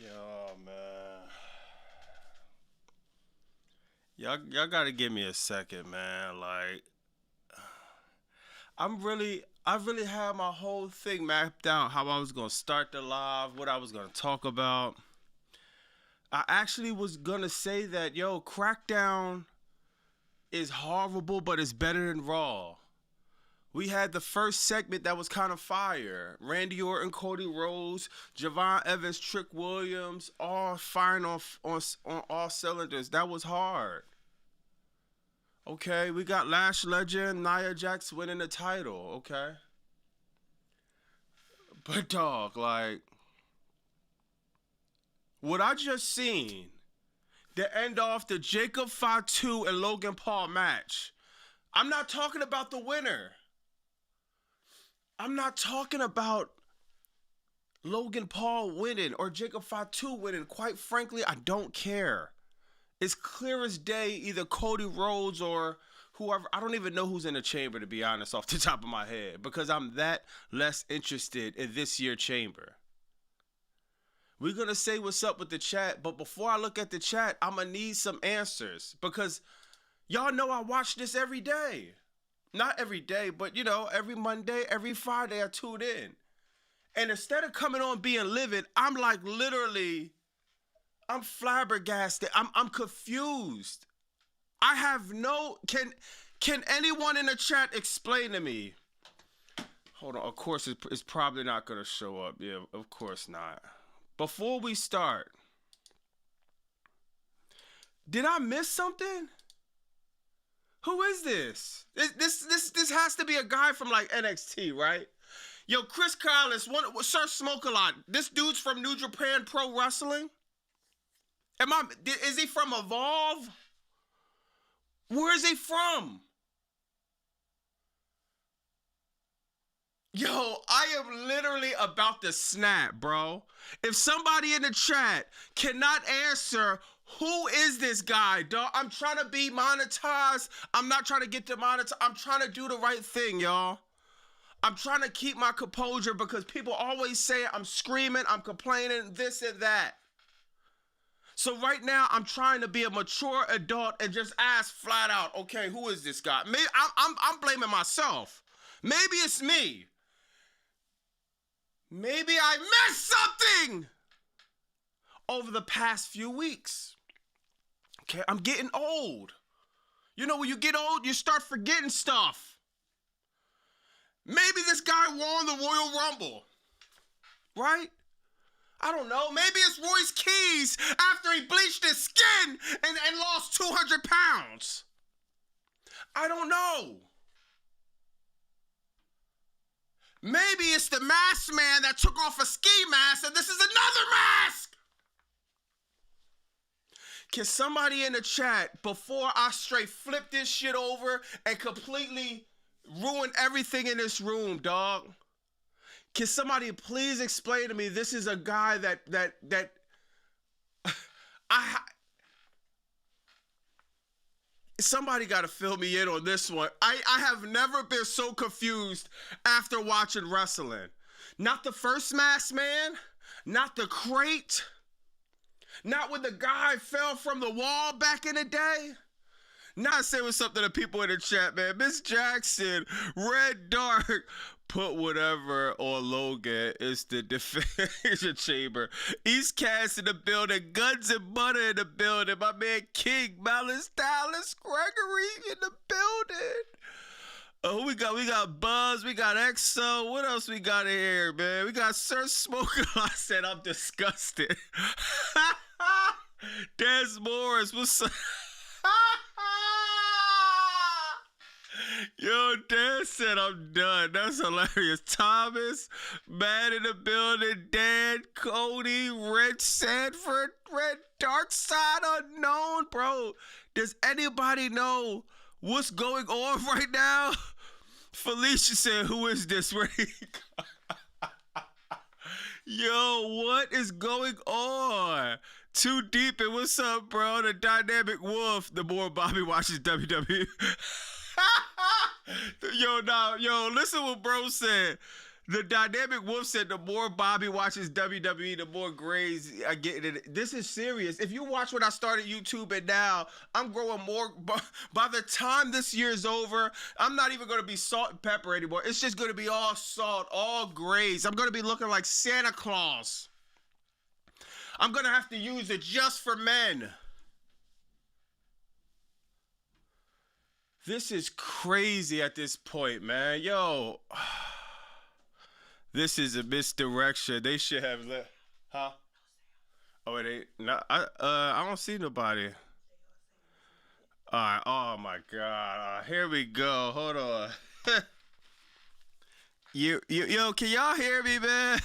Yo, man. Y'all gotta give me a second, man. Like, I really had my whole thing mapped out how I was gonna start the live, what I was gonna talk about. I actually was gonna say that, yo, Crackdown is horrible, but it's better than Raw. We had the first segment that was kind of fire. Randy Orton, Cody Rhodes, Javon Evans, Trick Williams, all firing on all cylinders. That was hard. Okay, we got Lash Legend, Nia Jax winning the title. Okay, but dog, like what I just seen, the end off the Jacob Fatu and Logan Paul match. I'm not talking about the winner. I'm not talking about Logan Paul winning or Jacob Fatu winning. Quite frankly, I don't care. It's clear as day, either Cody Rhodes or whoever. I don't even know who's in the chamber, to be honest, off the top of my head, because I'm that less interested in this year's chamber. We're going to say what's up with the chat, but before I look at the chat, I'm going to need some answers because y'all know I watch this every day. Not every day, but every Monday, every Friday I tune in. And instead of coming on being livid, I'm like I'm flabbergasted. I'm confused. I have no can anyone in the chat explain to me? Hold on, of course it's probably not gonna show up. Yeah, of course not. Before we start, did I miss something? Who is this? This has to be a guy from like NXT, right? Yo, Chris Collins, Sir Smoke a Lot. This dude's from New Japan Pro Wrestling. Is he from Evolve? Where is he from? Yo, I am literally about to snap, bro. If somebody in the chat cannot answer who is this guy, dog? I'm trying to be monetized. I'm not trying to get demonetized. I'm trying to do the right thing, y'all. I'm trying to keep my composure because people always say I'm screaming, I'm complaining, this and that. So right now, I'm trying to be a mature adult and just ask flat out, okay, who is this guy? Maybe I'm blaming myself. Maybe it's me. Maybe I missed something over the past few weeks. Okay, I'm getting old. You know, when you get old, you start forgetting stuff. Maybe this guy won the Royal Rumble, right? I don't know. Maybe it's Royce Keys after he bleached his skin and lost 200 pounds. I don't know. Maybe it's the masked man that took off a ski mask and this is another mask. Can somebody in the chat, before I straight flip this shit over and completely ruin everything in this room, dog? Can somebody please explain to me this is a guy that somebody got to fill me in on this one. I have never been so confused after watching wrestling. Not the first Masked Man, not the crate, not when the guy fell from the wall back in the day. Not say what's up to the people in the chat, man. Miss Jackson, Red Dark, put whatever on Logan. It's the Definition Chamber. East Cast in the building. Guns and Butter in the building. My man King, Malice, Dallas, Gregory in the building. Oh, we got Buzz, we got EXO. What else we got in here, man? We got Sir Smoker. I said I'm disgusted. Des Morris, what's up? Yo, Dad said I'm done. That's hilarious. Thomas, Matt in the building, Dan, Cody, Red Sanford, Red Dark Side Unknown. Bro, does anybody know what's going on right now? Felicia said, who is this? Yo, what is going on? Too deep and what's up, bro? The Dynamic Wolf. The more Bobby watches WWE. Yo, listen what bro said. The dynamic wolf said the more Bobby watches WWE, the more grades I get in it. This is serious. If you watch when I started YouTube and now, I'm growing more. By the time this year is over, I'm not even going to be salt and pepper anymore. It's just going to be all salt, all grades. I'm going to be looking like Santa Claus. I'm going to have to use it just for men. This is crazy at this point, man. Yo. This is a misdirection. They should have let. Huh? Oh, they. No, I don't see nobody. All right. Oh my God. Here we go. Hold on. Yo, can y'all hear me, man?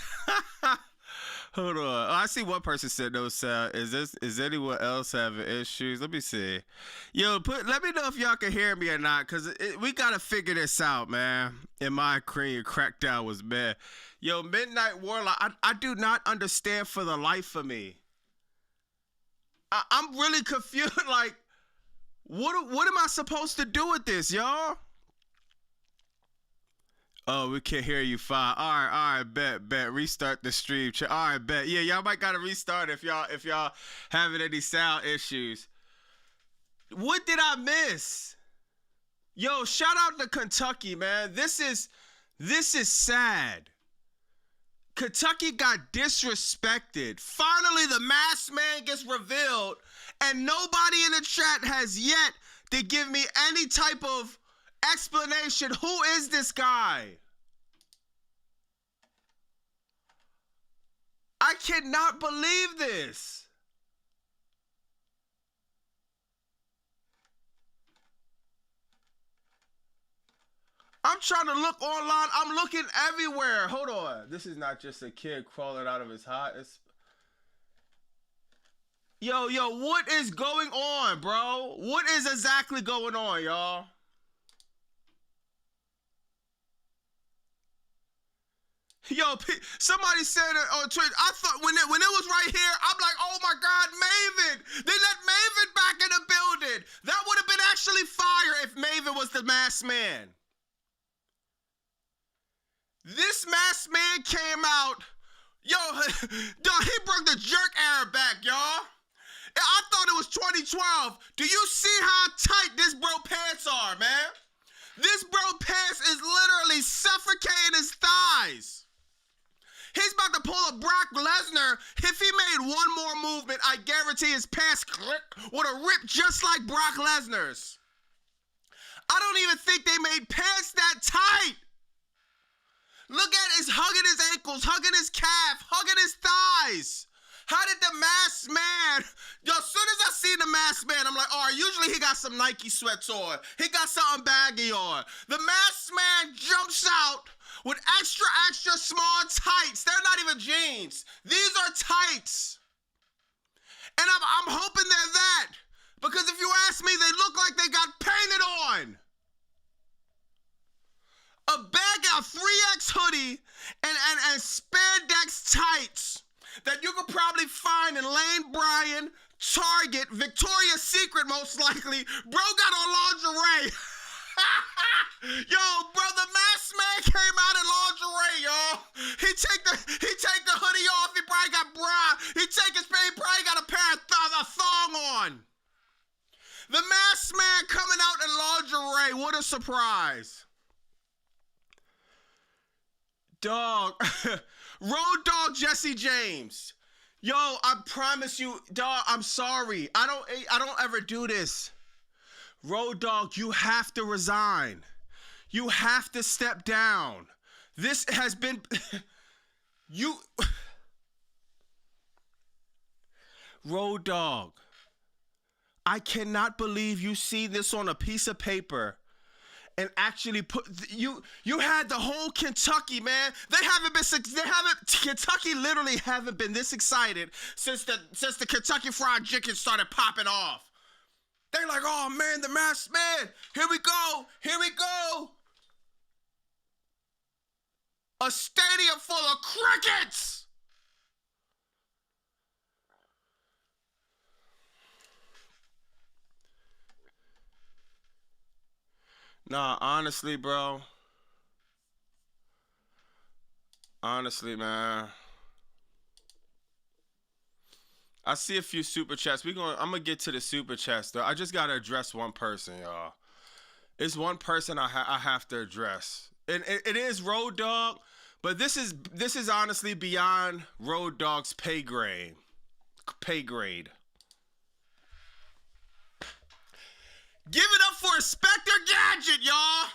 Hold on. Oh, I see one person said no sound. Is anyone else having issues? Let me see. Yo, let me know if y'all can hear me or not, cause we gotta figure this out, man. In my opinion, Crackdown was bad. Yo, Midnight Warlock, I do not understand for the life of me. I'm really confused. Like, what am I supposed to do with this, y'all? Oh, we can't hear you fine. All right, bet. Restart the stream. All right, bet. Yeah, y'all might gotta restart if y'all having any sound issues. What did I miss? Yo, shout out to Kentucky, man. This is sad. Kentucky got disrespected. Finally, the masked man gets revealed, and nobody in the chat has yet to give me any type of explanation. Who is this guy? I cannot believe this. I'm trying to look online. I'm looking everywhere. Hold on. This is not just a kid crawling out of his hut. Yo, what is going on, bro? What is exactly going on, y'all? Yo, somebody said it on Twitter. I thought when it was right here, I'm like, oh my God, Maven. They let Maven back in the building. That would have been actually fire if Maven was the masked man. This masked man came out. Yo, dog, he brought the jerk era back, y'all. I thought it was 2012. Do you see how tight this bro pants are, man? This bro pants is literally suffocating his thighs. He's about to pull a Brock Lesnar. If he made one more movement, I guarantee his pants would have ripped just like Brock Lesnar's. I don't even think they made pants that tight. Look at his hugging his ankles, hugging his calf, hugging his thighs. How did the masked man, yo, as soon as I see the masked man, I'm like, all right, usually he got some Nike sweats on. He got something baggy on. The masked man jumps out with extra small tights. They're not even jeans. These are tights. And I'm hoping they're that. Because if you ask me, they look like they got painted on. A bag of 3X hoodie and spandex tights that you could probably find in Lane Bryant, Target, Victoria's Secret most likely. Bro got on lingerie. Yo, bro, the masked man came out in lingerie, y'all. He take the hoodie off. He probably got bra. He probably got a pair of a thong on. The masked man coming out in lingerie. What a surprise. Dog. Road Dog Jesse James. Yo, I promise you, dog, I'm sorry. I don't ever do this. Road Dog, you have to resign. You have to step down. This has been Road Dog. I cannot believe you see this on a piece the and actually you had the whole Kentucky, man. Kentucky literally haven't been this excited since the Kentucky Fried Chicken started popping off. They're like, oh man, the masked man, here we go. A stadium full of crickets. Nah, honestly, bro. Honestly, man. I see a few super chats. I'm gonna get to the super chats though. I just gotta address one person, y'all. It's one person I have to address, and it is Road Dogg, but this is honestly beyond Road Dogg's pay grade. Pay grade. Give it up for Inspector Gadget, y'all.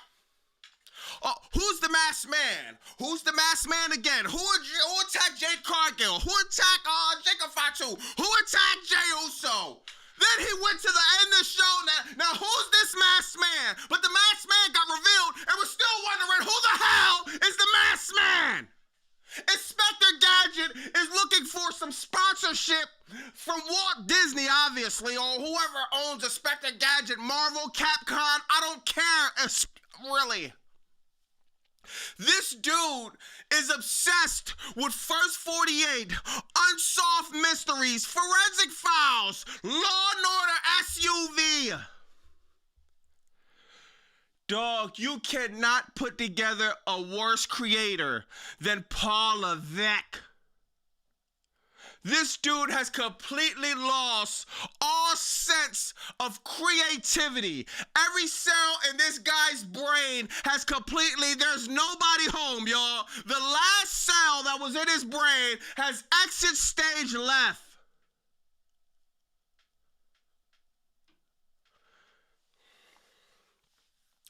Oh, who's the masked man? Who's the masked man again? Who attacked Jade Cargill? Who attacked Jacob Fatu? Who attacked Jey Uso? Then he went to the end of the show. Now who's this masked man? But the masked man got revealed, and we're still wondering who the hell is the masked man? Inspector Gadget is looking for some sponsorship from Walt Disney, obviously, or whoever owns Inspector Gadget, Marvel, Capcom. I don't care, really. This dude is obsessed with First 48, Unsolved Mysteries, Forensic Files, Law and Order SUV. Dog, you cannot put together a worse creator than Paul Levesque. This dude has completely lost all sense of creativity. Every cell in this guy's brain has there's nobody home, y'all. The last cell that was in his brain has exit stage left.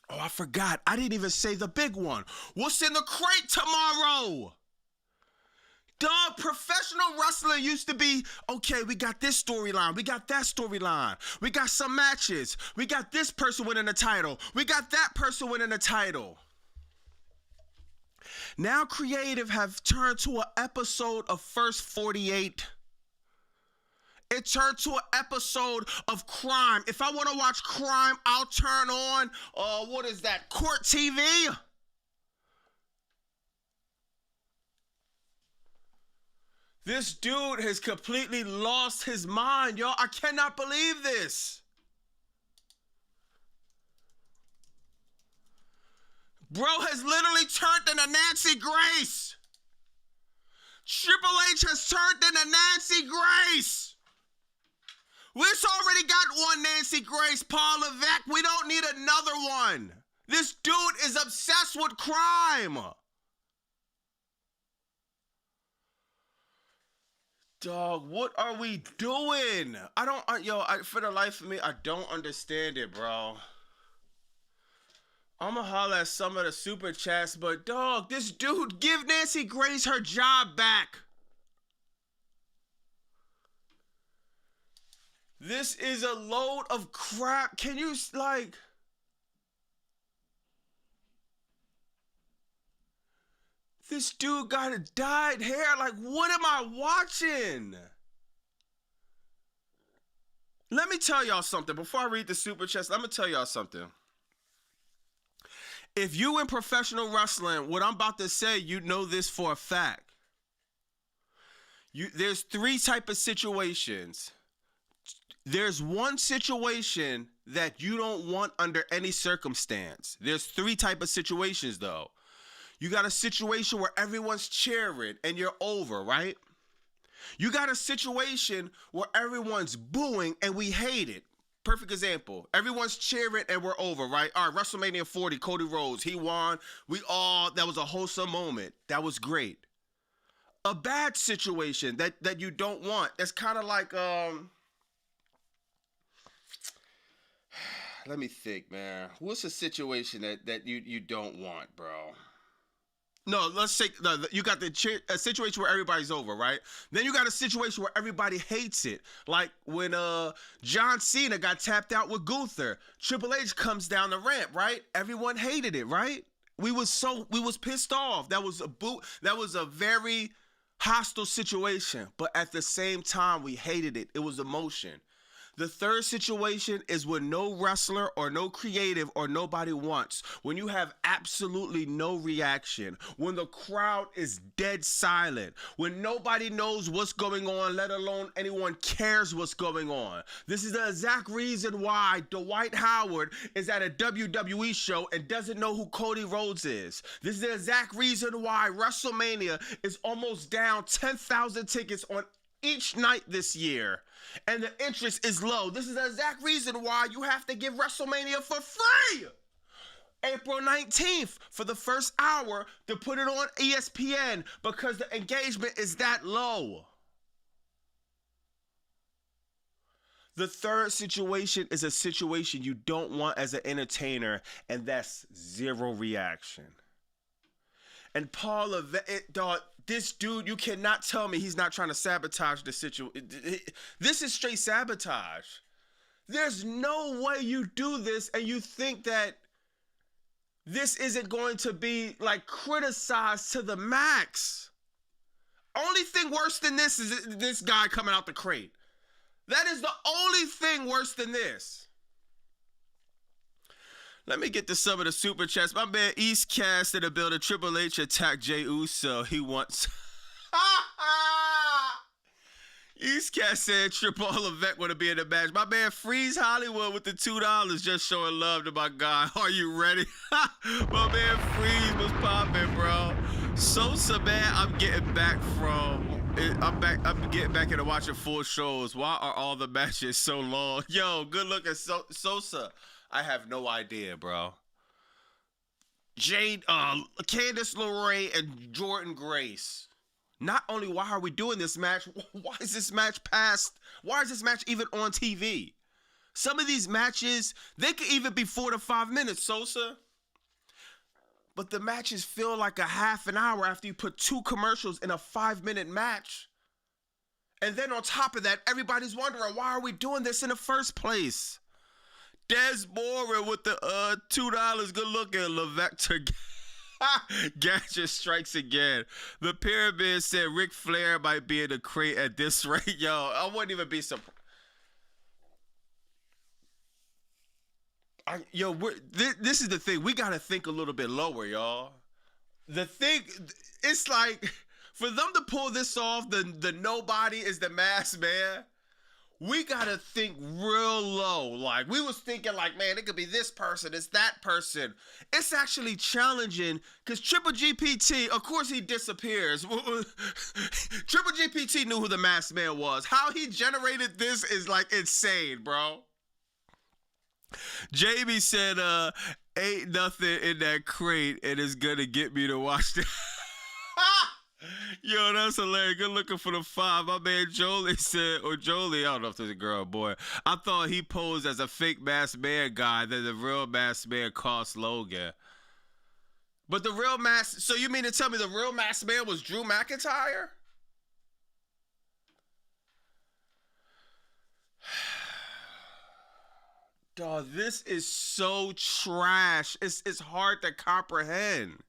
Oh, I forgot. I didn't even say the big one. What's in the crate tomorrow? Dog, professional wrestling used to be, okay, we got this storyline, we got that storyline, we got some matches, we got this person winning the title, we got that person winning the title. Now creative have turned to an episode of First 48. It turned to an episode of crime. If I want to watch crime, I'll turn on, Court TV? This dude has completely lost his mind, y'all. I cannot believe this. Bro has literally turned into Nancy Grace. Triple H has turned into Nancy Grace. We've already got one Nancy Grace, Paul Levesque. We don't need another one. This dude is obsessed with crime. Dog, what are we doing? For the life of me, I don't understand it, bro. I'ma holler at some of the super chats, but dog, this dude, give Nancy Grace her job back. This is a load of crap. Can you, this dude got a dyed hair. What am I watching? Let me tell y'all something. Before I read the super chats, let me tell y'all something. If you in professional wrestling, what I'm about to say, you know this for a fact. There's three type of situations. There's one situation that you don't want under any circumstance. There's three type of situations, though. You got a situation where everyone's cheering and you're over, right? You got a situation where everyone's booing and we hate it. Perfect example. Everyone's cheering and we're over, right? All right, WrestleMania 40, Cody Rhodes, he won. That was a wholesome moment. That was great. A bad situation that you don't want. That's kind of like, let me think, man. What's a situation that you don't want, bro? No, let's say you got a situation where everybody's over, right? Then you got a situation where everybody hates it. Like when John Cena got tapped out with Gunther. Triple H comes down the ramp, right? Everyone hated it, right? We was pissed off. That was a very hostile situation. But at the same time, we hated it. It was emotion. The third situation is when no wrestler or no creative or nobody wants. When you have absolutely no reaction. When the crowd is dead silent. When nobody knows what's going on, let alone anyone cares what's going on. This is the exact reason why Dwight Howard is at a WWE show and doesn't know who Cody Rhodes is. This is the exact reason why WrestleMania is almost down 10,000 tickets on each night this year, and the interest is low. This is the exact reason why you have to give WrestleMania for free. April 19th for the first hour to put it on ESPN because the engagement is that low. The third situation is a situation you don't want as an entertainer, and that's zero reaction. And Paul Levesque, dog, this dude, you cannot tell me he's not trying to sabotage the situation. This is straight sabotage. There's no way you do this and you think that this isn't going to be like criticized to the max. Only thing worse than this is this guy coming out the crate. That is the only thing worse than this. Let me get to some of the super chats. My man Eastcast in the building. Triple H attacked Jey Uso. He wants. Eastcast said Triple Levesque want to be in the match. My man Freeze Hollywood with the $2 just showing love to my guy. Are you ready? My man Freeze was popping, bro. Sosa, man, I'm getting back into watching full shows. Why are all the matches so long? Yo, good look at Sosa. I have no idea, bro. Jade, Candice LeRae, and Jordan Grace. Not only why are we doing this match, why is this match past? Why is this match even on TV? Some of these matches, they could even be 4 to 5 minutes, Sosa. But the matches feel like a half an hour after you put 2 commercials in a 5-minute match. And then on top of that, everybody's wondering, why are we doing this in the first place? Des Moore with the $2. Good looking. Levesque Gadget strikes again. The Pyramid said Ric Flair might be in the crate at this rate. Yo, I wouldn't even be surprised. This is the thing. We got to think a little bit lower, y'all. The thing, it's like, for them to pull this off, the nobody is the masked man. We gotta think real low. Like, we was thinking like, man, it could be this person, it's that person. It's actually challenging because Triple GPT, of course he disappears. Triple GPT knew who the masked man was. How he generated this is like insane, bro. Jamie said, ain't nothing in that crate and it's gonna get me to watch that. Yo, that's hilarious. Good looking for the 5. My man Jolie said, or Jolie, I don't know if there's a girl or boy. I thought he posed as a fake masked man guy, that the real masked man cost Logan. But the real masked, so you mean to tell me the real masked man was Drew McIntyre? Dog, this is so trash. It's hard to comprehend.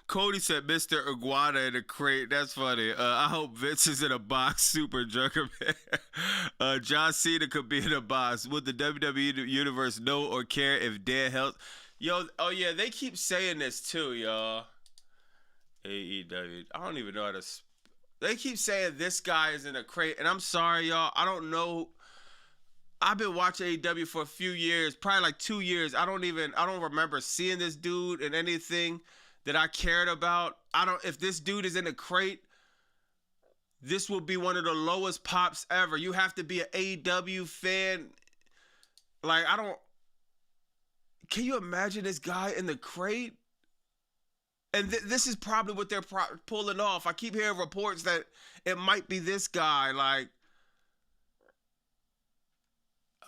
Cody said Mr. Iguana in the crate. That's funny. I hope Vince is in a box. Super Junker Man. John Cena could be in a box. Would the WWE Universe know or care if Dan Held? Yo, oh yeah, they keep saying this too, y'all. AEW. I don't even know how to. They keep saying this guy is in a crate, and I'm sorry, y'all. I don't know. I've been watching AEW for a few years, probably like 2 years. I don't remember seeing this dude in anything that I cared about. If this dude is in a crate, this will be one of the lowest pops ever. You have to be an AEW fan. Like, can you imagine this guy in the crate? And this is probably what they're pulling off. I keep hearing reports that it might be this guy. Like,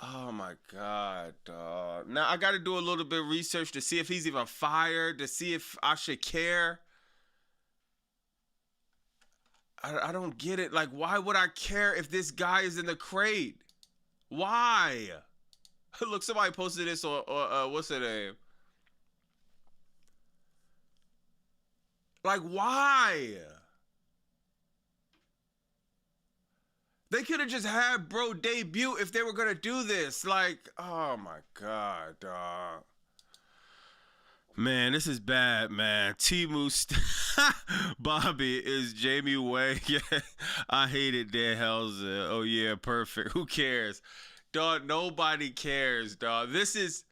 oh my God, dog. Now I got to do a little bit of research to see if he's even fired, to see if I should care. I don't get it. Like, why would I care if this guy is in the crate? Why? Look, somebody posted this on, what's her name? Like, why? They could have just had bro debut if they were gonna do this. Like, oh my god, dog. Man, this is bad, man. Bobby is Jamie Way. Yeah, I hate it, Dan Helza. Oh yeah, perfect. Who cares, dog? Nobody cares, dog. This is.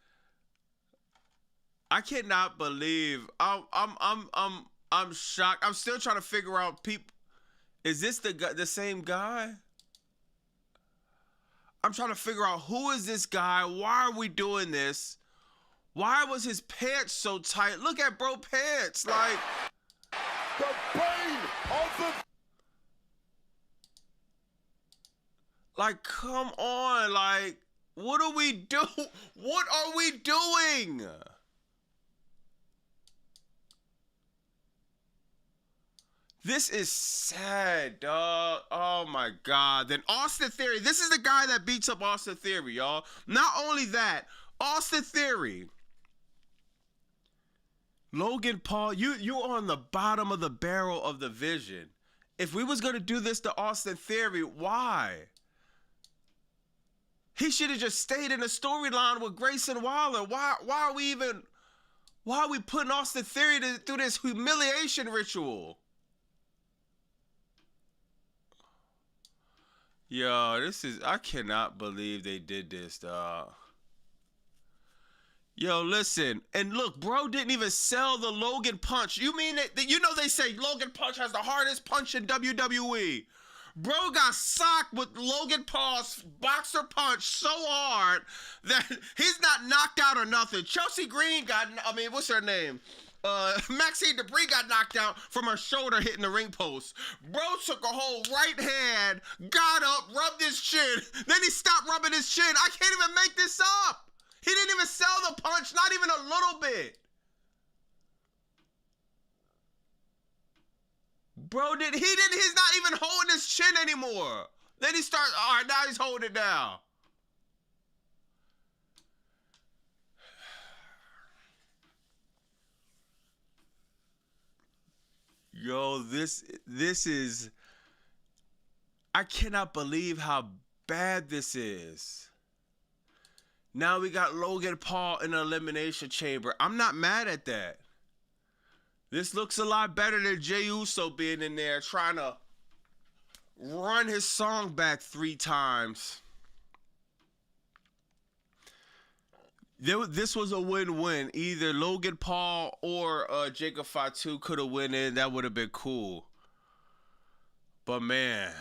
I cannot believe. I'm shocked. I'm still trying to figure out people. Is this the same guy? I'm trying to figure out who is this guy? Why are we doing this? Why was his pants so tight? Look at bro pants, like the pain of the. Like, come on, like, what are we doing? What are we doing? This is sad, dog. Oh my god. Then Austin Theory. This is the guy that beats up Austin Theory, y'all. Not only that, Austin Theory. Logan Paul, you're on the bottom of the barrel of the vision. If we was gonna do this to Austin Theory, why? He should have just stayed in the storyline with Grayson Waller. Why are we putting Austin Theory through this humiliation ritual? Yo, I cannot believe they did this, dog. Yo, listen, and look, bro didn't even sell the Logan punch. You mean that they say Logan punch has the hardest punch in WWE. Bro got socked with Logan Paul's boxer punch so hard that he's not knocked out or nothing. Chelsea Green what's her name? Maxine Debris got knocked out from her shoulder hitting the ring post. Bro took a whole right hand, got up, rubbed his chin, then he stopped rubbing his chin. I can't even make this up. He didn't even sell the punch, not even a little bit. He's not even holding his chin anymore. Then he starts, all right, now he's holding it down. Yo, this is, I cannot believe how bad this is. Now we got Logan Paul in the Elimination Chamber. I'm not mad at that. This looks a lot better than Jey Uso being in there trying to run his song back 3 times. This was a win-win. Either Logan Paul or Jacob Fatu could have went in. That would have been cool. But man,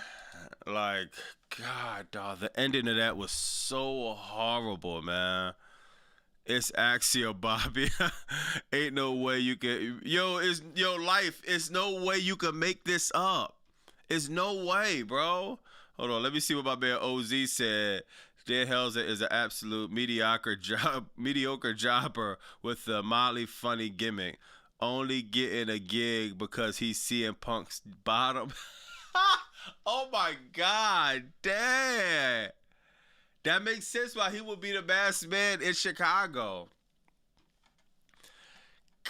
like, God, dog, the ending of that was so horrible, man. It's Axia, Bobby. Ain't no way you can. Life. It's no way you can make this up. It's no way, bro. Hold on, let me see what my man OZ said. Dan Helza is an absolute mediocre jobber with a mildly funny gimmick. Only getting a gig because he's CM Punk's bottom. Oh my God, damn. That makes sense why he would be the best man in Chicago.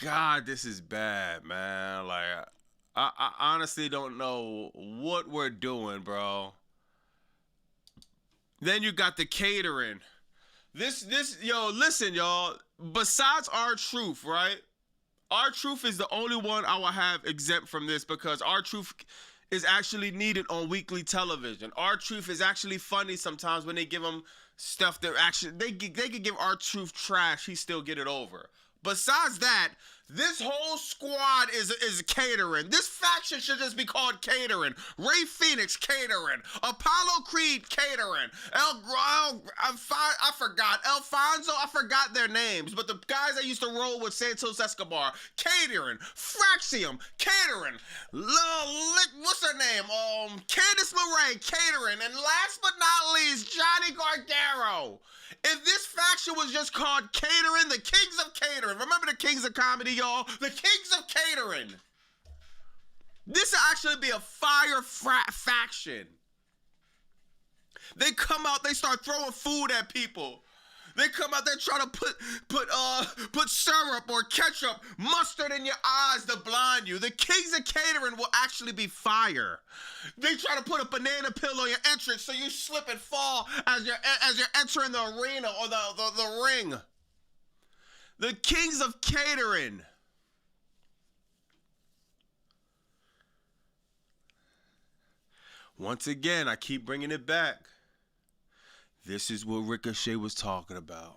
God, this is bad, man. Like, I honestly don't know what we're doing, bro. Then you got the catering. Listen, y'all. Besides R-Truth, right? R-Truth is the only one I will have exempt from this because R-Truth is actually needed on weekly television. R-Truth is actually funny sometimes when they give him stuff that actually they could give R-Truth trash, he still get it over. Besides that, this whole squad is catering. This faction should just be called catering. Ray Phoenix catering. Apollo Creed catering. I forgot. Alfonso, I forgot their names. But the guys that used to roll with Santos Escobar, catering. Fraxium, catering. What's her name? Candice LeRae, catering. And last but not least, Johnny Gargano. If this faction was just called catering, the Kings of Catering. Remember the Kings of Comedy, y'all? The Kings of Catering. This will actually be a fire faction. They come out, they start throwing food at people. They come out there trying to put syrup or ketchup, mustard in your eyes to blind you. The kings of catering will actually be fire. They try to put a banana peel on your entrance so you slip and fall as you're entering the arena or the ring. The kings of catering. Once again, I keep bringing it back. This is what Ricochet was talking about.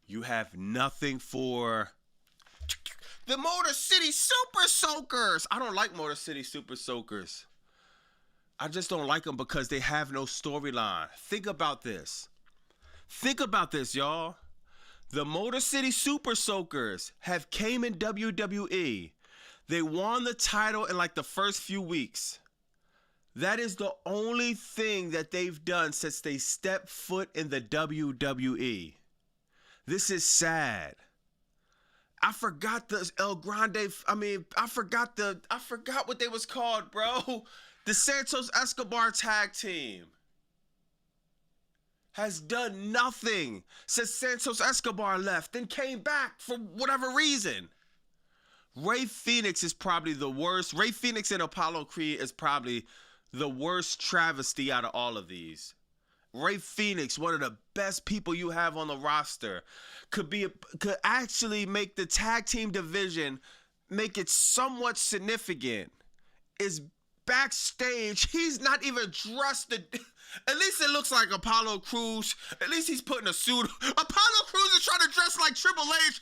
You have nothing for the Motor City Super Soakers. I don't like Motor City Super Soakers. I just don't like them because they have no storyline. Think about this. Think about this, y'all. The Motor City Super Soakers have came in WWE. They won the title in like the first few weeks. That is the only thing that they've done since they stepped foot in the WWE. This is sad. I forgot the El Grande. I forgot what they was called, bro. The Santos Escobar tag team has done nothing since Santos Escobar left and came back for whatever reason. Rey Fenix is probably the worst. Rey Fenix and Apollo Creed is probably the worst travesty out of all of these. Rey Fenix, one of the best people you have on the roster, could actually make the tag team division, make it somewhat significant. Is backstage, he's not even dressed. At least it looks like Apollo Crews. At least he's putting a suit. Apollo Crews is trying to dress like Triple H.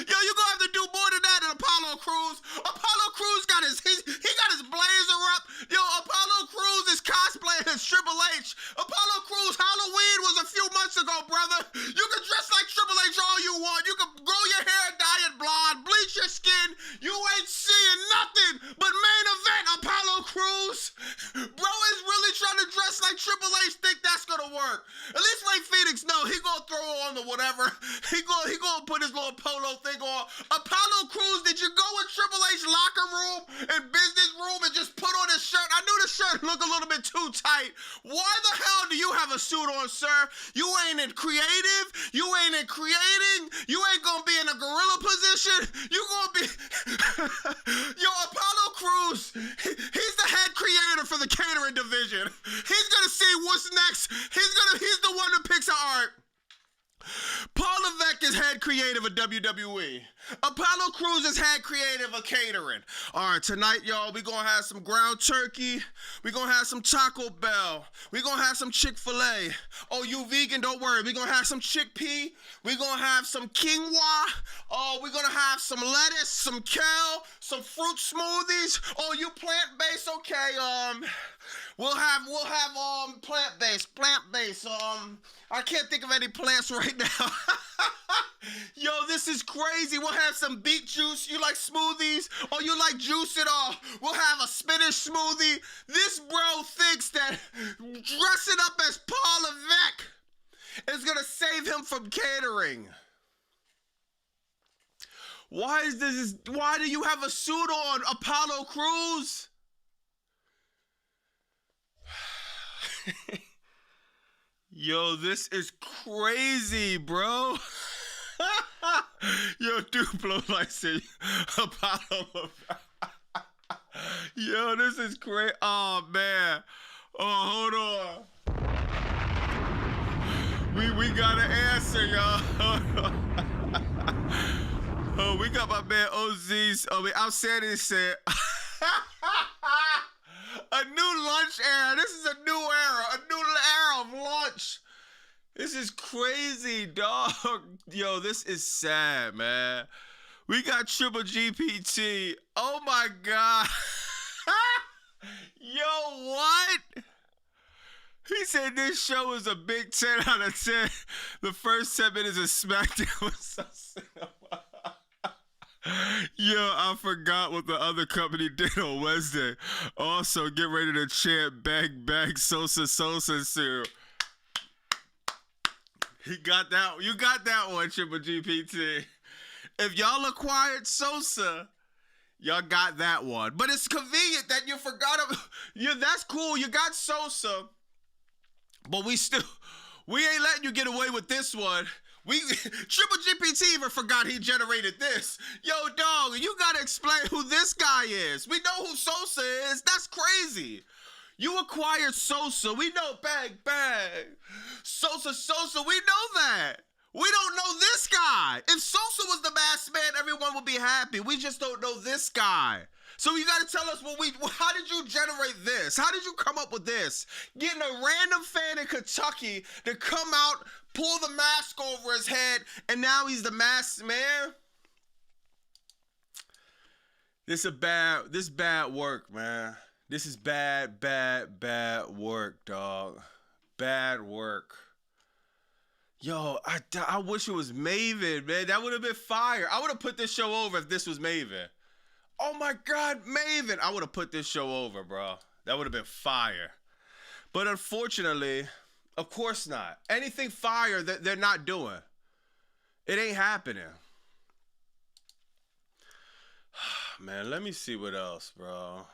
Yo, you gonna have to do more than that than Apollo Crews. Apollo Crews got his blazer up. Yo, Apollo Crews is cosplaying as Triple H. Apollo Crews, Halloween was a few months ago, brother. You can dress like Triple H all you want. You can grow your hair, dye it blonde, bleach your skin. You ain't seeing nothing but main event Apollo Crews. Bro is really trying to dress like Triple H. Think that's gonna work? At least Rey Fenix, no, he gonna throw on the whatever. He gonna put his little polo thing on. Apollo Crews, did you go in Triple H locker room and business room and just put on his shirt? I knew the shirt looked a little bit too tight. Why the hell do you have a suit on, sir? You ain't in creative. You ain't in creating. You ain't gonna be in a gorilla position. You gonna be yo, Apollo Crews. He's the head creator for the catering division. He's gonna see what's next. He's the one who picks the art. Paul Levesque is head creative of WWE. Apollo Crews is head creative of catering. All right, tonight, y'all, we gonna have some ground turkey. We gonna have some Taco Bell. We gonna have some Chick-fil-A. Oh, you vegan, don't worry. We gonna have some chickpea. We gonna have some quinoa. Oh, we gonna have some lettuce, some kale, some fruit smoothies. Oh, you plant-based? Okay, we'll have plant-based. I can't think of any plants right now. Yo, this is crazy. We'll have some beet juice. You like smoothies? Or you like juice at all? We'll have a spinach smoothie. This bro thinks that dressing up as Paul Levesque is gonna save him from catering. Why do you have a suit on, Apollo Crews? Yo, this is crazy, bro. Yo, Duplo like say Apollo. Yo, this is crazy. Oh man. Oh, hold on. We got an answer, y'all. Oh, we got my man OZ's. Outstanding said. A new lunch era. This is a new era. A new era of lunch. This is crazy, dog. Yo, this is sad, man. We got Triple GPT. Oh, my God. Yo, what? He said this show is a big 10 out of 10. The first 10 minutes of Smackdown was so cinema. Yo, I forgot what the other company did on Wednesday. Also, get ready to chant bang, bang, Sosa, Sosa, Sue. You got that one, Triple GPT. If y'all acquired Sosa, y'all got that one. But it's convenient that you forgot him. Yeah, that's cool. You got Sosa. But we still We ain't letting you get away with this one. We Triple GPT even forgot he generated this. Yo, dog, you gotta explain who this guy is. We know who Sosa is. That's crazy. You acquired Sosa. We know bang. Sosa, we know that. We don't know this guy. If Sosa was the masked man, everyone would be happy. We just don't know this guy. So you gotta tell us how did you generate this? How did you come up with this? Getting a random fan in Kentucky to come out, pull the mask over his head, and now he's the masked man? This bad work, man. This is bad work, dog. Bad work. Yo, I wish it was Maven, man. That would have been fire. I would have put this show over if this was Maven. Oh my God, Maven. I would have put this show over, bro. That would have been fire. But unfortunately, of course not. Anything fire that they're not doing. It ain't happening. Man, let me see what else, bro.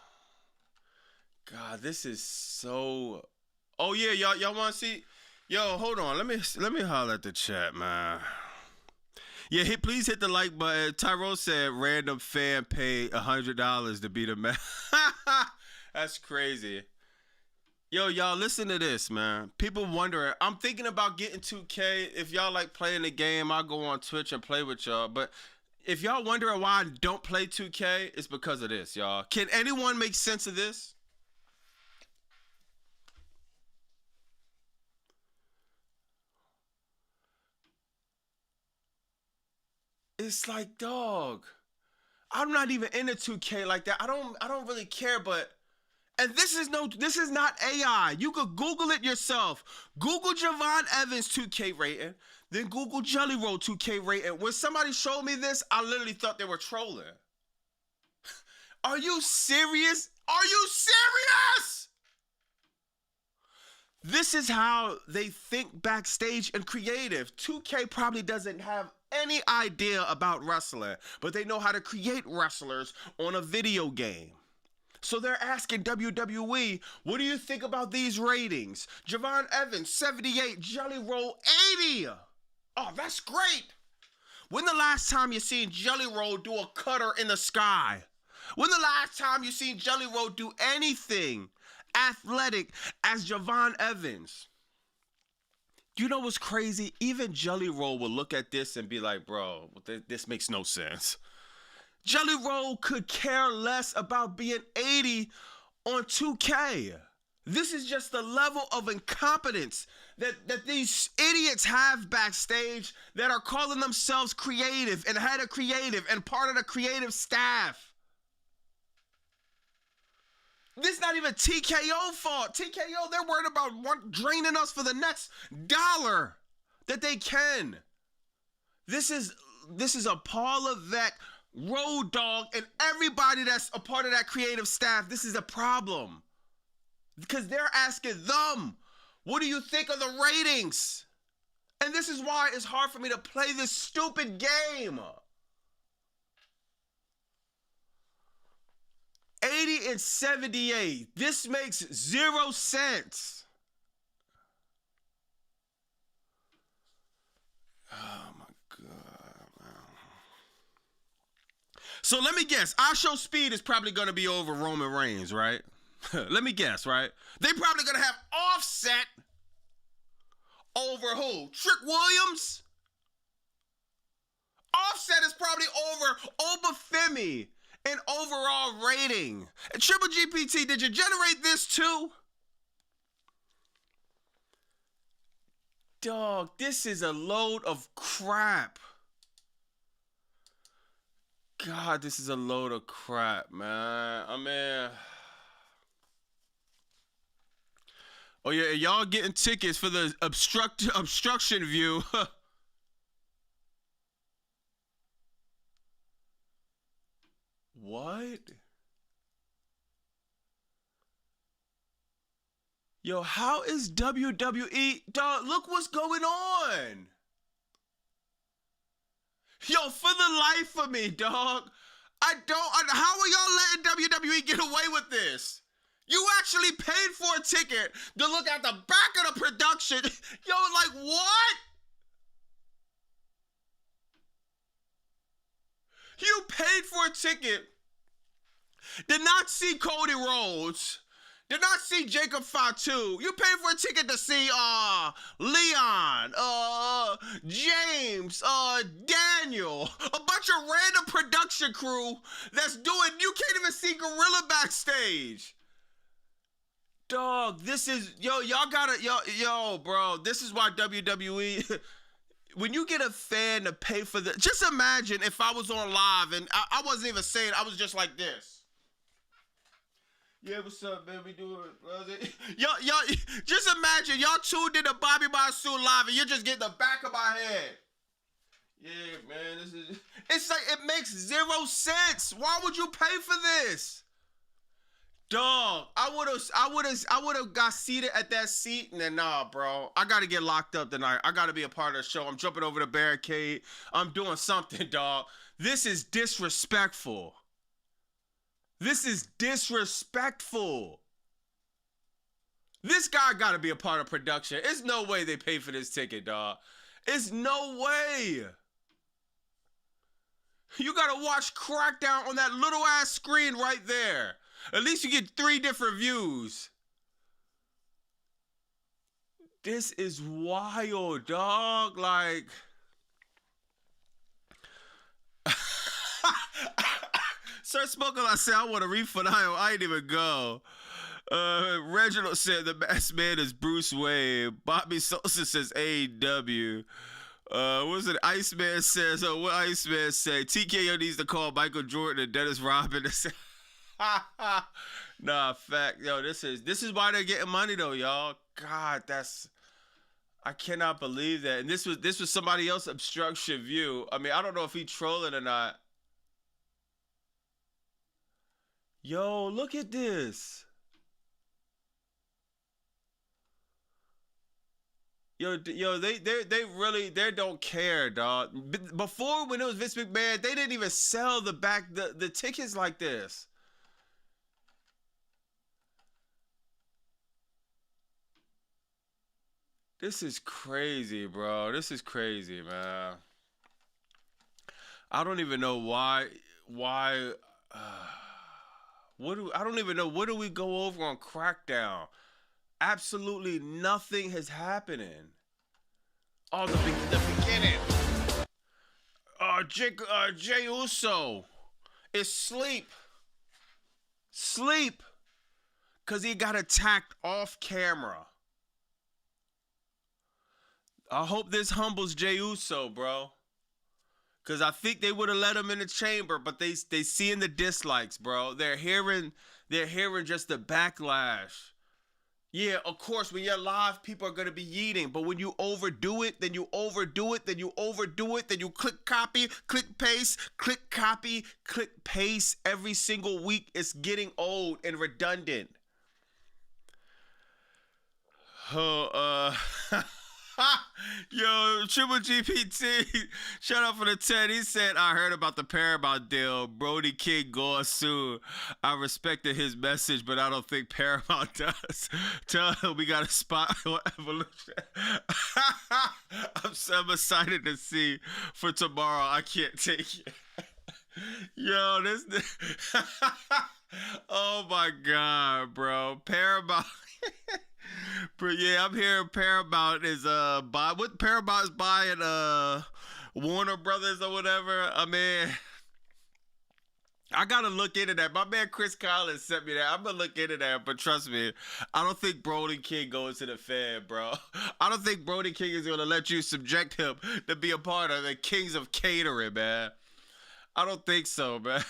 God, this is so... Oh yeah, y'all want to see? Yo, hold on. Let me holler at the chat, man. Yeah, please hit the like button. Tyrone said random fan paid $100 to be the man. That's crazy. Yo, y'all, listen to this, man. People wondering. I'm thinking about getting 2K. If y'all like playing the game, I'll go on Twitch and play with y'all. But if y'all wondering why I don't play 2K, it's because of this, y'all. Can anyone make sense of this? It's like, dog, I'm not even into 2K like that. I don't really care, but and this is not AI. You could Google it yourself. Google Javon Evans 2K rating, then Google Jelly Roll 2K rating. When somebody showed me this, I literally thought they were trolling. Are you serious? Are you serious? This is how they think backstage and creative. 2K probably doesn't have any idea about wrestling, but they know how to create wrestlers on a video game. So they're asking WWE, what do you think about these ratings? Javon Evans, 78, Jelly Roll, 80. Oh, that's great. When the last time you seen Jelly Roll do a cutter in the sky? When the last time you seen Jelly Roll do anything athletic as Javon Evans? You know what's crazy? Even Jelly Roll will look at this and be like, bro, this makes no sense. Jelly Roll could care less about being 80 on 2K. This is just the level of incompetence that these idiots have backstage that are calling themselves creative and head of creative and part of the creative staff. This is not even TKO fault. TKO, they're worried about draining us for the next dollar that they can. This is a Paul Levesque, Road Dogg, and everybody that's a part of that creative staff. This is a problem. Because they're asking them, what do you think of the ratings? And this is why it's hard for me to play this stupid game. 80 and 78. This makes 0 sense. Oh my God, man. So let me guess. Our show speed is probably going to be over Roman Reigns, right? Let me guess, right? They probably going to have Offset over who? Trick Williams? Offset is probably over Obafemi in overall rating. And Triple GPT, did you generate this too? Dog, this is a load of crap. God, this is a load of crap, man. I mean... Oh yeah, y'all getting tickets for the obstruction view. What? Yo, how is WWE? Dog, look what's going on. Yo, for the life of me, dog. How are y'all letting WWE get away with this? You actually paid for a ticket to look at the back of the production. Yo, like, what? You paid for a ticket, did not see Cody Rhodes, did not see Jacob Fatu. You paid for a ticket to see Leon, James, Daniel, a bunch of random production crew that's doing, you can't even see Gorilla backstage. Dog, this is, y'all gotta, bro, this is why WWE, when you get a fan to pay for the, just imagine if I was on live and I wasn't even saying, I was just like this. Yeah, what's up, man? We doing, y'all, just imagine y'all tuned in to Bobby Monsoon live and you're just getting the back of my head. Yeah, man, it's like, it makes zero sense. Why would you pay for this? Dog, I would have got seated at that seat, and then nah, bro. I gotta get locked up tonight. I gotta be a part of the show. I'm jumping over the barricade. I'm doing something, dog. This is disrespectful. This is disrespectful. This guy gotta be a part of production. There's no way they pay for this ticket, dog. It's no way. You gotta watch Crackdown on that little ass screen right there. At least you get 3 different views. This is wild, dog. Like, Sir Smoker, I said, I want a refund. I ain't even go. Reginald said the best man is Bruce Wayne. Bobby Sosa says AEW. What's it? Iceman says, what Iceman say? TKO needs to call Michael Jordan and Dennis Rodman and say, nah, fact, yo, this is why they're getting money though, y'all. God, I cannot believe that. And this was somebody else's obstruction view. I mean, I don't know if he trolling or not. Yo, look at this. Yo, they don't care, dog. Before, when it was Vince McMahon, they didn't even sell the tickets like this. This is crazy, bro. This is crazy, man. I don't even know why. I don't even know. What do we go over on Crackdown? Absolutely nothing is happening. Oh, the beginning. Jey Uso is sleep. Because he got attacked off camera. I hope this humbles Jey Uso, bro. Because I think they would have let him in the chamber, but they seeing the dislikes, bro. They're hearing just the backlash. Yeah, of course, when you're live, people are going to be yeeting. But when you overdo it, then you overdo it, then you overdo it, then you click copy, click paste, click copy, click paste. Every single week, it's getting old and redundant. Oh, yo, Triple GPT, shout out for the 10. He said, I heard about the Paramount deal. Brody King going soon. I respected his message, but I don't think Paramount does. Tell him we got a spot on Evolution. I'm excited to see for tomorrow. I can't take it. Yo, this. Oh my God, bro. Paramount. But yeah, I'm hearing Paramount is Paramount is buying Warner Brothers or whatever. I mean, I gotta look into that. My man Chris Collins sent me that. I'm gonna look into that, but trust me, I don't think Brody King goes to the Fed, bro. I don't think Brody King is gonna let you subject him to be a part of the Kings of Catering, man. I don't think so, man.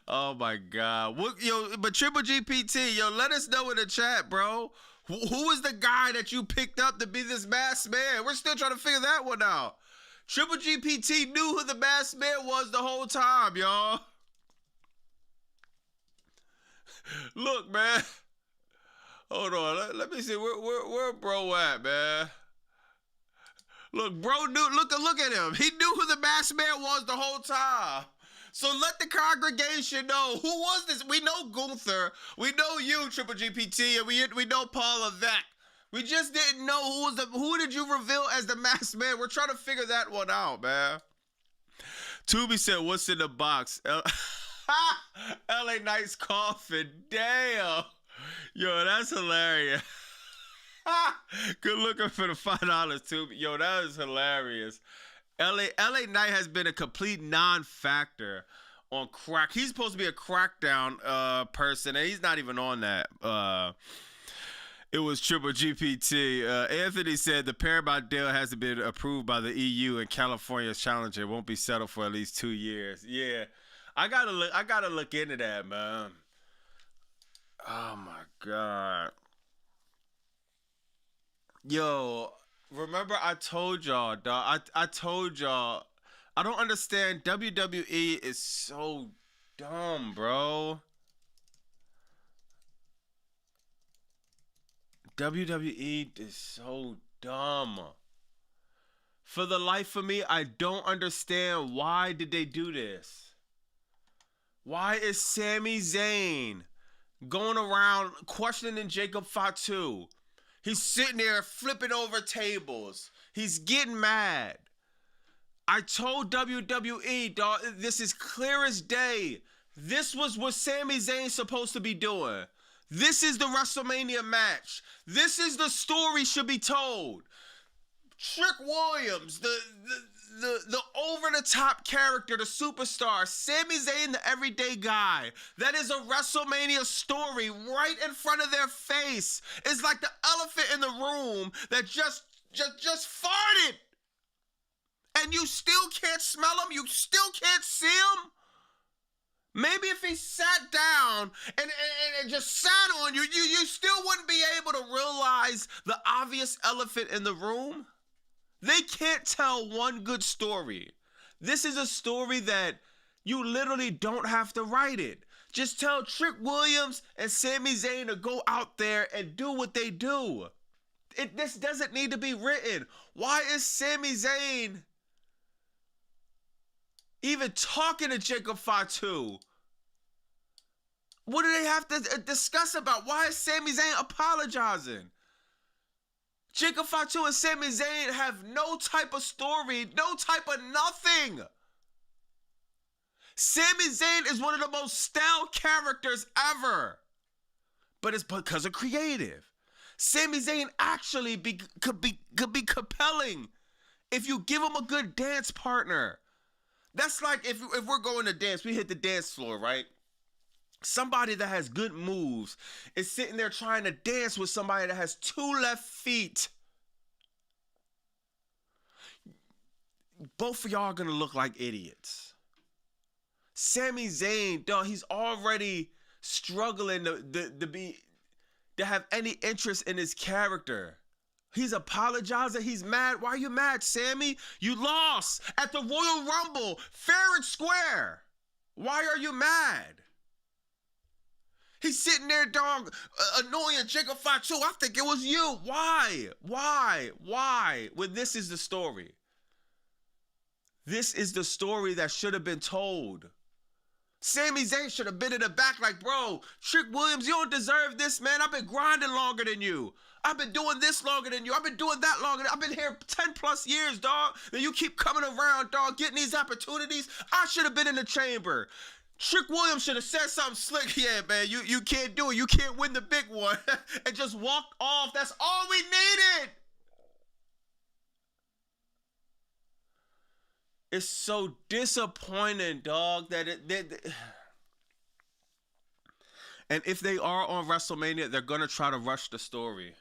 Oh my God. But Triple GPT, let us know in the chat, bro. Who is the guy that you picked up to be this masked man? We're still trying to figure that one out. Triple GPT knew who the masked man was the whole time, y'all. Look, man. Hold on. Let me see. Where bro at, man? Look, bro knew. Look at him. He knew who the masked man was the whole time. So let the congregation know who was this. We know Gunther, we know you, Triple GPT, and we know Paul Levesque. We just didn't know who did you reveal as the masked man. We're trying to figure that one out, man. Tubi said, "What's in the box?" LA Knight's coffin. Damn. Yo, that's hilarious. Good looking for the $5 Tubi. Yo, that is hilarious. LA Knight has been a complete non-factor on crack. He's supposed to be a Crackdown person, and he's not even on that. It was Triple GPT. Anthony said the Paramount deal hasn't been approved by the EU, and California's challenger won't be settled for at least 2 years. Yeah, I gotta look into that, man. Oh my God. Yo, remember I told y'all, dog. I told y'all. I don't understand. WWE is so dumb, bro. WWE is so dumb. For the life of me, I don't understand why did they do this. Why is Sami Zayn going around questioning Jacob Fatu? He's sitting there flipping over tables. He's getting mad. I told WWE, dog, this is clear as day. This was what Sami Zayn's supposed to be doing. This is the WrestleMania match. This is the story should be told. Trick Williams, the over-the-top character, the superstar, Sami Zayn, the everyday guy. That is a WrestleMania story right in front of their face. It's like the elephant in the room that just farted. And you still can't smell him? You still can't see him? Maybe if he sat down and just sat on you, you still wouldn't be able to realize the obvious elephant in the room. They can't tell one good story. This is a story that you literally don't have to write it. Just tell Trick Williams and Sami Zayn to go out there and do what they do. This doesn't need to be written. Why is Sami Zayn even talking to Jacob Fatu? What do they have to discuss about? Why is Sami Zayn apologizing? Jacob Fatu and Sami Zayn have no type of story, no type of nothing. Sami Zayn is one of the most stale characters ever. But it's because of creative. Sami Zayn actually could be compelling if you give him a good dance partner. That's like if we're going to dance, we hit the dance floor, right? Somebody that has good moves is sitting there trying to dance with somebody that has 2 left feet. Both of y'all are going to look like idiots. Sami Zayn, dog, he's already struggling to have any interest in his character. He's apologizing. He's mad. Why are you mad, Sami? You lost at the Royal Rumble, fair and square. Why are you mad? He's sitting there, dog, annoying Jacob Fatu. I think it was you. Why? Why? When this is the story. This is the story that should have been told. Sami Zayn should have been in the back like, bro, Trick Williams, you don't deserve this, man. I've been grinding longer than you. I've been doing this longer than you. I've been doing that longer. I've been here 10 plus years, dog. And you keep coming around, dog, getting these opportunities. I should have been in the chamber. Trick Williams should have said something slick. Yeah, man, you can't do it. You can't win the big one. And just walked off. That's all we needed. It's so disappointing, dog, that and if they are on WrestleMania, they're going to try to rush the story.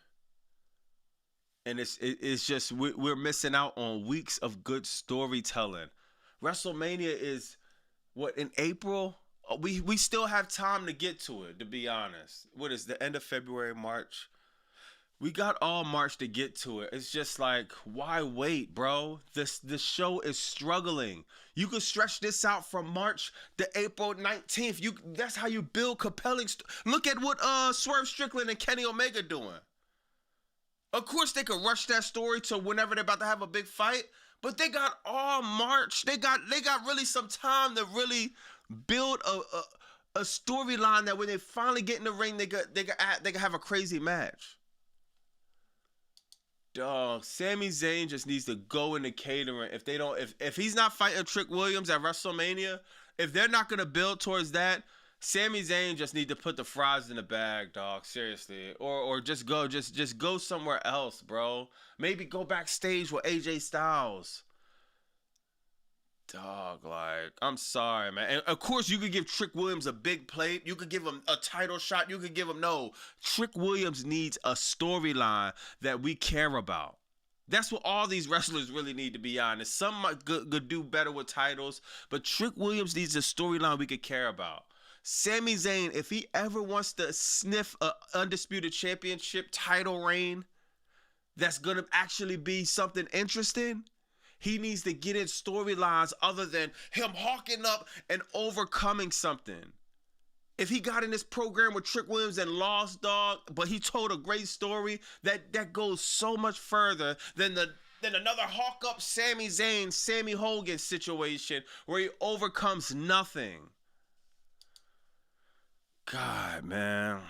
And it's just, we're missing out on weeks of good storytelling. WrestleMania is, what, in April? We still have time to get to it, to be honest. What is the end of February, March? We got all March to get to it. It's just like, why wait, bro? This show is struggling. You could stretch this out from March to April 19th. That's how you build compelling. Look at what Swerve Strickland and Kenny Omega doing. Of course, they could rush that story to whenever they're about to have a big fight, But they got all March. They got really some time to really build a storyline that when they finally get in the ring, they can have a crazy match. Dog, Sami Zayn just needs to go in the catering. If he's not fighting Trick Williams at WrestleMania, if they're not gonna build towards that, Sami Zayn just need to put the fries in the bag, dog. Seriously, or just go somewhere else, bro. Maybe go backstage with AJ Styles. Dog, like, I'm sorry, man. And of course, you could give Trick Williams a big plate. You could give him a title shot. You could give him, no. Trick Williams needs a storyline that we care about. That's what all these wrestlers really need, to be honest. Some might could do better with titles, but Trick Williams needs a storyline we could care about. Sami Zayn, if he ever wants to sniff a undisputed championship title reign that's going to actually be something interesting, he needs to get in storylines other than him hawking up and overcoming something. If he got in this program with Trick Williams and lost, dog, but he told a great story, that goes so much further than another hawk up Sami Zayn, Sammy Hogan situation where he overcomes nothing. God, man.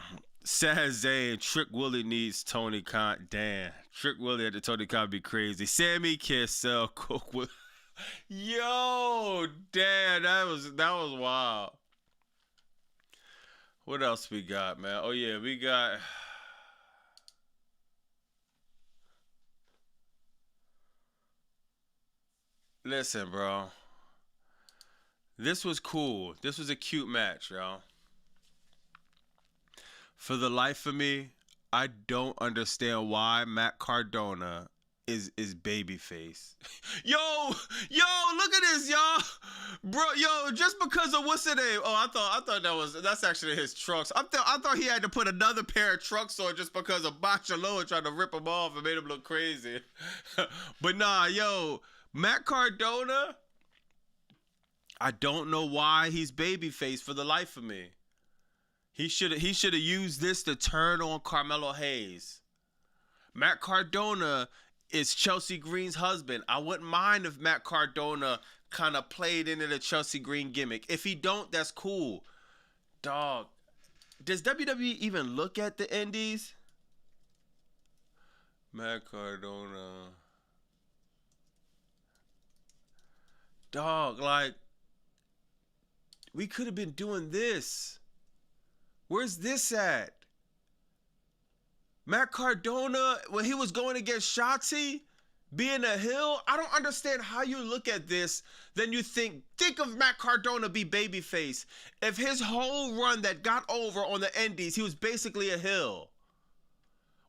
Sad Zayn, Trick Willie needs Tony Khan. Damn, Trick Willie at the Tony Khan be crazy. Sammy can't sell coke with. Yo, damn, that was wild. What else we got, man? Oh yeah, we got. Listen, bro. This was cool. This was a cute match, y'all. For the life of me, I don't understand why Matt Cardona is babyface. Yo, look at this, y'all. Bro, just because of what's the name? Oh, I thought that's actually his trucks. I thought he had to put another pair of trucks on just because of Bachelor tried to rip him off and made him look crazy. But nah, Matt Cardona, I don't know why he's babyface for the life of me. He should have used this to turn on Carmelo Hayes. Matt Cardona is Chelsea Green's husband. I wouldn't mind if Matt Cardona kind of played into the Chelsea Green gimmick. If he don't, that's cool. Dog, does WWE even look at the indies? Matt Cardona. Dog, like, we could have been doing this. Where's this at? Matt Cardona, when he was going against Shotzi, being a heel, I don't understand how you look at this. Then you think of Matt Cardona be babyface. If his whole run that got over on the indies, he was basically a heel.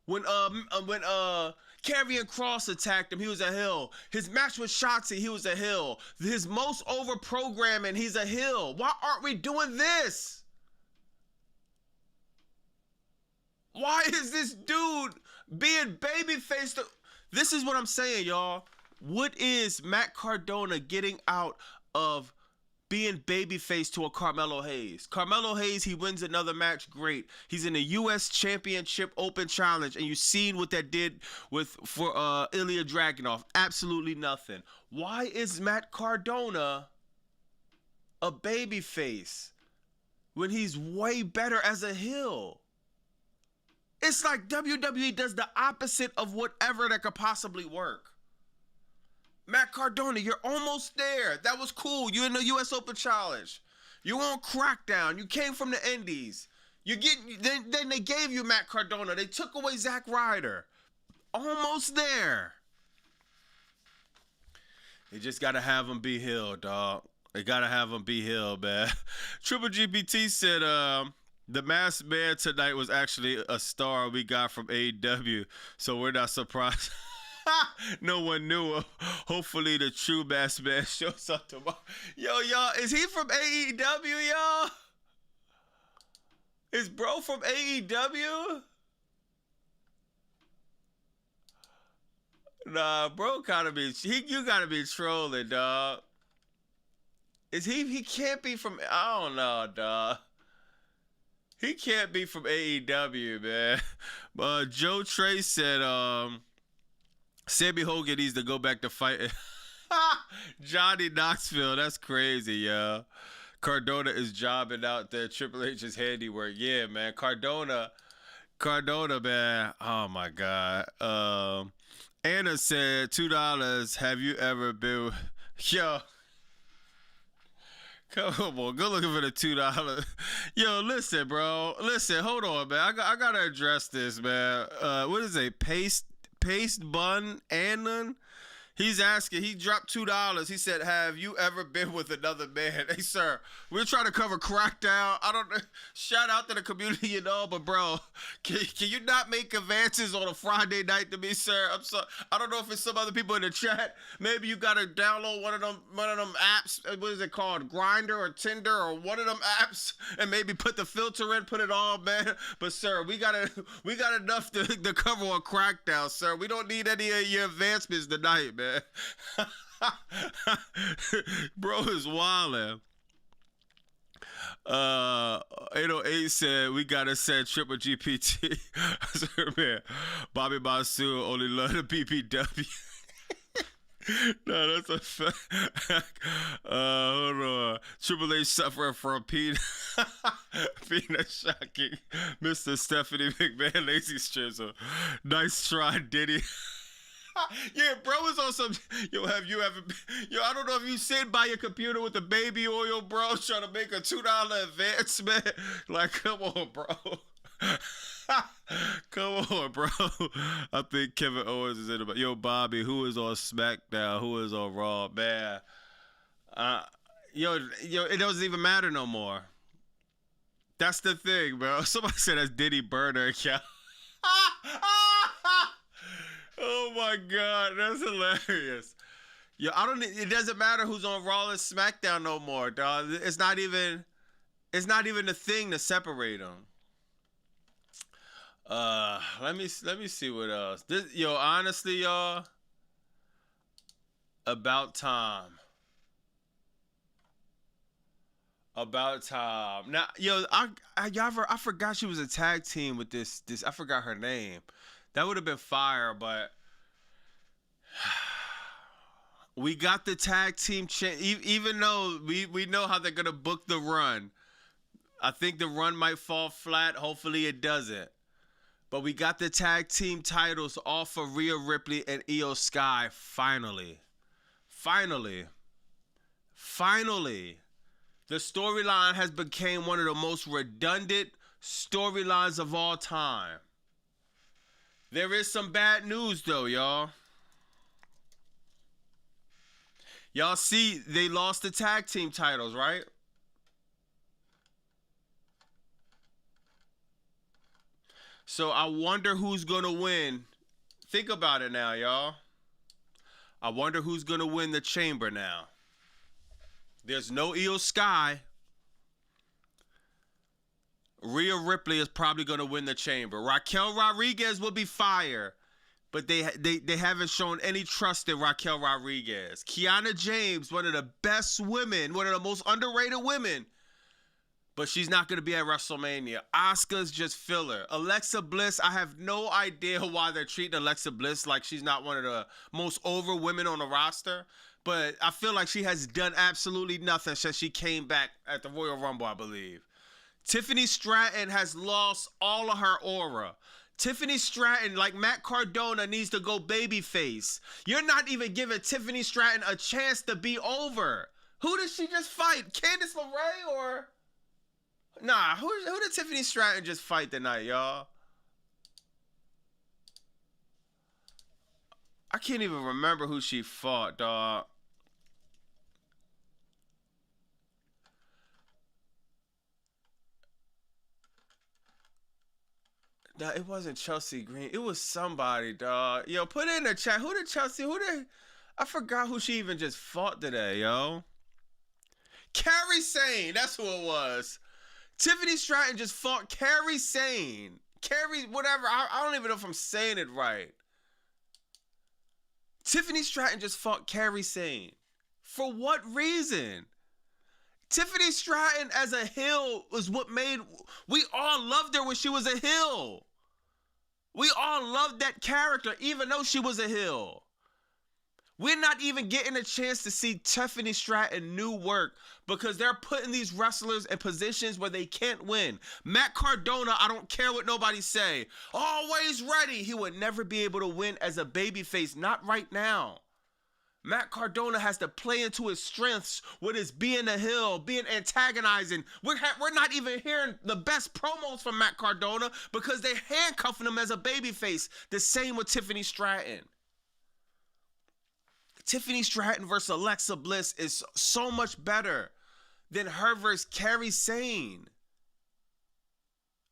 When Karrion Kross attacked him, he was a heel. His match with Shotzi, he was a heel. His most over programming, he's a heel. Why aren't we doing this? Why is this dude being babyface? This is what I'm saying, y'all. What is Matt Cardona getting out of being babyface to a Carmelo Hayes? Carmelo Hayes, he wins another match, great. He's in the U.S. Championship Open Challenge, and you've seen what that did for Ilya Dragunov. Absolutely nothing. Why is Matt Cardona a babyface when he's way better as a heel? It's like WWE does the opposite of whatever that could possibly work. Matt Cardona, you're almost there. That was cool. You're in the U.S. Open Challenge. You're on Crackdown. You came from the Indies. Then they gave you Matt Cardona. They took away Zack Ryder. Almost there. They just got to have him be heel, dog. They got to have him be heel, man. Triple GPT said, the masked man tonight was actually a star we got from AEW, so we're not surprised. No one knew him. Hopefully the true masked man shows up tomorrow. Yo, y'all, is he from AEW, y'all? Is bro from AEW? Nah, bro gotta be, you gotta be trolling, dog. Is he can't be from, I don't know, dog. He can't be from AEW, man. Joe Trey said, Sammy Hogan needs to go back to fighting. Johnny Knoxville, that's crazy, yo. Cardona is jobbing out there. Triple H's handiwork. Yeah, man. Cardona, man. Oh my God. Anna said $2. Have you ever been? Yo, come on, go looking for the $2. Yo, listen, bro. Listen, hold on, man. I gotta address this, man. What is it? Paste bun Annan? He's asking, he dropped $2. He said, have you ever been with another man? Hey, sir, we're trying to cover Crackdown. I don't know. Shout out to the community, you know, but bro, can you not make advances on a Friday night to me, sir? I'm sorry. I don't know if it's some other people in the chat. Maybe you got to download one of them apps. What is it called? Grindr or Tinder or one of them apps, and maybe put the filter in, put it on, man. But sir, we got enough to cover on Crackdown, sir. We don't need any of your advancements tonight, man. Bro is wildin'. 808 said we gotta send Triple GPT. Man, Bobby Masu only love the BBW. No, that's a fact. Hold on. Triple H suffering from peanut shocking. Mr. Stephanie McMahon lazy strizzle. Nice try, Diddy. Yeah, bro is on some. Yo, have you ever? Yo, I don't know if you sit by your computer with the baby oil, bro, trying to make a $2 advancement. Like, come on, bro. Come on, bro. I think Kevin Owens is in about. Yo, Bobby, who is on SmackDown? Who is on Raw? Man, yo, it doesn't even matter no more. That's the thing, bro. Somebody said that's Diddy burner account. Oh my God, that's hilarious. Yo, it doesn't matter who's on Raw and SmackDown no more, dog. It's not even a thing to separate them. Let me see what else. Honestly, y'all, about time. Now, yo, I forgot she was a tag team with this. I forgot her name. That would have been fire, but we got the tag team even though we know how they're going to book the run. I think the run might fall flat. Hopefully it doesn't. But we got the tag team titles off of Rhea Ripley and Io Sky finally. The storyline has become one of the most redundant storylines of all time. There is some bad news, though, y'all. Y'all see, they lost the tag team titles, right? So I wonder who's going to win. Think about it now, y'all. I wonder who's going to win the chamber now. There's no Io Sky. Rhea Ripley is probably going to win the chamber. Raquel Rodriguez will be fire, but they haven't shown any trust in Raquel Rodriguez. Kiana James, one of the best women, one of the most underrated women, but she's not going to be at WrestleMania. Asuka's just filler. Alexa Bliss, I have no idea why they're treating Alexa Bliss like she's not one of the most over women on the roster, but I feel like she has done absolutely nothing since she came back at the Royal Rumble, I believe. Tiffany Stratton has lost all of her aura. Tiffany Stratton, like Matt Cardona, needs to go babyface. You're not even giving Tiffany Stratton a chance to be over. Who did she just fight? Candice LeRae or... Nah, who did Tiffany Stratton just fight tonight, y'all? I can't even remember who she fought, dog. Nah, it wasn't Chelsea Green. It was somebody, dog. Yo, put it in the chat. I forgot who she even just fought today, yo. Kairi Sane. That's who it was. Tiffany Stratton just fought Kairi Sane. Kairi, whatever. I don't even know if I'm saying it right. Tiffany Stratton just fought Kairi Sane. For what reason? Tiffany Stratton as a heel was what made... We all loved her when she was a heel. We all loved that character, even though she was a heel. We're not even getting a chance to see Tiffany Stratton new work because they're putting these wrestlers in positions where they can't win. Matt Cardona, I don't care what nobody say, always ready. He would never be able to win as a babyface, not right now. Matt Cardona has to play into his strengths with his being a heel, being antagonizing. We're not even hearing the best promos from Matt Cardona because they're handcuffing him as a babyface. The same with Tiffany Stratton. Tiffany Stratton versus Alexa Bliss is so much better than her versus Kairi Sane.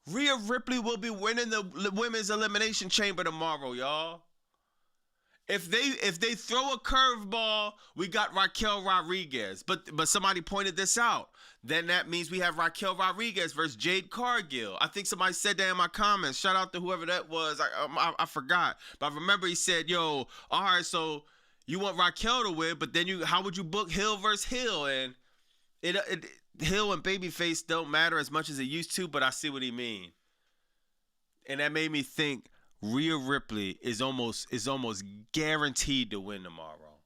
Rhea Ripley will be winning the women's elimination chamber tomorrow, y'all. If they throw a curveball, we got Raquel Rodriguez. But somebody pointed this out. Then that means we have Raquel Rodriguez versus Jade Cargill. I think somebody said that in my comments. Shout out to whoever that was. I forgot. But I remember he said, yo, all right, so you want Raquel to win, but then how would you book Hill versus Hill? And Hill and Babyface don't matter as much as it used to, but I see what he mean. And that made me think Rhea Ripley is almost guaranteed to win tomorrow.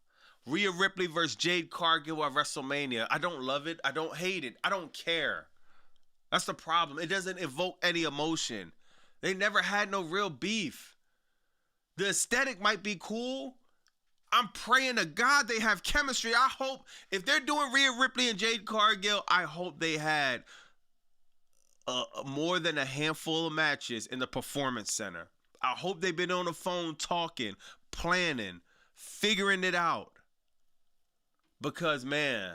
Rhea Ripley versus Jade Cargill at WrestleMania. I don't love it. I don't hate it. I don't care. That's the problem. It doesn't evoke any emotion. They never had no real beef. The aesthetic might be cool. I'm praying to God they have chemistry. I hope if they're doing Rhea Ripley and Jade Cargill, I hope they had more than a handful of matches in the Performance Center. I hope they've been on the phone talking, planning, figuring it out. Because, man,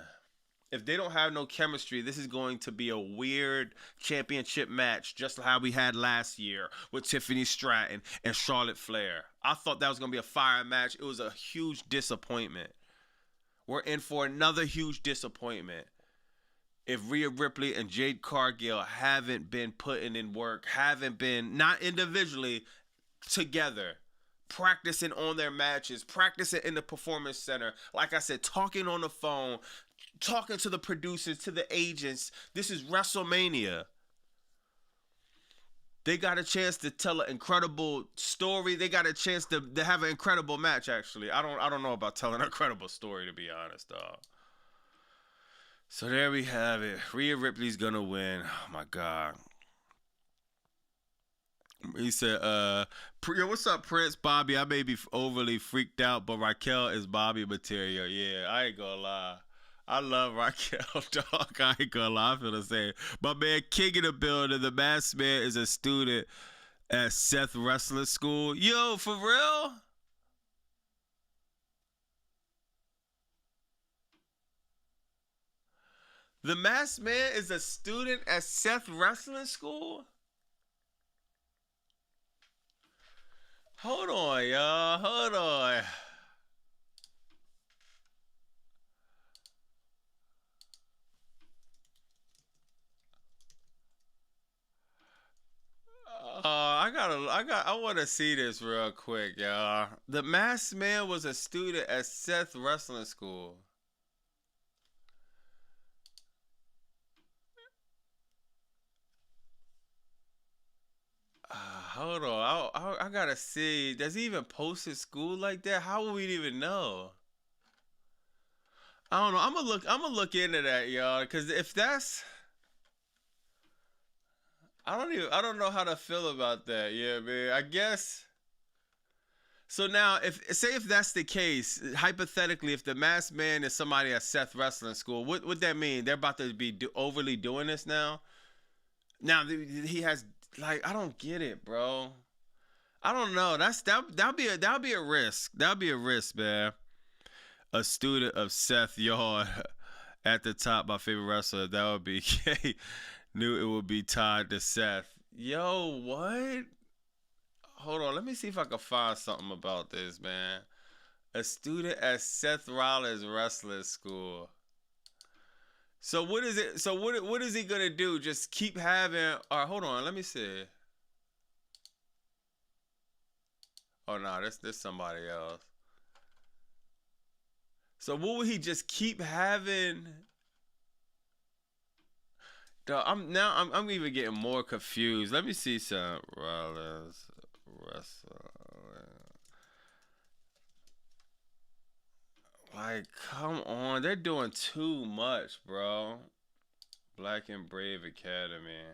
if they don't have no chemistry, this is going to be a weird championship match, just like how we had last year with Tiffany Stratton and Charlotte Flair. I thought that was going to be a fire match. It was a huge disappointment. We're in for another huge disappointment. If Rhea Ripley and Jade Cargill haven't been putting in work, haven't been, not individually, together, practicing on their matches, practicing in the Performance Center, like I said, talking on the phone, talking to the producers, to the agents. This is WrestleMania. They got a chance to tell an incredible story. They got a chance to have an incredible match, actually. I don't know about telling an incredible story, to be honest, dog. So there we have it. Rhea Ripley's gonna win. Oh my God. He said, yo, what's up, Prince? Bobby, I may be overly freaked out, but Raquel is Bobby material. Yeah, I ain't gonna lie. I love Raquel, dog. I ain't gonna lie. I feel the same. My man, King in the building. The Masked Man is a student at Seth Wrestling School. Yo, for real? The Masked Man is a student at Seth Wrestling School? Hold on, y'all. Hold on. I want to see this real quick, y'all. The Masked Man was a student at Seth Wrestling School. Hold on, I gotta see. Does he even post his school like that? How would we even know? I don't know. I'm gonna look into that, y'all. Cause if that's, I don't know how to feel about that. Yeah, man. I guess. So now, if that's the case, hypothetically, if the Masked Man is somebody at Seth Wrestling School, what would that mean? They're about to be overly doing this now. Now he has, like, I don't get it, bro. I don't know. That'll be a risk. That'll be a risk, man. A student of Seth, y'all, at the top, my favorite wrestler. That would be knew it would be tied to Seth. Yo, what? Hold on. Let me see if I can find something about this, man. A student at Seth Rollins Wrestling School. So what is it? So what is he gonna do? Just keep having? All right, hold on. Let me see. Oh no, this somebody else. So what would he just keep having? I'm even getting more confused. Let me see some Rollins wrestling. Like, come on. They're doing too much, bro. Black and Brave Academy.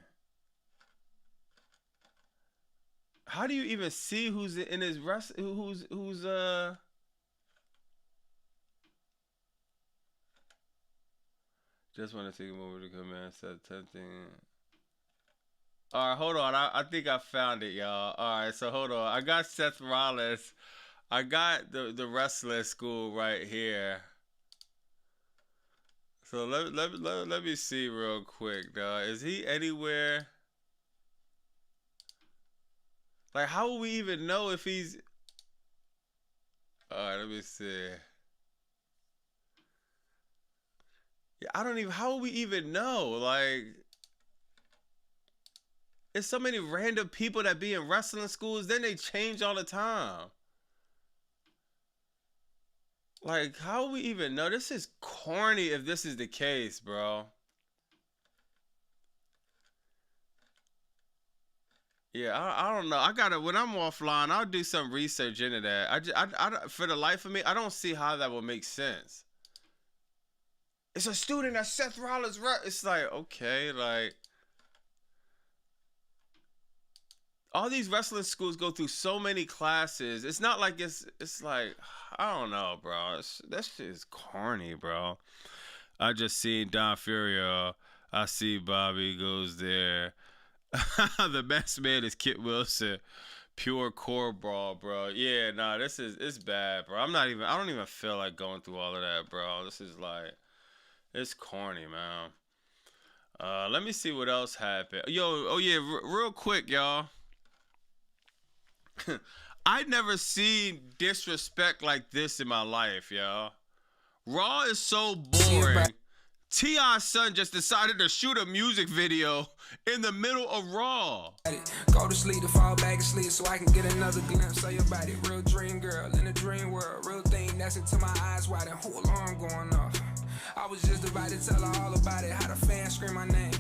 How do you even see who's in his who's just want to take him over to command set tempting. All right, hold on. I think I found it, y'all. All right, so hold on. I got Seth Rollins. I got the wrestling school right here. So let me see real quick, dog. Is he anywhere? Like, how will we even know if he's? All right, let me see. Yeah, I don't even. How will we even know? Like, there's so many random people that be in wrestling schools. Then they change all the time. Like, how will we even know? This is corny if this is the case, bro. Yeah, I don't know. I gotta when I'm offline, I'll do some research into that. For the life of me, I don't see how that would make sense. It's a student that Seth Rollins. It's like, okay, like all these wrestling schools go through so many classes. It's not like it's like I don't know, bro. That shit is corny, bro. I just seen Don Furio. I see Bobby goes there. The best man is Kit Wilson. Pure core brawl, bro. Yeah, nah, it's bad, bro. I don't even feel like going through all of that, bro. This is like, it's corny, man. Let me see what else happened. Yo, oh yeah, real quick, y'all. I never seen disrespect like this in my life, y'all. Raw is so boring. T.I.'s son just decided to shoot a music video in the middle of Raw. Go to sleep to fall back asleep so I can get another glimpse of your body. Real dream girl in a dream world. Real thing that's into my eyes wide and whole alarm going off. I was just about to tell her all about it. How the fans scream my name.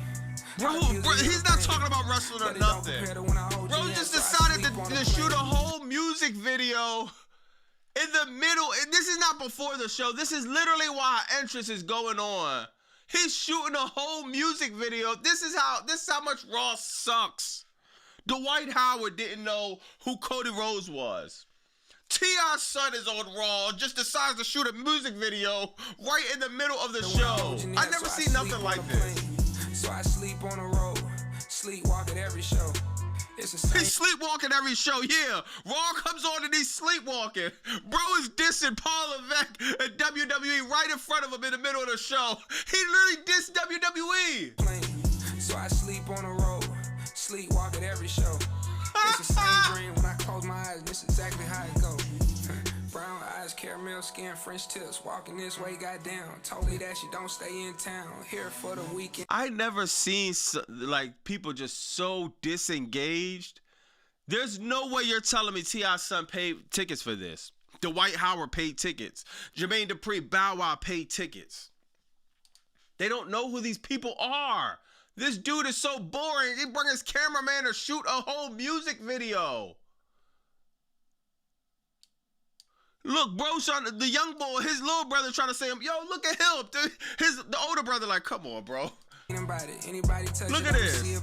Bro, he's not talking about wrestling or nothing. Bro just decided to shoot a whole music video in the middle. And this is not before the show. This is literally while entrance is going on. He's shooting a whole music video. This is how much Raw sucks. Dwight Howard didn't know who Cody Rhodes was. T.I.'s son is on Raw, just decides to shoot a music video right in the middle of the show. I never seen nothing like this. So I sleep on the road, sleepwalk at every show. He's sleepwalking every show, yeah. Raw comes on and he's sleepwalking. Bro is dissing Paul Levesque and WWE right in front of him in the middle of the show. He literally dissed WWE. So I sleep on the road, sleepwalk at every show. It's the same dream when I close my eyes, this is exactly how it goes. Brown eyes, caramel skin, French tips. Walking this way, goddamn. Told me that she don't stay in town. Here for the weekend. I never seen like people just so disengaged. There's no way you're telling me T.I.'s son paid tickets for this. Dwight Howard paid tickets. Jermaine Dupri, Bow Wow paid tickets. They don't know who these people are. This dude is so boring. He bring his cameraman to shoot a whole music video. Look, bro, the young boy, his little brother trying to say him, yo, look at him. The older brother like, come on, bro. Anybody touch look at this. Yo,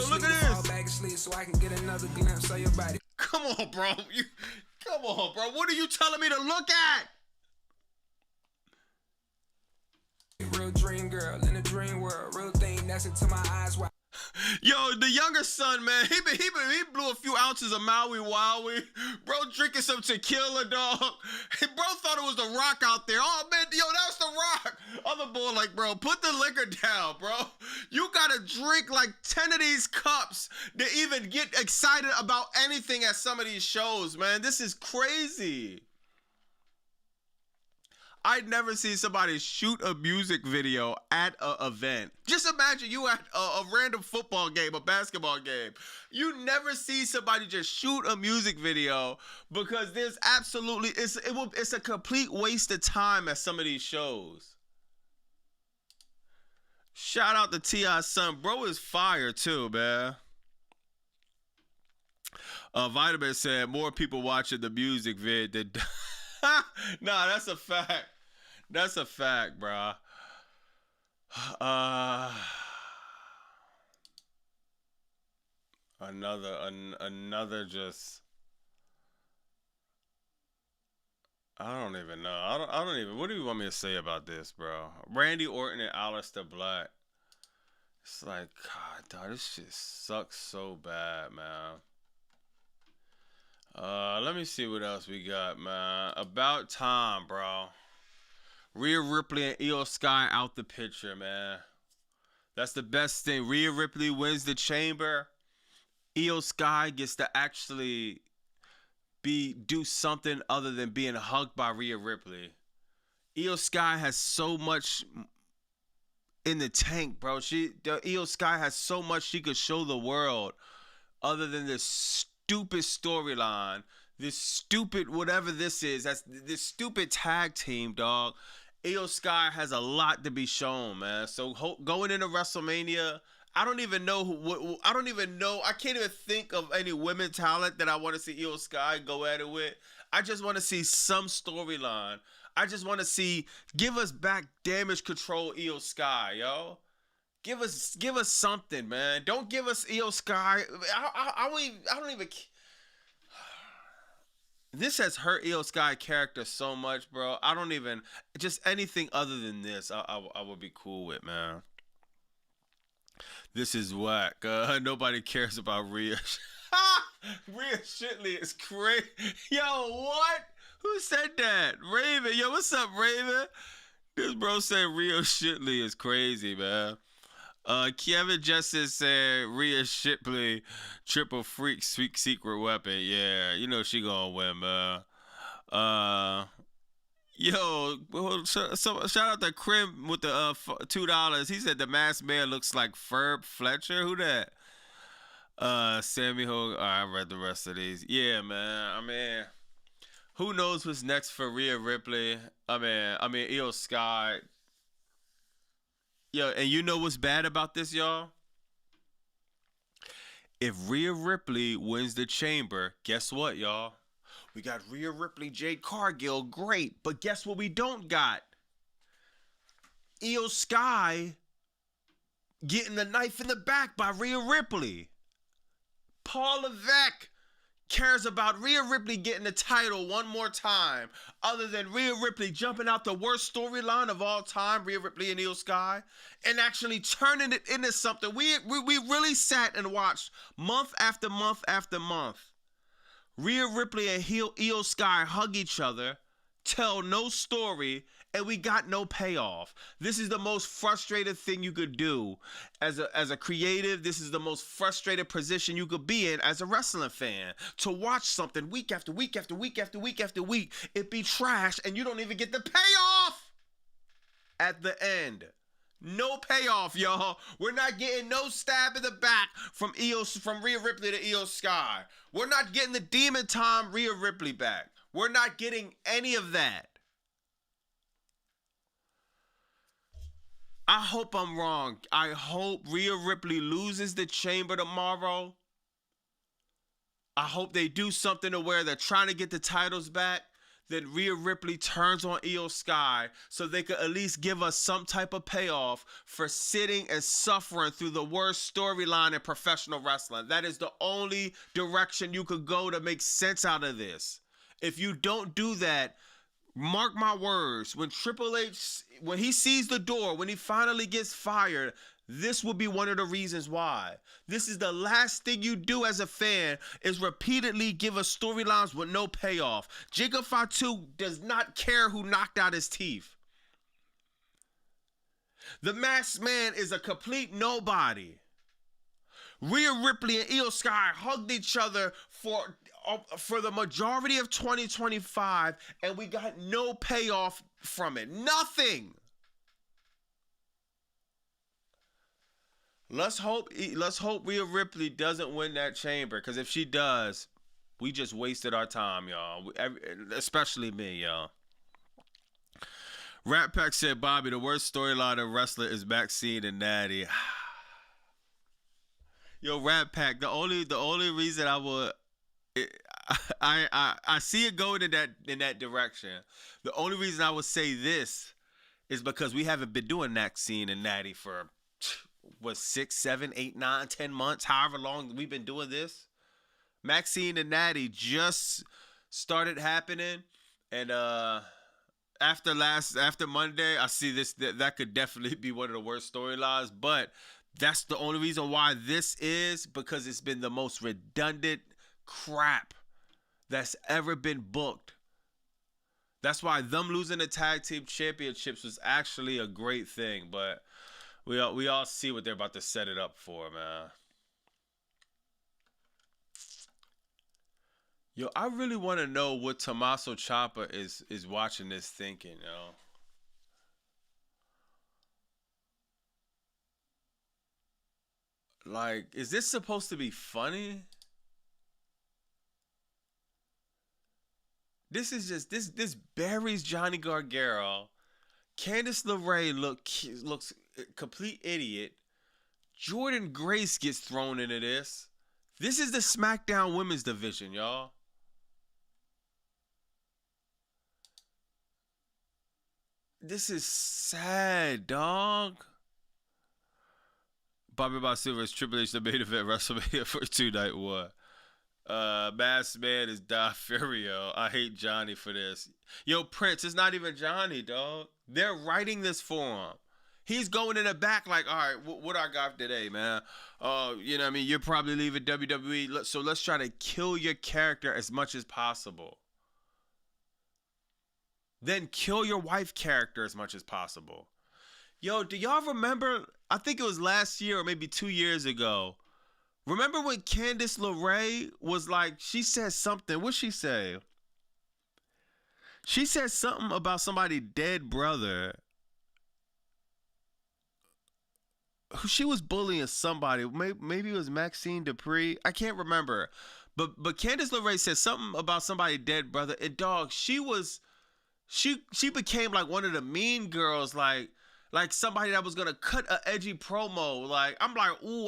look at this. Back asleep so I can get another glimpse of your body. Come on, bro. Come on, bro. What are you telling me to look at? Real dream girl in a dream world. Real thing that's into my eyes wide. Yo, the younger son, man, he blew a few ounces of Maui Wowie. Bro drinking some tequila, dog. Bro thought it was The Rock out there. Oh, man, yo, that's The Rock. Other boy like, bro, put the liquor down, bro. You gotta drink like 10 of these cups to even get excited about anything at some of these shows, man. This is crazy. I'd never seen somebody shoot a music video at an event. Just imagine you at a random football game, a basketball game. You never see somebody just shoot a music video because there's absolutely, it's a complete waste of time at some of these shows. Shout out to T.I.'s son. Bro is fire too, man. Vitamin said more people watching the music vid than Nah, that's a fact. That's a fact, bro. Uh, another just. I don't even know. I don't even. What do you want me to say about this, bro? Randy Orton and Aleister Black. It's like, God, dog, this shit sucks so bad, man. Let me see what else we got, man. About time, bro. Rhea Ripley and Io Sky out the picture, man. That's the best thing. Rhea Ripley wins the chamber. Io Sky gets to actually do something other than being hugged by Rhea Ripley. Io Sky has so much in the tank, bro. Io Sky has so much she could show the world other than this stupid storyline, this stupid whatever this is. That's this stupid tag team, dog. Io Sky has a lot to be shown, man. So going into WrestleMania, I don't even know I don't even know. I can't even think of any women talent that I want to see Io Sky go at it with. I just want to see some storyline. I just want to see, give us back Damage Control Io Sky, yo. Give us something, man. Don't give us Io Sky. I don't even. This has hurt Io Sky character so much, bro. I don't even, just anything other than this, I would be cool with, man. This is whack. Nobody cares about Rhea. Rhea Shitley is crazy. Yo, what? Who said that? Raven. Yo, what's up, Raven? This bro said Rhea Shitley is crazy, man. Kevin Justice said Rhea Shipley triple freak secret weapon. Yeah, you know she gonna win, man. Yo, shout out to Crim with the $2. He said the masked man looks like Ferb Fletcher. Who that? Sammy Hogan. I read the rest of these. Yeah, man. I mean, who knows what's next for Rhea Ripley? I mean, Io Sky. Yo, and you know what's bad about this, y'all? If Rhea Ripley wins the chamber, guess what, y'all? We got Rhea Ripley, Jade Cargill, great. But guess what we don't got? Io Sky getting the knife in the back by Rhea Ripley. Paul Levesque cares about Rhea Ripley getting the title one more time, other than Rhea Ripley jumping out the worst storyline of all time, Rhea Ripley and Io Sky, and actually turning it into something. We really sat and watched month after month after month. Rhea Ripley and Io Sky hug each other, tell no story, and we got no payoff. This is the most frustrated thing you could do as a creative. This is the most frustrated position you could be in as a wrestling fan. To watch something week after week after week after week after week, it be trash, and you don't even get the payoff at the end. No payoff, y'all. We're not getting no stab in the back from Rhea Ripley to Io Sky. We're not getting the Demon Time Rhea Ripley back. We're not getting any of that. I hope I'm wrong. I hope Rhea Ripley loses the chamber tomorrow. I hope they do something to where they're trying to get the titles back. Then Rhea Ripley turns on Io Sky so they could at least give us some type of payoff for sitting and suffering through the worst storyline in professional wrestling. That is the only direction you could go to make sense out of this. If you don't do that, mark my words, when Triple H, when he sees the door, when he finally gets fired, this will be one of the reasons why. This is the last thing you do as a fan, is repeatedly give us storylines with no payoff. Jacob Fatu does not care who knocked out his teeth. The Masked Man is a complete nobody. Rhea Ripley and Io Sky hugged each other for the majority of 2025, and we got no payoff from it. Nothing. Let's hope Rhea Ripley doesn't win that chamber, because if she does, we just wasted our time, y'all. Especially me, y'all. Rat Pack said, Bobby, the worst storyline in wrestling is Maxine and Natty. Yo, Rat Pack, the only reason I see it going in that direction. The only reason I would say this is because we haven't been doing Maxine and Natty for what 6, 7, 8, 9, 10 months, however long we've been doing this. Maxine and Natty just started happening, and after Monday, I see this that could definitely be one of the worst storylines. But that's the only reason why this is, because it's been the most redundant crap that's ever been booked. That's why them losing the tag team championships was actually a great thing. But we all see what they're about to set it up for, man. Yo, I really want to know what Tommaso Ciampa is watching this thinking, yo. Like, is this supposed to be funny? This is just this buries Johnny Gargano. Candice LeRae looks a complete idiot. Jordan Grace gets thrown into this. This is the Smackdown Women's Division, y'all. This is sad, dog. Bobby Roode vs. Triple H, the main event, WrestleMania for 2-night war. Masked Man is Don Furio. I hate Johnny for this. Yo, Prince, it's not even Johnny, dog. They're writing this for him. He's going in the back like, all right, what I got today, man? You know what I mean? You're probably leaving WWE, so let's try to kill your character as much as possible. Then kill your wife character as much as possible. Yo, do y'all remember? I think it was last year or maybe 2 years ago. Remember when Candice LeRae was like, she said something. What'd she say? She said something about somebody's dead brother. She was bullying somebody. Maybe it was Maxine Dupree. I can't remember. But Candice LeRae said something about somebody's dead brother. And dog, she became like one of the mean girls, like somebody that was gonna cut an edgy promo. Like, I'm like, ooh,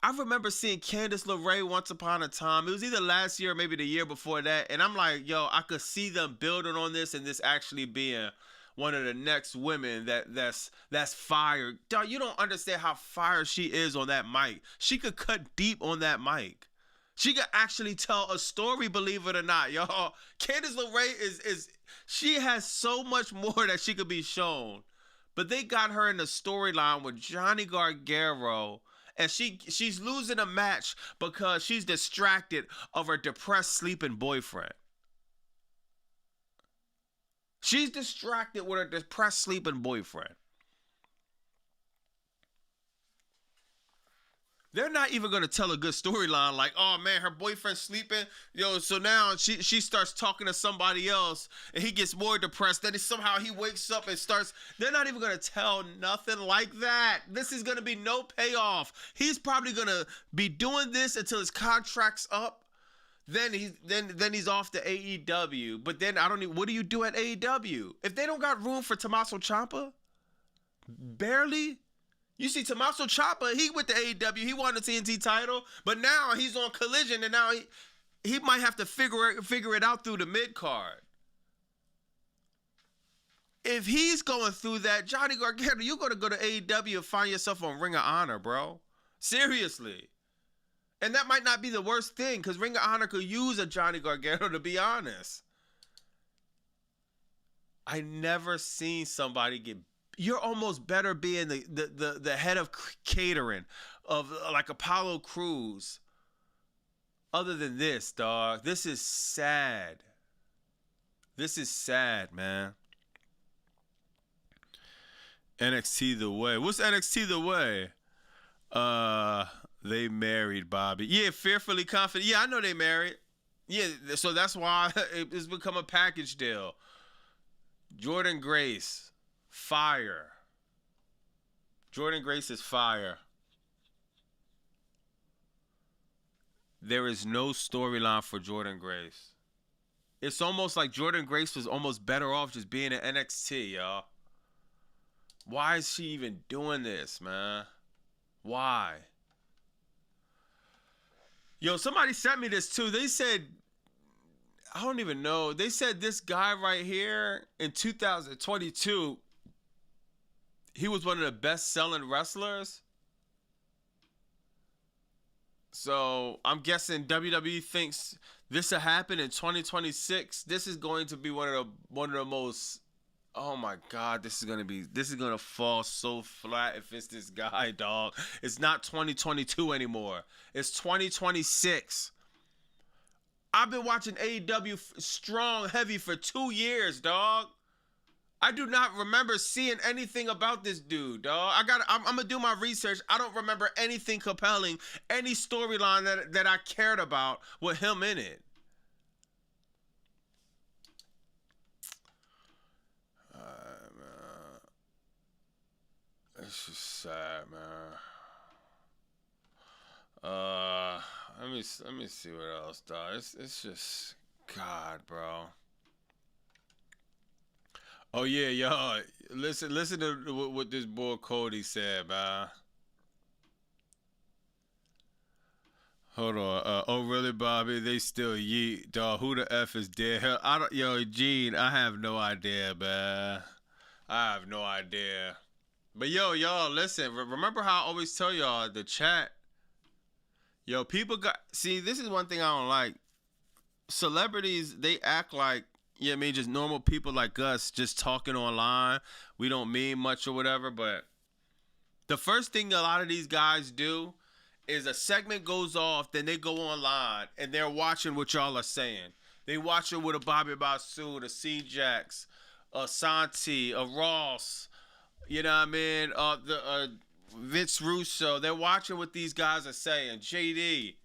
I remember seeing Candice LeRae once upon a time. It was either last year or maybe the year before that. And I'm like, yo, I could see them building on this and this actually being one of the next women that's fired. Dog, you don't understand how fired she is on that mic. She could cut deep on that mic. She could actually tell a story, believe it or not, y'all. Candice LeRae she has so much more that she could be shown. But they got her in the storyline with Johnny Gargano, and she's losing a match because she's distracted of her depressed sleeping boyfriend. She's distracted with her depressed sleeping boyfriend. They're not even going to tell a good storyline like, oh, man, her boyfriend's sleeping. Yo, so now she starts talking to somebody else, and he gets more depressed. Then somehow he wakes up and starts. They're not even going to tell nothing like that. This is going to be no payoff. He's probably going to be doing this until his contract's up. Then he's off to AEW. But then what do you do at AEW? If they don't got room for Tommaso Ciampa? Barely? You see, Tommaso Ciampa, he went to AEW. He won the TNT title, but now he's on Collision, and now he might have to figure it out through the mid card. If he's going through that, Johnny Gargano, you're going to go to AEW and find yourself on Ring of Honor, bro. Seriously. And that might not be the worst thing, because Ring of Honor could use a Johnny Gargano, to be honest. I never seen somebody get. You're almost better being the head of catering of like Apollo Crews. Other than this, dog, this is sad. This is sad, man. NXT The Way. What's NXT The Way? They married, Bobby. Yeah, Fearfully Confident. Yeah, I know they married. Yeah, so that's why it's become a package deal. Jordan Grace. Fire. Jordan Grace is fire. There is no storyline for Jordan Grace. It's almost like Jordan Grace was almost better off just being in NXT, y'all. Why is she even doing this, man? Why? Yo, somebody sent me this too. They said, I don't even know. They said this guy right here in 2022, he was one of the best-selling wrestlers. So I'm guessing WWE thinks this will happen in 2026. This is going to be one of the most. Oh my God, this is gonna fall so flat if it's this guy, dog. It's not 2022 anymore. It's 2026. I've been watching AEW strong heavy for 2 years, dog. I do not remember seeing anything about this dude, dog. I'm gonna do my research. I don't remember anything compelling, any storyline that I cared about with him in it. Man. It's just sad, man. Let me see what else, dog. It's just God, bro. Oh yeah, y'all. Listen to what this boy Cody said, man. Hold on. Oh really, Bobby? They still yeet, dog. Who the F is dead? Hell, I don't. Yo, Gene, I have no idea, man. I have no idea. But yo, y'all, listen. Remember how I always tell y'all the chat. Yo, people got. See, this is one thing I don't like. Celebrities, they act like, yeah, I mean, just normal people like us, just talking online. We don't mean much or whatever. But the first thing a lot of these guys do is a segment goes off, then they go online and they're watching what y'all are saying. They watching with a Bobby Bassoon, a C-Jax, a Santi, a Ross, you know what I mean? The Vince Russo. They're watching what these guys are saying. JD.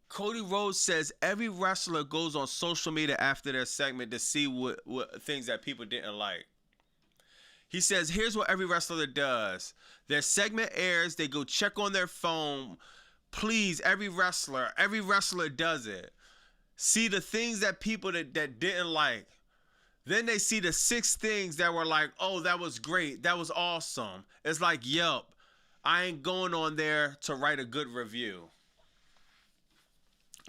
Cody Rhodes says every wrestler goes on social media after their segment to see what things that people didn't like. He says, here's what every wrestler does. Their segment airs, they go check on their phone. Please, every wrestler does it. See the things that people that didn't like. Then they see the 6 things that were like, oh, that was great. That was awesome. It's like, Yelp. I ain't going on there to write a good review.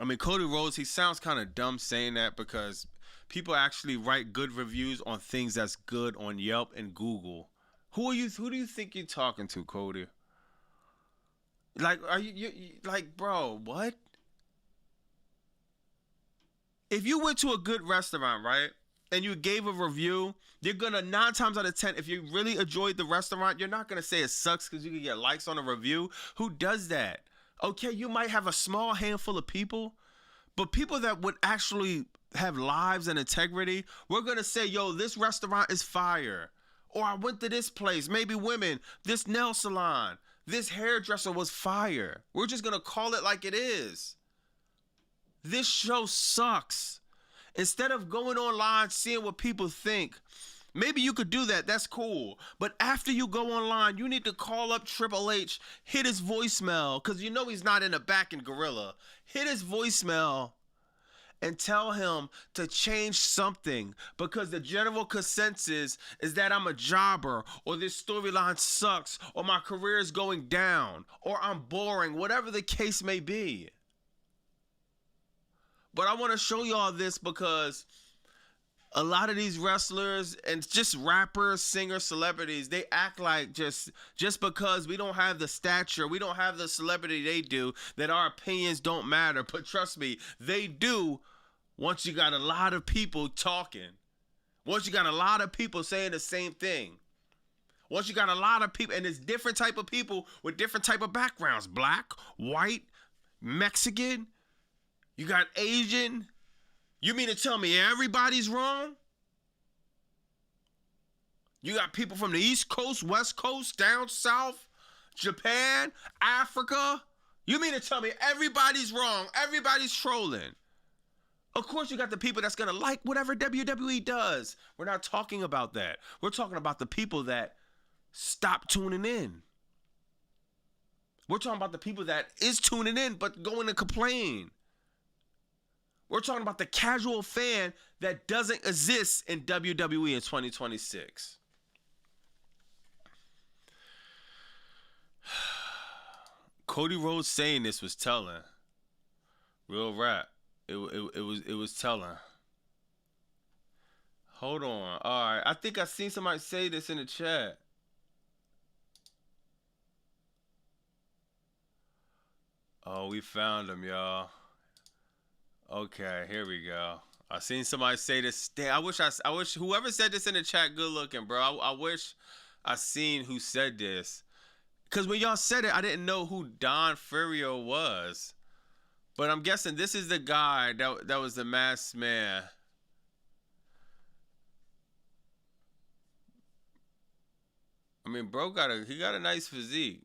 I mean, Cody Rhodes, he sounds kind of dumb saying that because people actually write good reviews on things that's good on Yelp and Google. Who do you think you're talking to, Cody? Like, are you like, bro, what? If you went to a good restaurant, right, and you gave a review, you're gonna 9 times out of 10, if you really enjoyed the restaurant, you're not gonna say it sucks because you can get likes on a review. Who does that? Okay, you might have a small handful of people, but people that would actually have lives and integrity, we're gonna say, yo, this restaurant is fire. Or I went to this place, maybe women, this nail salon, this hairdresser was fire. We're just gonna call it like it is. This show sucks. Instead of going online, seeing what people think, maybe you could do that. That's cool. But after you go online, you need to call up Triple H, hit his voicemail, because you know he's not in the back in Gorilla. Hit his voicemail and tell him to change something, because the general consensus is that I'm a jobber, or this storyline sucks, or my career is going down, or I'm boring, whatever the case may be. But I want to show y'all this because a lot of these wrestlers and just rappers, singers, celebrities, they act like just because we don't have the stature, we don't have the celebrity they do, that our opinions don't matter. But trust me, they do once you got a lot of people talking. Once you got a lot of people saying the same thing. Once you got a lot of people, and it's different type of people with different type of backgrounds. Black, white, Mexican, you got Asian. You mean to tell me everybody's wrong? You got people from the East Coast, West Coast, down south, Japan, Africa. You mean to tell me everybody's wrong? Everybody's trolling. Of course you got the people that's going to like whatever WWE does. We're not talking about that. We're talking about the people that stop tuning in. We're talking about the people that is tuning in but going to complain. We're talking about the casual fan that doesn't exist in WWE in 2026. Cody Rhodes saying this was telling. Real rap. It was telling. Hold on. All right. I think I seen somebody say this in the chat. Oh, we found him, y'all. Okay, here we go. I seen somebody say this. Damn, I wish whoever said this in the chat, good looking, bro. I wish I seen who said this. Cause when y'all said it, I didn't know who Don Furio was. But I'm guessing this is the guy that was the masked man. I mean, bro got a nice physique.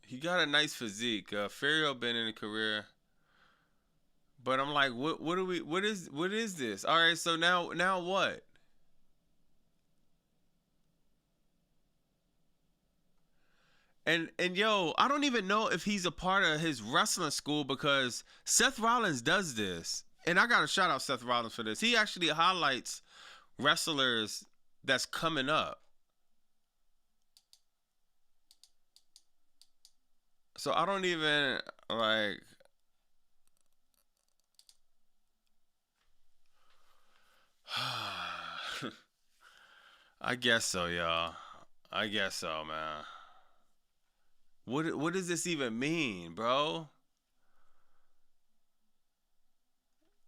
He got a nice physique. Furio been in a career. But I'm like, what is this? All right, so now what? And yo, I don't even know if he's a part of his wrestling school because Seth Rollins does this. And I gotta shout out Seth Rollins for this. He actually highlights wrestlers that's coming up. So I don't even like I guess so, y'all. I guess so, man. What does this even mean, bro?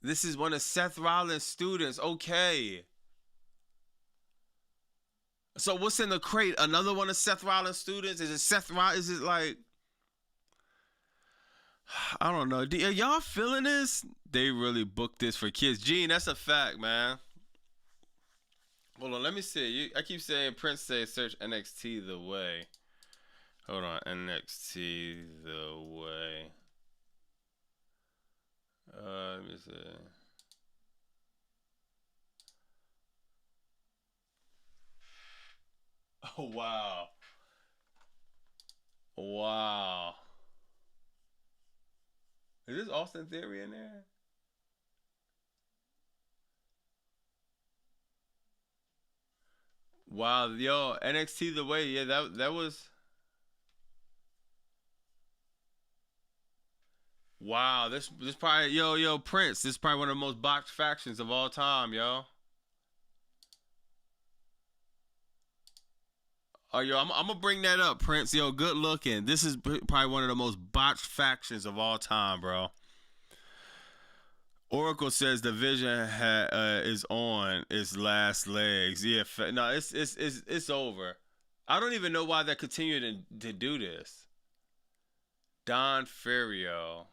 This is one of Seth Rollins' students. Okay. So what's in the crate? Another one of Seth Rollins' students? Is it Seth Rollins? Is it like, I don't know. Are y'all feeling this? They really booked this for kids. Gene, that's a fact, man. Hold on, let me see. I keep saying Prince say search NXT the way. Hold on, NXT the way. Let me see. Oh wow. Wow. Is this Austin Theory in there? Wow, yo, NXT the way, yeah, that was. Wow, this probably yo Prince. This is probably one of the most boxed factions of all time, yo. Oh, yo, I'm gonna bring that up, Prince. Yo, good looking. This is probably one of the most botched factions of all time, bro. Oracle says the Vision is on its last legs. Yeah, no, it's over. I don't even know why they continue to do this. Don Furio.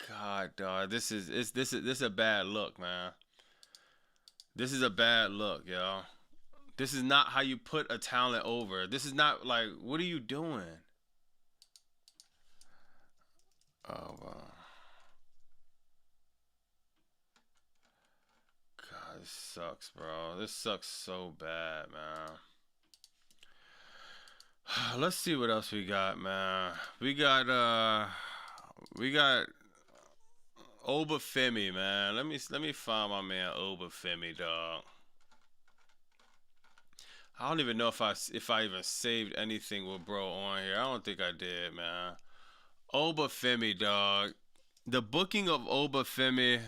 God, dog, this is a bad look, man. This is a bad look, yo. This is not how you put a talent over. This is not like, what are you doing? Oh, wow. God, this sucks, bro. This sucks so bad, man. Let's see what else we got, man. We got Obafemi, man. Let me find my man Obafemi, dog. I don't even know if I even saved anything with bro on here. I don't think I did, man. Obafemi, dog. The booking of Obafemi,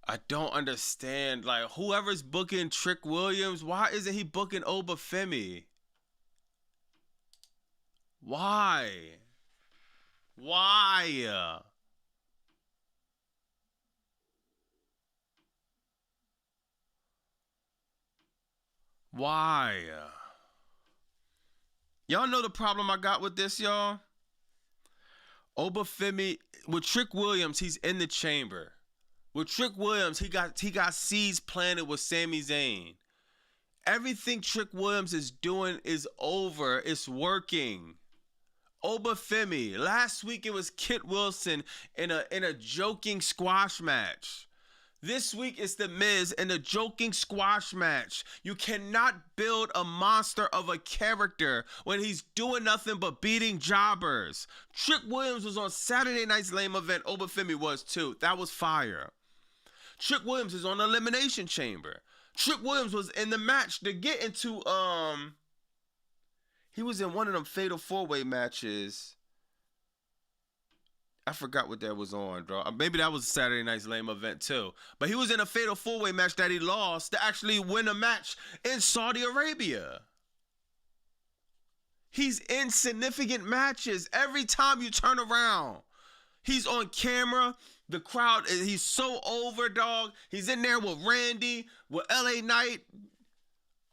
I don't understand. Like, whoever's booking Trick Williams, why isn't he booking Obafemi? Why? Why? Why? Y'all know the problem I got with this, y'all? Obafemi, with Trick Williams, he's in the chamber. With Trick Williams, he got seeds planted with Sami Zayn. Everything Trick Williams is doing is over. It's working. Obafemi. Last week it was Kit Wilson in a joking squash match. This week it's The Miz in a joking squash match. You cannot build a monster of a character when he's doing nothing but beating jobbers. Trick Williams was on Saturday night's lame event. Obafemi was too. That was fire. Trick Williams is on Elimination Chamber. Trick Williams was in the match to get into he was in one of them fatal 4-way matches. I forgot what that was on, bro. Maybe that was Saturday Night's Lame Event too. But he was in a fatal 4-way match that he lost to actually win a match in Saudi Arabia. He's in significant matches every time you turn around. He's on camera. The crowd, he's so over, dog. He's in there with Randy, with LA Knight.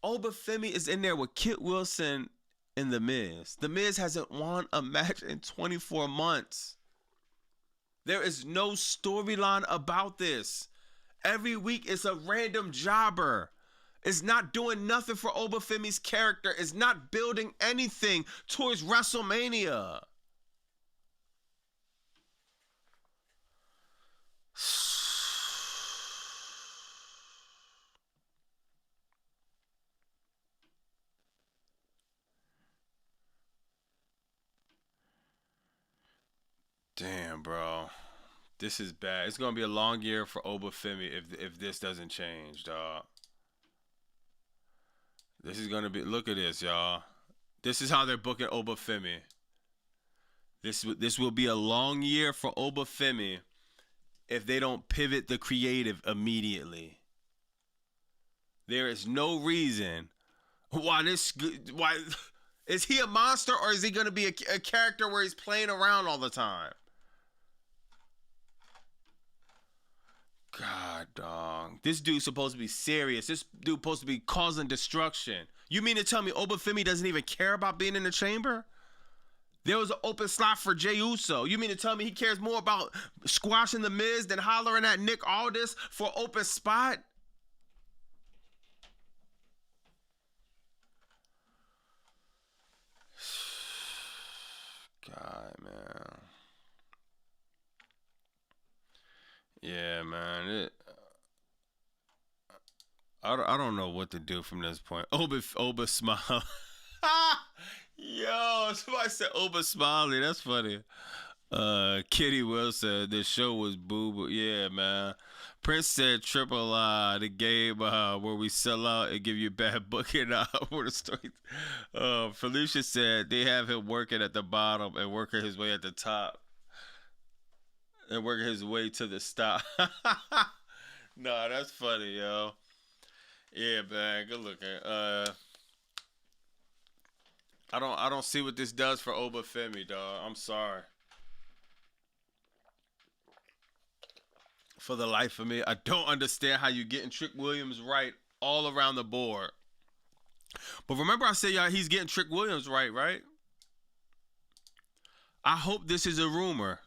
Obafemi is in there with Kit Wilson and The Miz. The Miz hasn't won a match in 24 months. There is no storyline about this. Every week it's a random jobber. It's not doing nothing for Obafemi's character. It's not building anything towards WrestleMania. Damn, bro. This is bad. It's gonna be a long year for Obafemi if this doesn't change, dog. This is gonna be. Look at this, y'all. This is how they're booking Obafemi. This will be a long year for Obafemi if they don't pivot the creative immediately. There is no reason why is he a monster, or is he gonna be a character where he's playing around all the time? God, dog. This dude's supposed to be serious. This dude supposed to be causing destruction. You mean to tell me Obafemi doesn't even care about being in the chamber? There was an open slot for Jey Uso. You mean to tell me he cares more about squashing The Miz than hollering at Nick Aldis for an open spot? God, man. Yeah, man. I don't know what to do from this point. Oba smile. Yo, somebody said Oba Smiley. That's funny. Kitty Will said this show was boo-boo. Yeah, man. Prince said triple the game where we sell out and give you bad booking for the story. Felicia said they have him working at the bottom and working his way at the top. And working his way to the stop. Nah, that's funny, yo. Yeah, man, good looking. I don't see what this does for Obafemi, dog. I'm sorry. For the life of me, I don't understand how you getting Trick Williams right all around the board. But remember I said, y'all, he's getting Trick Williams right? I hope this is a rumor.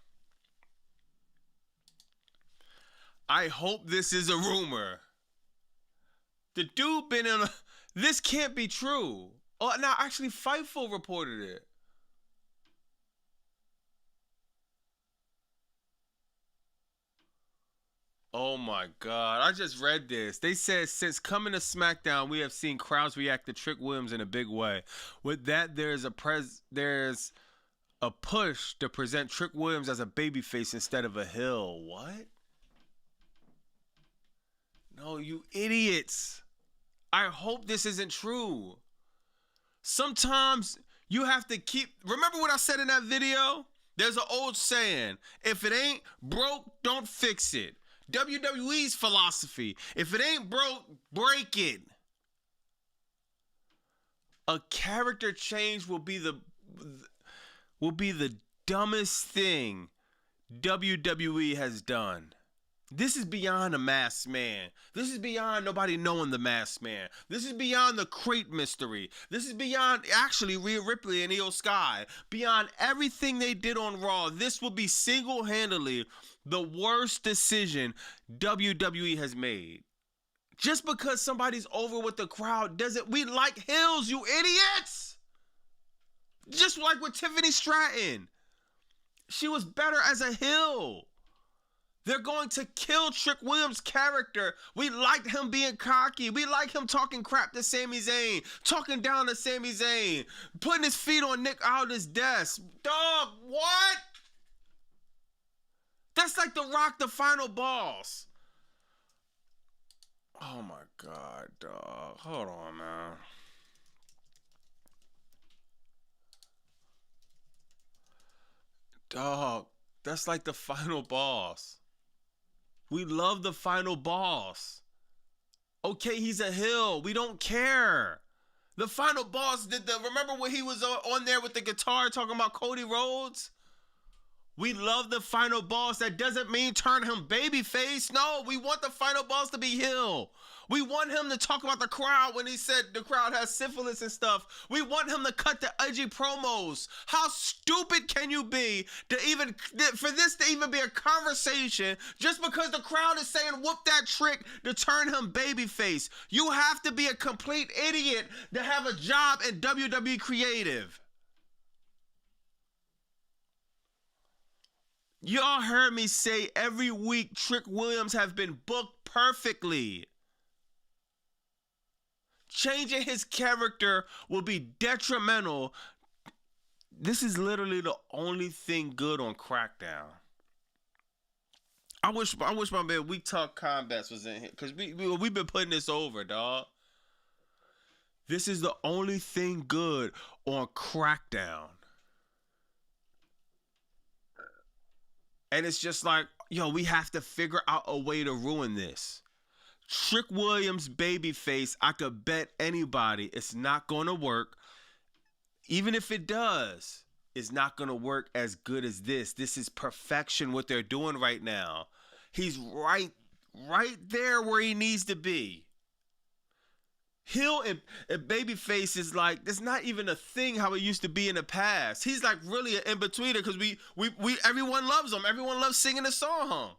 I hope this is a rumor. The dude been in a... This can't be true. Oh, now actually Fightful reported it. Oh my God. I just read this. They said since coming to Smackdown, we have seen crowds react to Trick Williams in a big way. With that, there's a push to present Trick Williams as a babyface instead of a heel. What? No, you idiots. I hope this isn't true. Sometimes you have to keep... Remember what I said in that video? There's an old saying, if it ain't broke, don't fix it. WWE's philosophy, if it ain't broke, break it. A character change will be the dumbest thing WWE has done. This is beyond a masked man. This is beyond nobody knowing the masked man. This is beyond the crate mystery. This is beyond actually Rhea Ripley and Io Sky. Beyond everything they did on Raw, this will be single-handedly the worst decision WWE has made. Just because somebody's over with the crowd doesn't... We like heels, you idiots! Just like with Tiffany Stratton. She was better as a heel. They're going to kill Trick Williams' character. We liked him being cocky. We like him talking crap to Sami Zayn, talking down to Sami Zayn, putting his feet on Nick Aldis' desk. Dog, what? That's like The Rock, the final boss. Oh my God, dog. Hold on, man. Dog, That's like the final boss. We love the final boss. Okay, he's a heel. We don't care. The final boss remember when he was on there with the guitar talking about Cody Rhodes? We love the final boss. That doesn't mean turn him babyface. No, we want the final boss to be heel. We want him to talk about the crowd when he said the crowd has syphilis and stuff. We want him to cut the edgy promos. How stupid can you be for this to even be a conversation just because the crowd is saying whoop that trick to turn him babyface? You have to be a complete idiot to have a job in WWE Creative. Y'all heard me say every week Trick Williams have been booked perfectly. Changing his character will be detrimental. This is literally the only thing good on Crackdown. I wish my man We Talk Combats was in here, because we've been putting this over, dog. This is the only thing good on Crackdown. And it's just like, yo, we have to figure out a way to ruin this. Trick Williams babyface, I could bet anybody it's not going to work. Even if it does, it's not going to work as good as this. This is perfection, what they're doing right now. He's right there where he needs to be. Heel and babyface is like, it's not even a thing how it used to be in the past. He's like really an in-betweener because we everyone loves him. Everyone loves singing the song.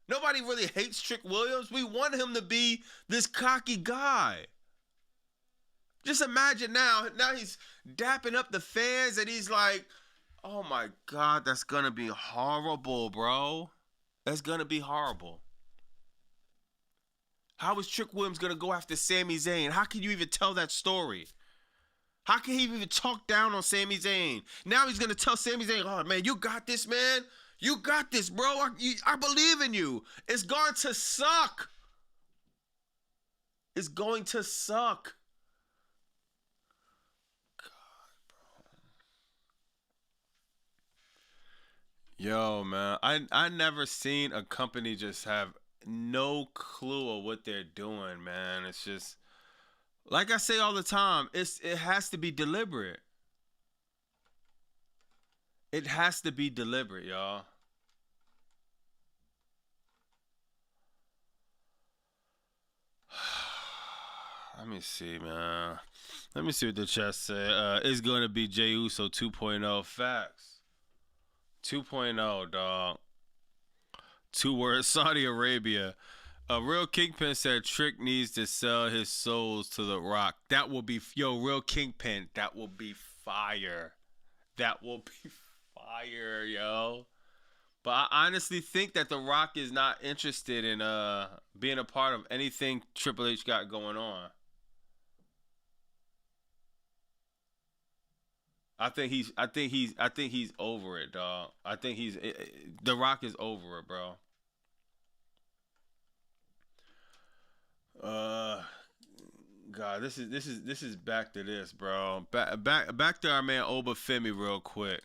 Nobody really hates Trick Williams. We want him to be this cocky guy. Just imagine now he's dapping up the fans and he's like, oh my God, that's gonna be horrible, bro. That's gonna be horrible. How is Trick Williams going to go after Sami Zayn? How can you even tell that story? How can he even talk down on Sami Zayn? Now he's going to tell Sami Zayn, oh, man, you got this, man. You got this, bro. I believe in you. It's going to suck. It's going to suck. God, bro. Yo, man, I never seen a company just have no clue of what they're doing, man. It's just like I say all the time, it has to be deliberate. It has to be deliberate, y'all. Let me see, man. Let me see what the chat say. It's going to be Jey Uso 2.0. Facts. 2.0, dog. 2 words, Saudi Arabia. A real Kingpin said Trick needs to sell his souls to The Rock. That will be, real Kingpin, that will be fire. That will be fire, yo. But I honestly think that The Rock is not interested in being a part of anything Triple H got going on. I think he's over it, dog. I think The Rock is over it, bro. God, this is back to this, bro. Back to our man Oba Femi real quick.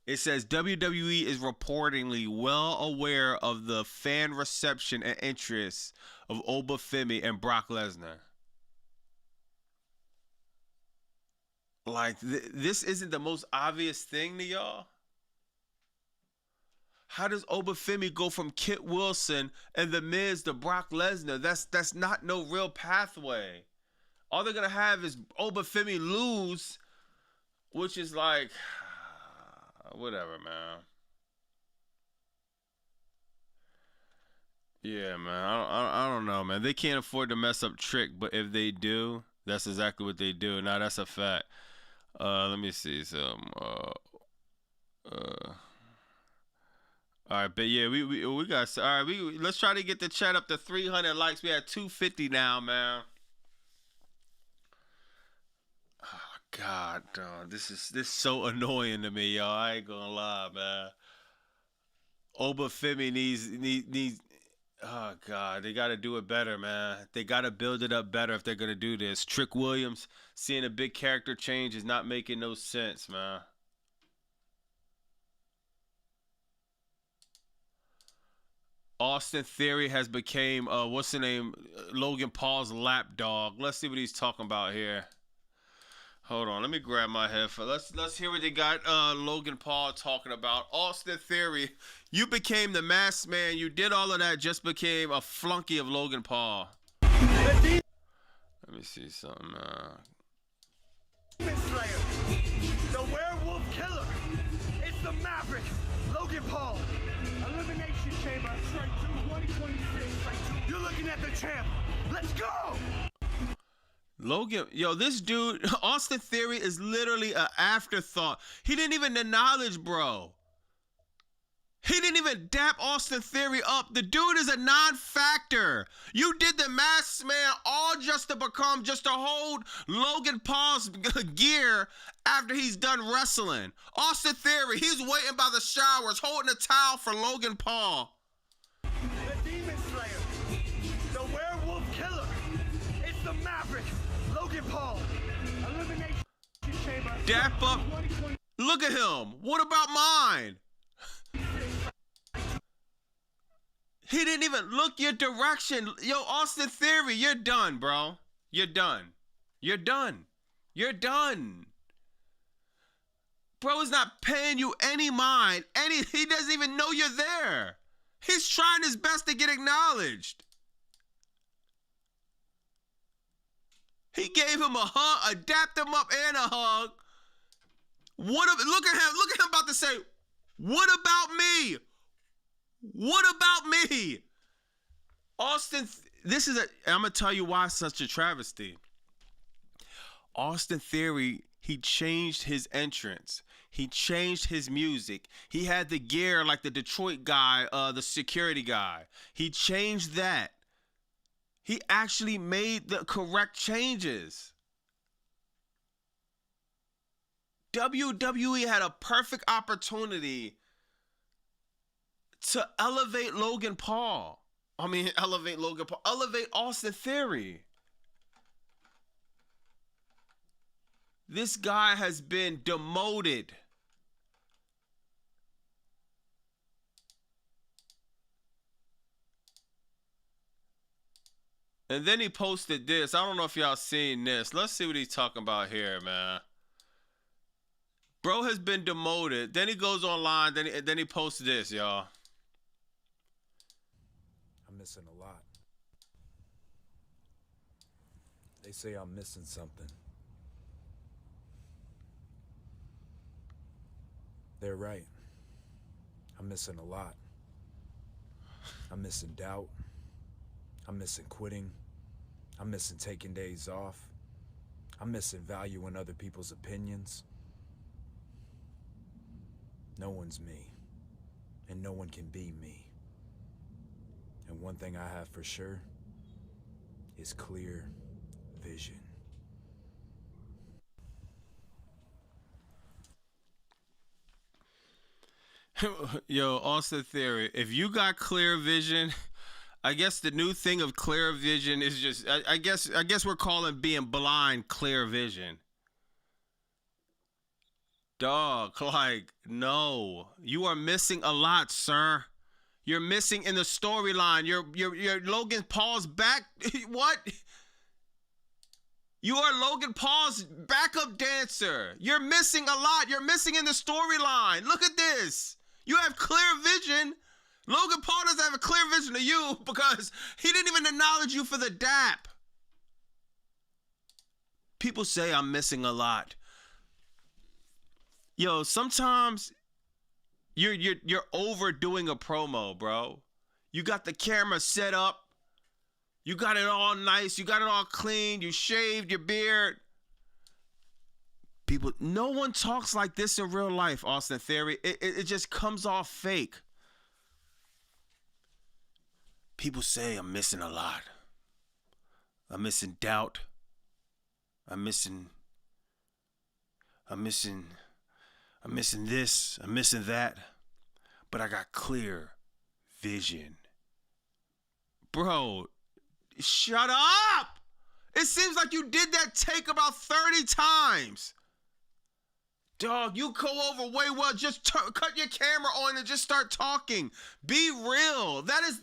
It says WWE is reportedly well aware of the fan reception and interest of Oba Femi and Brock Lesnar. Like, this isn't the most obvious thing to y'all? How does Oba Femi go from Kit Wilson and The Miz to Brock Lesnar? That's not no real pathway. All they're going to have is Oba Femi lose, which is like, whatever, man. Yeah, man. I don't know, man. They can't afford to mess up Trick, but if they do, that's exactly what they do. Now, that's a fact. Let me see some. All right, but yeah, we got. All right, let's try to get the chat up to 300 likes. We at 250 now, man. Oh God, dog. This is so annoying to me, y'all. I ain't gonna lie, man. Oba Femi needs. Oh God, they got to do it better, man. They got to build it up better if they're gonna do this. Trick Williams seeing a big character change is not making no sense, man. Austin Theory has became what's the name? Logan Paul's lapdog. Let's see what he's talking about here. Hold on, let me grab my headphone. Let's hear what they got Logan Paul talking about. Austin Theory, you became the masked man. You did all of that, just became a flunky of Logan Paul. Let me see something. Slayer, the werewolf killer. It's the Maverick, Logan Paul. Elimination Chamber, straight to 2026. You're looking at the champ. Let's go. Logan, yo, this dude, Austin Theory is literally an afterthought. He didn't even acknowledge, bro. He didn't even dap Austin Theory up. The dude is a non-factor. You did the masked man all just to hold Logan Paul's gear after he's done wrestling. Austin Theory, he's waiting by the showers, holding a towel for Logan Paul. The Demon Slayer, the werewolf killer. It's the Maverick, Logan Paul. Elimination Chamber. Dap up. Look at him. What about mine? He didn't even look your direction. Yo, Austin Theory, you're done, bro. You're done. You're done. You're done. Bro is not paying you any mind. He doesn't even know you're there. He's trying his best to get acknowledged. He gave him a hug, dapped him up and a hug. Look at him. Look at him about to say, what about me? What about me? Austin, I'm going to tell you why it's such a travesty. Austin Theory, he changed his entrance. He changed his music. He had the gear like the Detroit guy, the security guy. He changed that. He actually made the correct changes. WWE had a perfect opportunity to elevate Logan Paul. Elevate Austin Theory. This guy has been demoted. And then he posted this. I don't know if y'all seen this. Let's see what he's talking about here, man. Bro has been demoted. Then he goes online. Then he posts this, y'all. I'm missing a lot. They say I'm missing something. They're right. I'm missing a lot. I'm missing doubt. I'm missing quitting. I'm missing taking days off. I'm missing valuing other people's opinions. No one's me, and no one can be me. And one thing I have for sure is clear vision. Yo, Austin Theory, if you got clear vision, I guess the new thing of clear vision is just, I guess we're calling being blind clear vision. Dog, like, no. You are missing a lot, sir. You're missing in the storyline. You're Logan Paul's back. What? You are Logan Paul's backup dancer. You're missing a lot. You're missing in the storyline. Look at this. You have clear vision. Logan Paul doesn't have a clear vision of you because he didn't even acknowledge you for the dap. People say I'm missing a lot. Yo, sometimes you're overdoing a promo, bro. You got the camera set up. You got it all nice. You got it all clean. You shaved your beard. People, no one talks like this in real life, Austin Theory. It just comes off fake. People say I'm missing a lot. I'm missing doubt. I'm missing this. I'm missing that. But I got clear vision. Bro, shut up! It seems like you did that take about 30 times. Dog, you go over way well. Just cut your camera on and just start talking. Be real. That's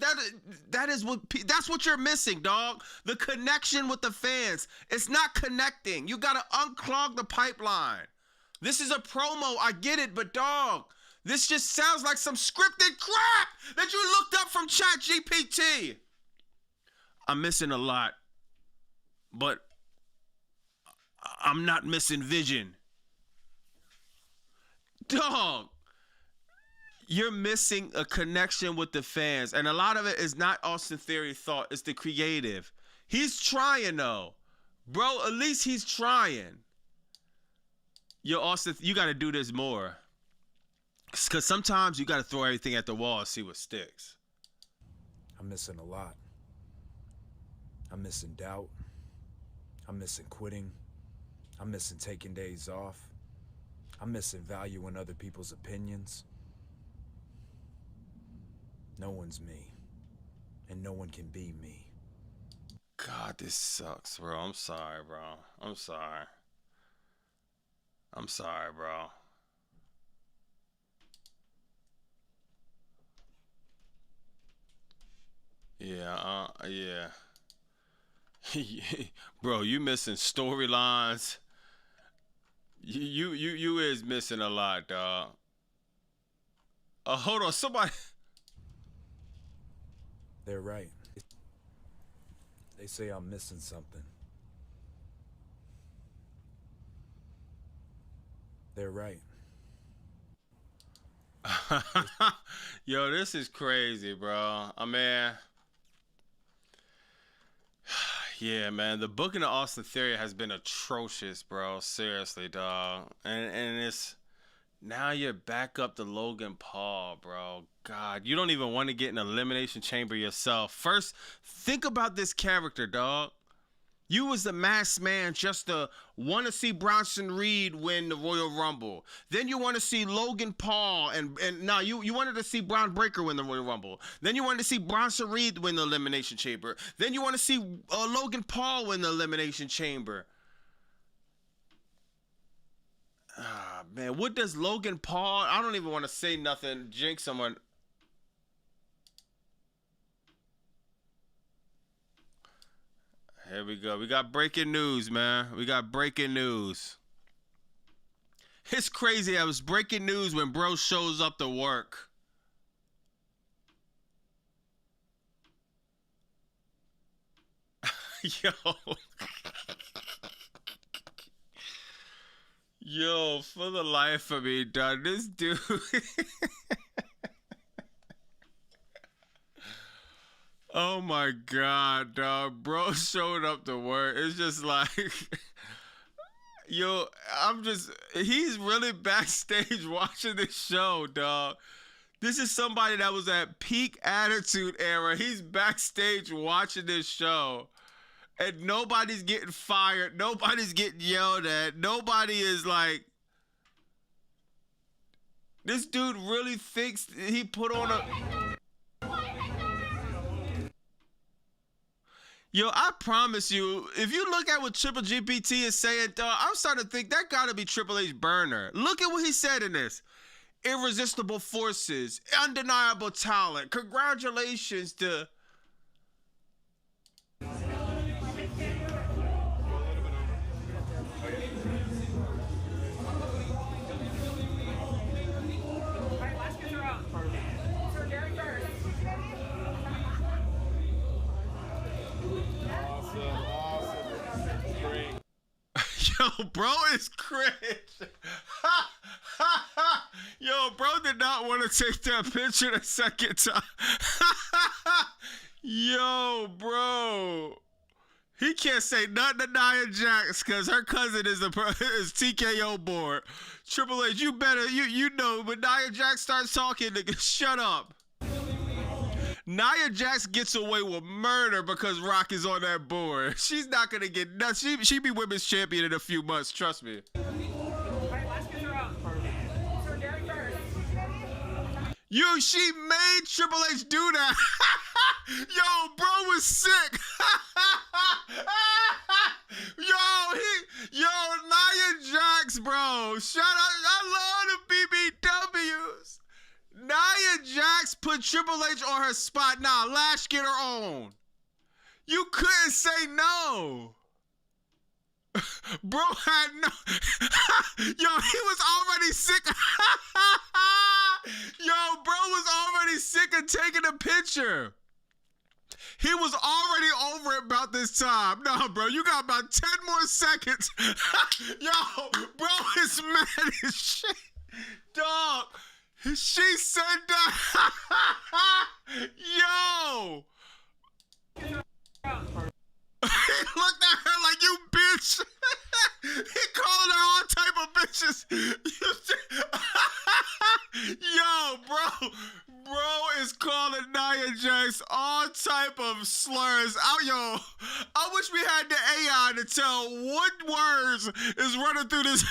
what you're missing, dog. The connection with the fans. It's not connecting. You gotta unclog the pipeline. This is a promo. I get it, but dog, this just sounds like some scripted crap that you looked up from ChatGPT. I'm missing a lot, but I'm not missing vision. Dog, you're missing a connection with the fans. And a lot of it is not Austin Theory thought. It's the creative. He's trying, though. Bro, at least he's trying. Yo, Austin, you got to do this more. Because sometimes you got to throw everything at the wall and see what sticks. I'm missing a lot. I'm missing doubt. I'm missing quitting. I'm missing taking days off. I'm missing value in other people's opinions. No one's me, and no one can be me. God, this sucks, bro. I'm sorry, bro. I'm sorry. I'm sorry, bro. Yeah. Bro, you missing storylines. You is missing a lot, dog. Hold on, somebody. They're right. They say I'm missing something. They're right. Yo, this is crazy, bro. I mean, yeah, man. The booking of Austin Theory has been atrocious, bro. Seriously, dog. And it's now you're back up to Logan Paul, bro. God, you don't even want to get an elimination chamber yourself. First, think about this character, dog. You was the masked man just to want to see Bronson Reed win the Royal Rumble. Then you want to see Logan Paul and you wanted to see Braun Breaker win the Royal Rumble. Then you wanted to see Bronson Reed win the Elimination Chamber. Then you want to see Logan Paul win the Elimination Chamber. Ah, man, what does Logan Paul? I don't even want to say nothing. Jinx someone. Here we go. We got breaking news, man. We got breaking news. It's crazy. I was breaking news when bro shows up to work. Yo. Yo, for the life of me, dog. This dude. Oh my God, dog. Bro showed up to work. It's just like, yo, he's really backstage watching this show, dog. This is somebody that was at peak attitude era. He's backstage watching this show. And nobody's getting fired. Nobody's getting yelled at. Nobody is like, this dude really thinks he put on a... Yo, I promise you, if you look at what Triple GPT is saying, dog, I'm starting to think that gotta be Triple H burner. Look at what he said in this. Irresistible forces, undeniable talent. Congratulations to... Yo, bro is cringe. Yo, bro did not want to take that picture the second time. Yo, bro. He can't say nothing to Nia Jax because her cousin is TKO board. Triple H, you better, you know, when Nia Jax starts talking, nigga, shut up. Nia Jax gets away with murder because Rock is on that board. She's not gonna get nuts. She be women's champion in a few months. Trust me. She made Triple H do that. Yo, bro was sick. Yo, Nia Jax Jax, bro. Shout out. I love the BBWs. Nia Jax put Triple H on her spot. Nah, Lash get her own. You couldn't say no. Bro had no. Yo, he was already sick. Yo, bro was already sick of taking a picture. He was already over it about this time. No, bro, you got about 10 more seconds. Yo, bro is mad as shit. Dog, she said that. Yo. He looked at her like, you bitch. He called her all type of bitches. Yo, bro is calling Nia Jax all type of slurs. Yo, I wish we had the AI to tell what words is running through this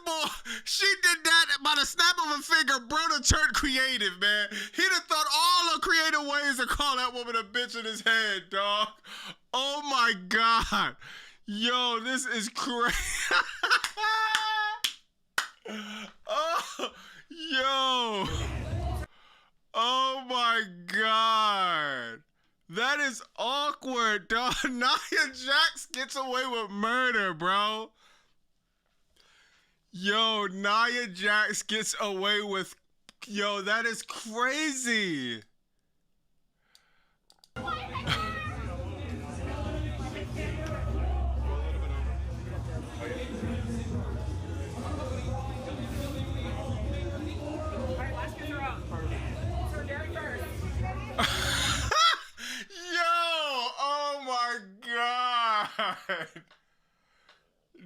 boy. She did that by the snap of a finger. Bro done turned creative, man. He done thought all the creative ways to call that woman a bitch in his head, dog. Oh my God. Yo, this is crazy. Oh, yo. Oh my God. That is awkward, dog. Nia Jax gets away with murder, bro. Yo, Nia Jax gets away with... Yo, that is crazy.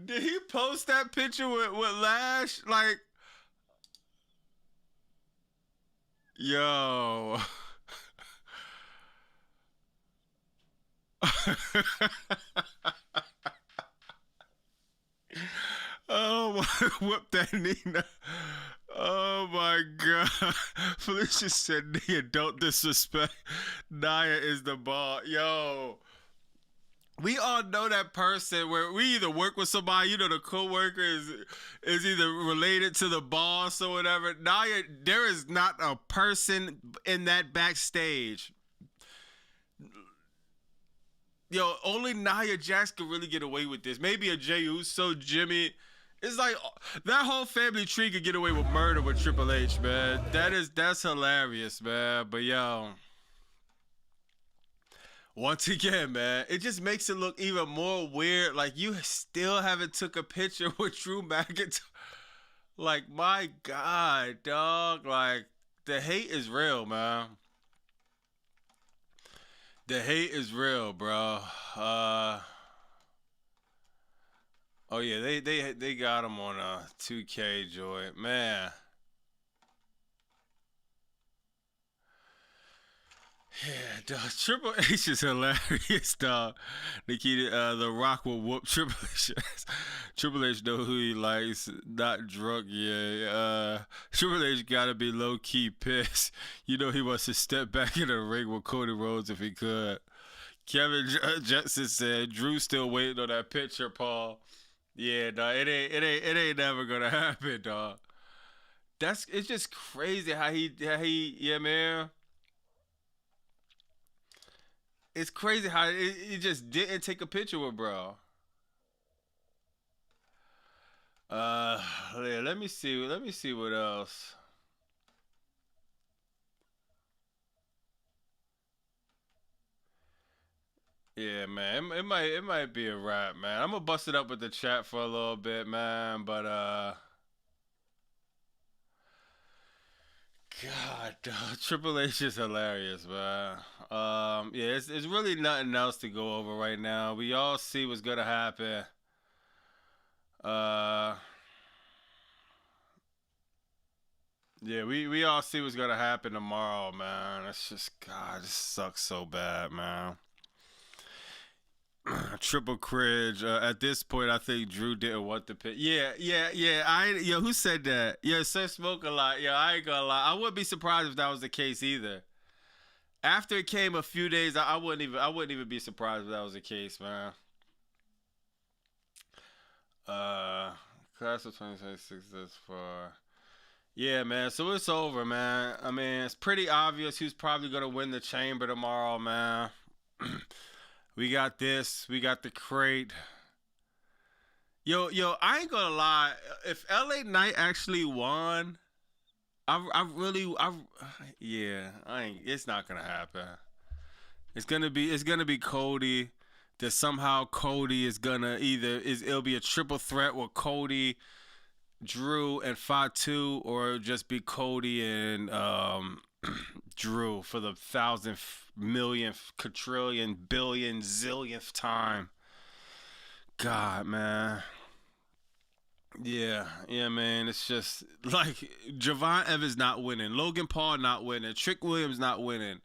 Did he post that picture with Lash? Like, yo. Oh my, whoop that Nina. Oh my God. Felicia said, Nia, don't disrespect. Nia is the ball. Yo. We all know that person where we either work with somebody, you know, the coworker is either related to the boss or whatever. Nia, there is not a person in that backstage. Yo, only Nia Jax could really get away with this. Maybe a Jey Uso, Jimmy. It's like that whole family tree could get away with murder with Triple H, man. That's hilarious, man. But yo. Once again, man, it just makes it look even more weird. Like, you still haven't took a picture with Drew McIntyre. Like, my God, dog. Like, the hate is real, man. The hate is real, bro. Oh, yeah, they got him on a 2K joint. Man. Yeah, dog. Triple H is hilarious, dog. Nikita, The Rock will whoop Triple H. Triple H know who he likes. Not drunk, yeah. Triple H gotta be low-key pissed. You know he wants to step back in the ring with Cody Rhodes if he could. Kevin Jensen said, Drew's still waiting on that picture, Paul. Yeah, dog. It ain't never gonna happen, dog. It's just crazy how he, yeah, man. It's crazy how he just didn't take a picture with bro. Yeah, let me see what else. Yeah, man, it might be a wrap, man. I'm gonna bust it up with the chat for a little bit, man, but God, dog, Triple H is hilarious, man. Yeah, it's really nothing else to go over right now. We all see what's gonna happen. Yeah, we all see what's gonna happen tomorrow, man. It's just, God, this sucks so bad, man. Triple cringe. At this point, I think Drew didn't want the pick. Yeah. Who said that? Yeah, Sir Smoke a lot. Yeah, I ain't gonna lie. I wouldn't be surprised if that was the case either. After it came a few days, I wouldn't even be surprised if that was the case, man. Class of 2026 this far. Yeah, man. So it's over, man. I mean, it's pretty obvious who's probably gonna win the chamber tomorrow, man. We got this. We got the crate. Yo, I ain't gonna lie. If LA Knight actually won, yeah, it's not gonna happen. It's gonna be Cody. That somehow Cody is gonna it'll be a triple threat with Cody, Drew, and Fatu, or it'll just be Cody and Drew for the 1,000th, millionth, quadrillion, billion, zillionth time. God, man. Yeah, man. It's just like Javon Evans not winning, Logan Paul not winning, Trick Williams not winning,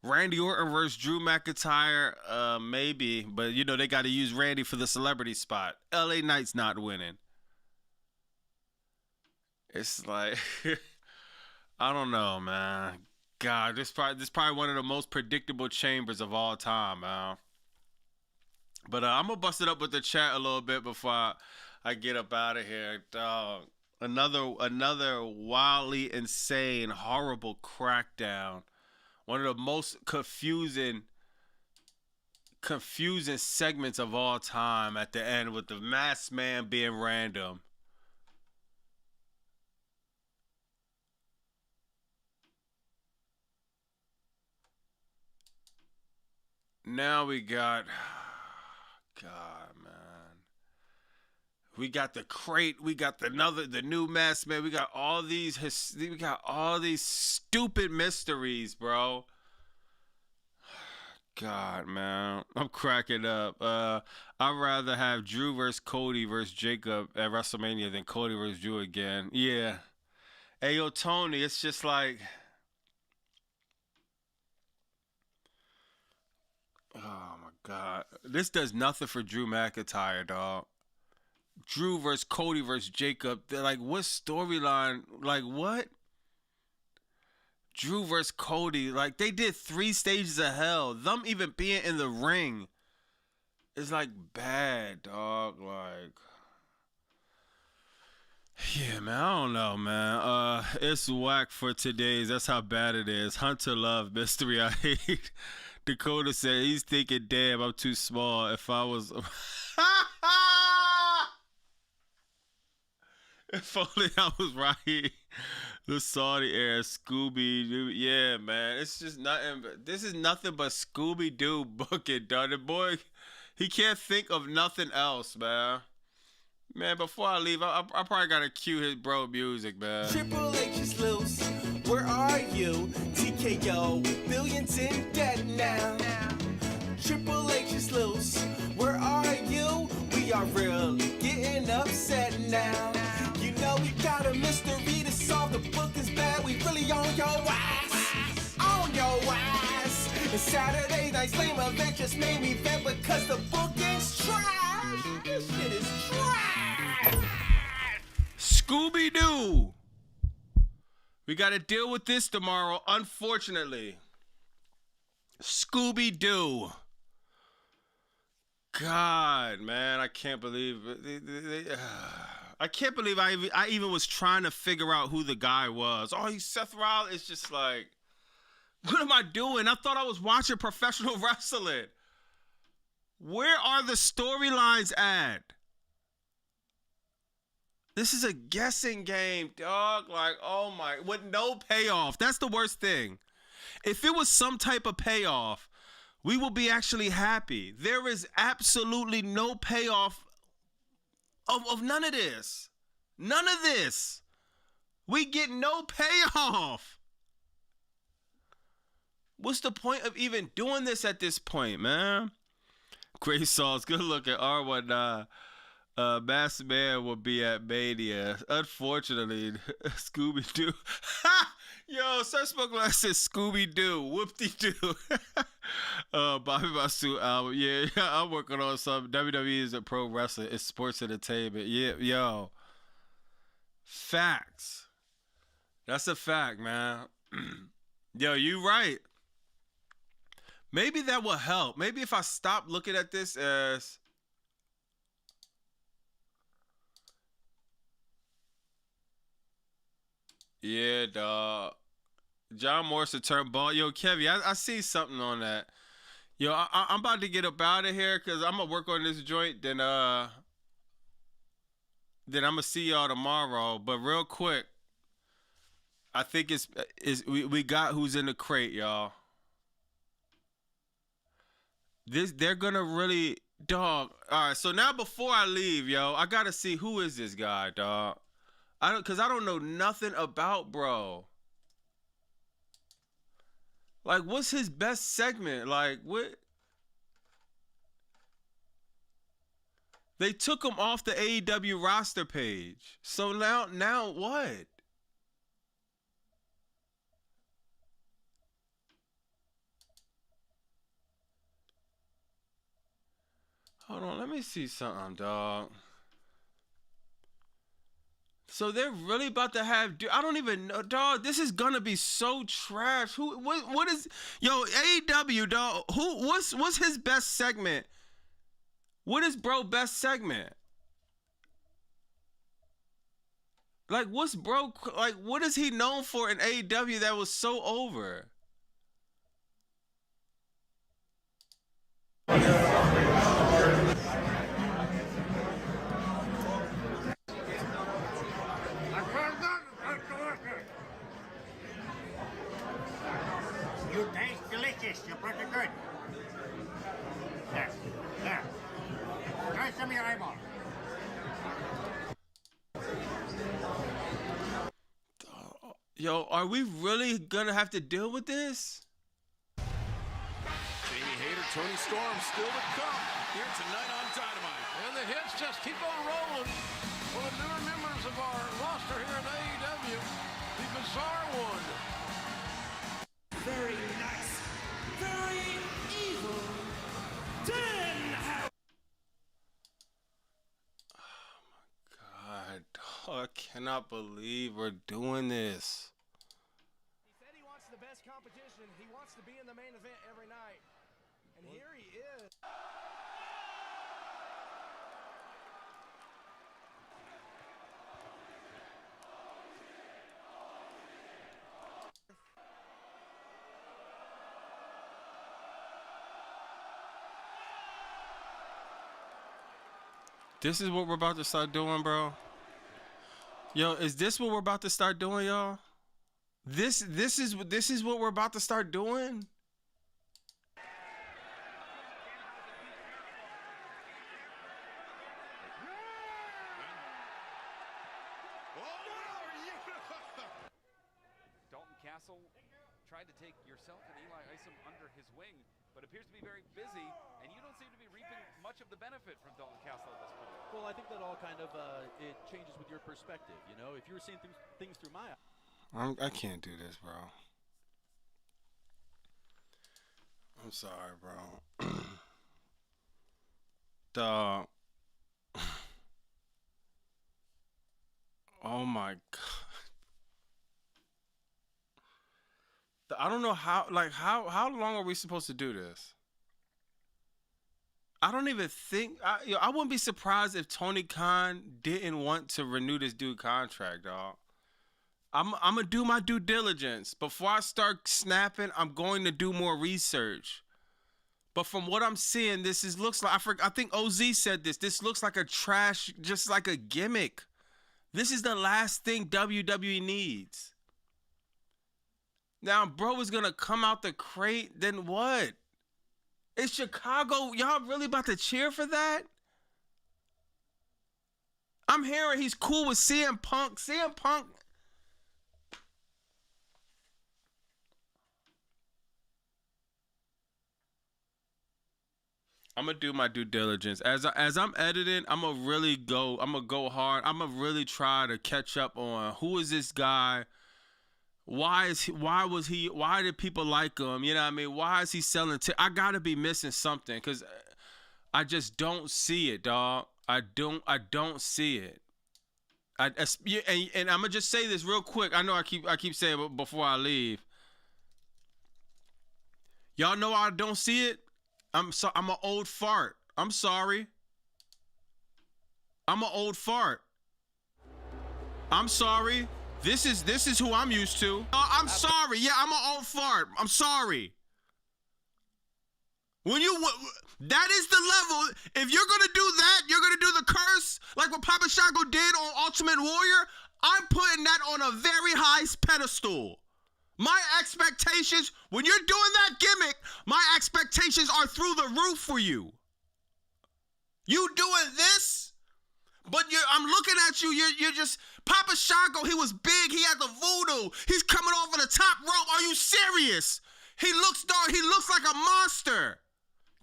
Randy Orton versus Drew McIntyre, maybe, but they got to use Randy for the celebrity spot. LA Knight's not winning. It's like I don't know, man. God, this probably one of the most predictable chambers of all time, man. But I'm gonna bust it up with the chat a little bit before I get up out of here. Another wildly insane, horrible crackdown. One of the most confusing segments of all time at the end, with the masked man being random. Now we got, God, man. We got the crate. We got the new masked man. We got all these stupid mysteries, bro. God, man, I'm cracking up. I'd rather have Drew versus Cody versus Jacob at WrestleMania than Cody versus Drew again. Yeah. Hey, yo, Tony, it's just like, oh my God, this does nothing for Drew McIntyre, dog. Drew versus Cody versus Jacob. They're like, what storyline? Like, what? Drew versus Cody. Like, they did 3 stages of hell. Them even being in the ring is like bad, dog. Like, yeah, man. I don't know, man. It's whack for today's. That's how bad it is. Hunter Love Mystery I hate. Dakota said he's thinking, damn, I'm too small. If I was. If only I was right. The Saudi era, Scooby-Doo. Yeah, man. It's just nothing. This is nothing but Scooby-Doo booking, dog. The boy, he can't think of nothing else, man. Man, before I leave, I probably got to cue his bro music, man. Triple H is loose. Where are you? TKO. Billions in debt now. Triple H is loose. Where are you? We are really getting upset now. You know we got a mystery to solve. The book is bad. We really on your ass. On your ass. And Saturday night's lame event just made me vent because the booking's trash. This shit is trash. Scooby-Doo. We got to deal with this tomorrow, unfortunately. Scooby-Doo. God, man, I can't believe it. I can't believe I even was trying to figure out who the guy was. Oh, he's Seth Rollins. It's just like, what am I doing? I thought I was watching professional wrestling. Where are the storylines at? This is a guessing game, dog. Like, oh my, with no payoff. That's the worst thing. If it was some type of payoff, we will be actually happy. There is absolutely no payoff of none of this. None of this. We get no payoff. What's the point of even doing this at this point, man? Great sauce. Good look at R1. Master Man will be at Mania. Unfortunately, Scooby-Doo. Yo, Sir Smokeless says Scooby-Doo. Whoop-de-doo. Bobby Masu album. Yeah, I'm working on some. WWE is a pro wrestling. It's sports entertainment. Yeah, yo. Facts. That's a fact, man. Yo, you right. Maybe that will help. Maybe if I stop looking at this as Yeah, dog. John Morrison turned ball. Yo, Kevy, I see something on that. Yo, I'm about to get up out of here because I'm gonna work on this joint. Then I'm gonna see y'all tomorrow. But real quick, I think we got who's in the crate, y'all. They're gonna really, dog. All right, so now before I leave, yo, I gotta see who is this guy, dog. I don't know nothing about bro. Like, what's his best segment? Like, what? They took him off the AEW roster page. So now what? Hold on, let me see something, dog. So they're really about to have, I don't even know, dog. This is gonna be so trash. What is, yo, AEW, dog? What's his best segment? What is bro best segment? Like, what's bro, like, what is he known for in AEW that was so over? You taste delicious. You're pretty good. There. There. Try some of your eyeball. Yo, are we really gonna have to deal with this? Jamie Hayter, Tony Storm still to come here tonight on Dynamite. And the hits just keep on rolling for the newer members of our roster here in AEW. The Bizarre One. Very nice. Very evil. God, I cannot believe we're doing this. He said he wants the best competition. He wants to be in the main event every night. And here he is. This is what we're about to start doing, bro. Yo, is this what we're about to start doing, y'all? This is what we're about to start doing? Dalton Castle tried to take yourself and Eli Isom under his wing, but appears to be very busy, and you don't seem to be reaping much of the benefit from Dalton Castle at this point. Well, I think that all kind of it changes with your perspective. You know, if you were seeing things through my eyes. I can't do this, bro. I'm sorry, bro. Dog. Oh my God. I don't know how long are we supposed to do this? I don't even think I wouldn't be surprised if Tony Khan didn't want to renew this dude contract, dog. I'm gonna do my due diligence before I start snapping. I'm going to do more research. But from what I'm seeing, looks like I think OZ said this. This looks like a trash, just like a gimmick. This is the last thing WWE needs. Now, bro is gonna come out the crate. Then what? It's Chicago. Y'all really about to cheer for that? I'm hearing he's cool with CM Punk. CM Punk. I'm gonna do my due diligence as I'm editing. I'm gonna go hard. I'm gonna really try to catch up on who is this guy. Why did people like him? You know what I mean? Why is he selling? I gotta be missing something because I just don't see it, dog. I don't see it. And I'm gonna just say this real quick. I know I keep saying it before I leave. Y'all know I don't see it. I'm an old fart. I'm sorry. I'm an old fart. I'm sorry. This is who I'm used to. I'm sorry. Yeah, I'm an old fart. I'm sorry. That is the level. If you're gonna do that, you're gonna do the curse like what Papa Shango did on Ultimate Warrior. I'm putting that on a very high pedestal. My expectations, when you're doing that gimmick, my expectations are through the roof for you. You doing this, but I'm looking at you. You're just Papa Shango. He was big. He had the voodoo. He's coming off of the top rope. Are you serious? He looks dark. He looks like a monster.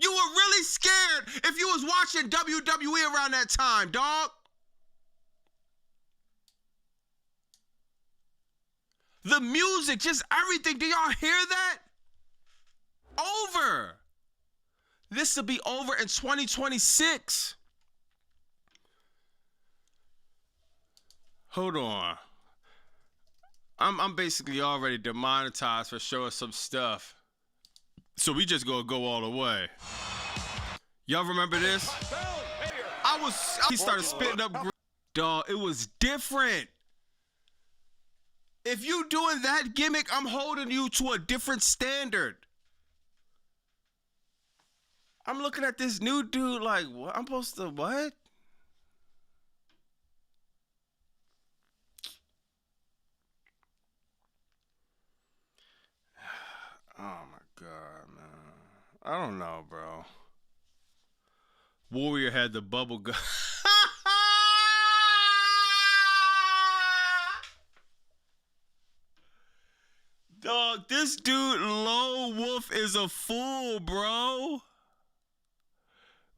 You were really scared if you was watching WWE around that time, dog. The music, just everything. Do y'all hear that? Over. This will be over in 2026. Hold on. I'm basically already demonetized for showing some stuff. So we just gonna go all the way. Y'all remember this? He started spitting up. Dog, it was different. If you doing that gimmick, I'm holding you to a different standard. I'm looking at this new dude like, what? I'm supposed to what? Oh my God, man. I don't know, bro. Warrior had the bubble gum. Dog, this dude, Lone Wolf, is a fool, bro.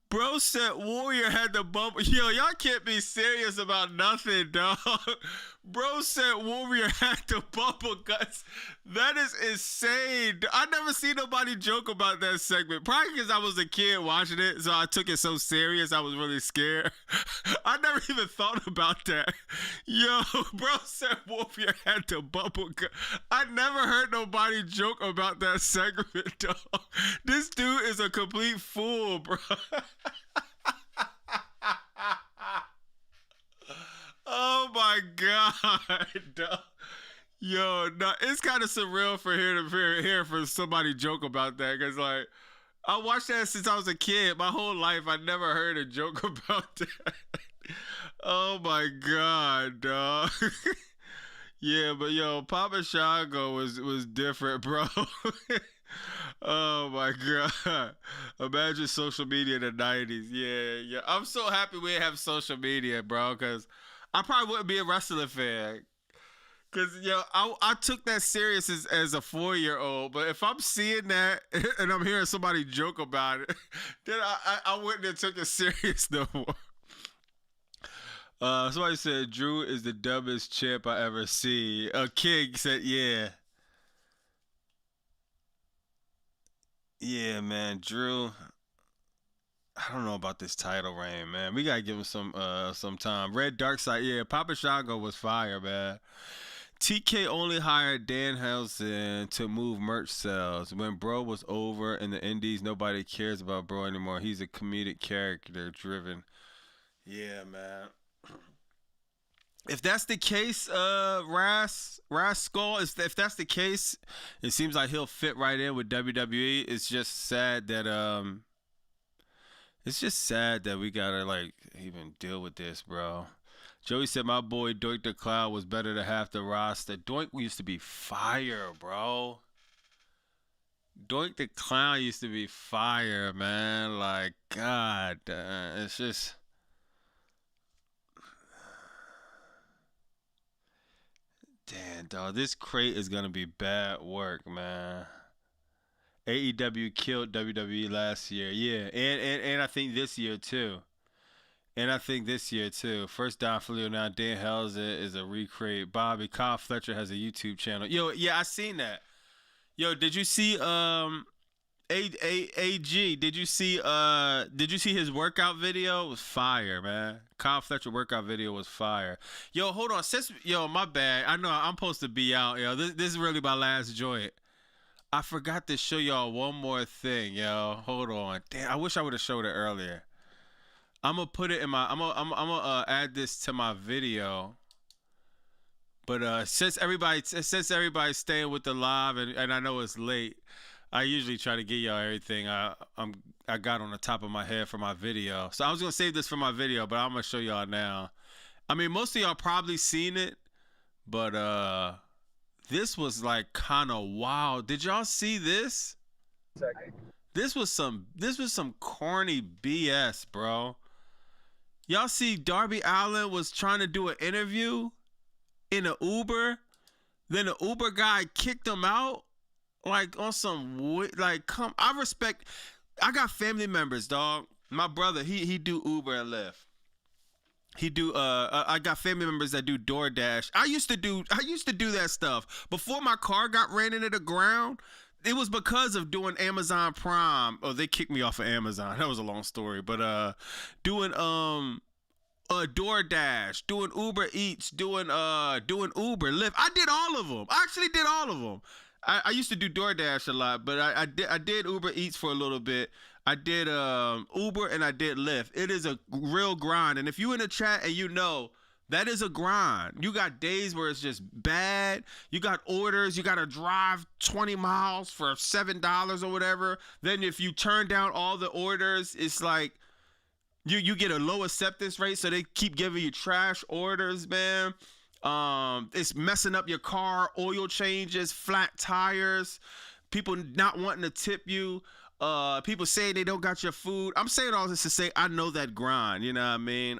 Bro said Warrior had the bubble. Yo, y'all can't be serious about nothing, dog. Bro said Warrior had the bubble guts. That is insane. I never seen nobody joke about that segment. Probably because I was a kid watching it, so I took it so serious. I was really scared. I never even thought about that. Yo, bro said Warrior had the bubble gut. I never heard nobody joke about that segment, dog. This dude is a complete fool, bro. Oh my God, dog. Yo, no, it's kind of surreal for hear for somebody joke about that, because like I watched that since I was a kid. My whole life I never heard a joke about that. Oh my God, dog. Yeah, but yo, Papa Shango was different, bro. Oh my God. Imagine social media in the 90s. Yeah. I'm so happy we have social media, bro, because I probably wouldn't be a wrestling fan. Because, yo, I took that serious as a 4-year-old, but if I'm seeing that and I'm hearing somebody joke about it, then I wouldn't have took it serious no more. Somebody said Drew is the dumbest champ I ever see. King said, yeah. Yeah, man, Drew. I don't know about this title reign, man. We gotta give him some time. Red Dark Side, yeah. Papa Shango was fire, man. TK only hired Dan Helson to move merch sales. When Bro was over in the Indies, nobody cares about Bro anymore. He's a comedic character driven. Yeah, man. If that's the case, Rascal, if that's the case, it seems like he'll fit right in with WWE. It's just sad that we gotta like even deal with this, bro. Joey said my boy Doink the Cloud was better than half the roster. Doink used to be fire, bro. Doink the Clown used to be fire, man. Like, God, it's just. Damn, dog, this crate is gonna be bad work, man. AEW killed WWE last year, yeah, and I think this year too. First down for Leo, now Dan Hells is a recreate. Bobby Kyle Fletcher has a YouTube channel. Yo, yeah, I seen that. Yo, did you see AG? Did you see his workout video? It was fire, man. Kyle Fletcher workout video was fire. Yo, hold on. My bad. I know I'm supposed to be out. Yo, this is really my last joint. I forgot to show y'all one more thing, yo. Hold on. Damn, I wish I would have showed it earlier. I'm gonna put it in my. I'm gonna add this to my video. But since everybody's staying with the live, and I know it's late, I usually try to get y'all everything I got on the top of my head for my video. So I was gonna save this for my video, but I'm gonna show y'all now. I mean, most of y'all probably seen it, but this was like kind of wild. Did y'all see this? This was some corny BS, bro. Y'all see Darby Allin was trying to do an interview in an Uber, then the Uber guy kicked him out, like on some like I got family members, dog. My brother, he do Uber and Lyft. I got family members that do DoorDash. I used to do that stuff before my car got ran into the ground. It was because of doing Amazon Prime. Oh, they kicked me off of Amazon. That was a long story, but doing DoorDash, doing Uber Eats, doing Uber, Lyft. I did all of them. I actually did all of them. I used to do DoorDash a lot, but I did Uber Eats for a little bit. I did Uber and I did Lyft. It is a real grind, and if you in the chat and you know, that is a grind. You got days where it's just bad. You got orders. You got to drive 20 miles for $7 or whatever. Then if you turn down all the orders, it's like you get a low acceptance rate, so they keep giving you trash orders, man. It's messing up your car, oil changes, flat tires, people not wanting to tip you, people saying they don't got your food. I'm saying all this to say I know that grind, you know what I mean?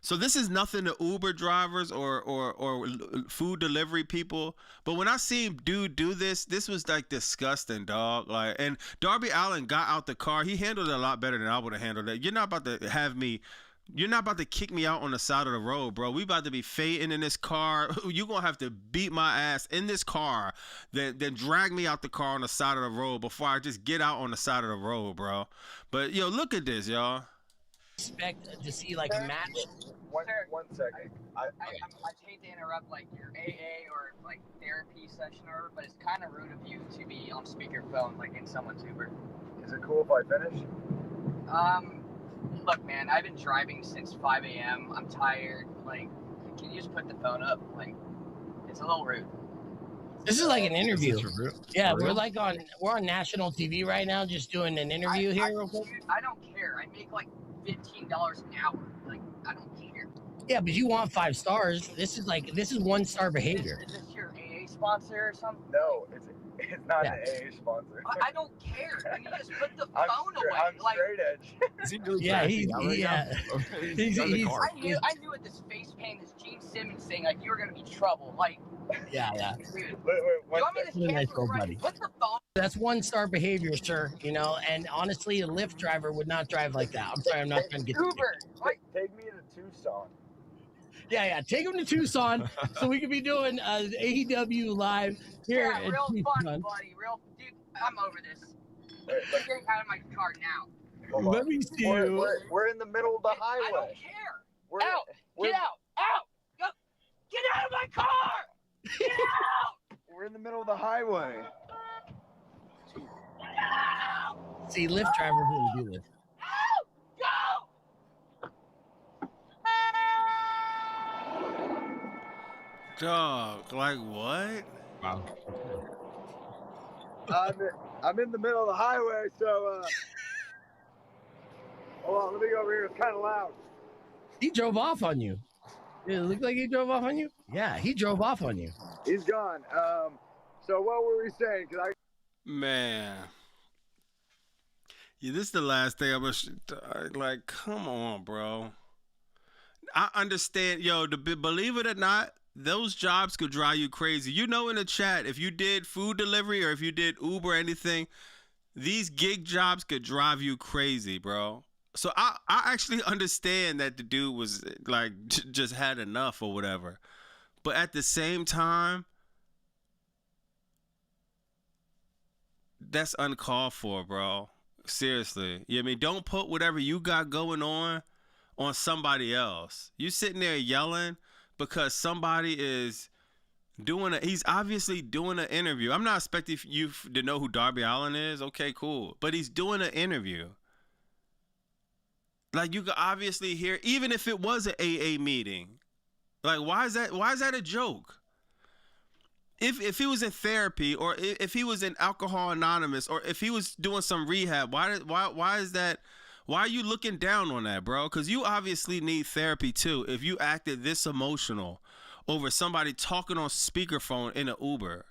So this is nothing to Uber drivers or food delivery people, but when I seen dude do this was like disgusting, dog. Like, and Darby Allin got out the car. He handled it a lot better than I would have handled it. You're not about to kick me out on the side of the road, bro. We about to be fading in this car. You gonna have to beat my ass in this car, then drag me out the car on the side of the road before I just get out on the side of the road, bro. But yo, look at this, y'all. Expect to see like a match. One second. I hate to interrupt like your AA or like therapy session or whatever, but it's kind of rude of you to be on speakerphone like in someone's Uber. Is it cool if I finish? Look, man, I've been driving since 5 a.m. I'm tired. Like, can you just put the phone up? Like, it's a little rude. This is like an interview. Yeah, we're on national TV right now, just doing an interview here. Real quick. Dude, I don't care. I make like $15 an hour. Like, I don't care. Yeah, but you want 5 stars. This is 1-star behavior. Is this your AA sponsor or something? No, it's not an AA sponsor. I don't care. Can you just put the phone away? I'm straight edge. Is he really yeah, I knew at this face paint, this Gene Simmons thing, like you were gonna be trouble. Like, yeah. Dude, you want me to cancel right? Put the phone. That's 1-star behavior, sir. You know, and honestly, a Lyft driver would not drive like that. I'm sorry, I'm not trying to get Uber. Take me to Tucson. Yeah. Take him to Tucson so we could be doing AEW live here. Yeah, real fun, buddy. Real, dude. I'm over this. I'm getting out of my car now. Let me see you. We're in the middle of the highway. I don't care. Get out! Go! Get out of my car! Get out! We're in the middle of the highway. See, Lyft drivers really do this. Dog, like what? Wow. I'm in the middle of the highway, so hold on, let me go over here. It's kind of loud. He drove off on you. Did it look like he drove off on you? Yeah, he drove off on you. He's gone. So what were we saying? Man. Yeah, this is the last thing I'm like, come on, bro. I understand, yo, believe it or not, those jobs could drive you crazy. You know, in the chat, if you did food delivery or if you did Uber or anything, these gig jobs could drive you crazy, bro. So I actually understand that the dude was like just had enough or whatever. But at the same time, that's uncalled for, bro. Seriously. You know what I mean? Don't put whatever you got going on somebody else. You sitting there yelling because somebody is he's obviously doing an interview. I'm not expecting you to know who Darby Allin is. Okay, cool. But he's doing an interview. Like, you could obviously hear, even if it was an AA meeting, Like, why is that a joke? If he was in therapy, or if he was in Alcohol Anonymous, or if he was doing some rehab, why is that? Why are you looking down on that, bro? Because you obviously need therapy too. If you acted this emotional over somebody talking on speakerphone in an Uber.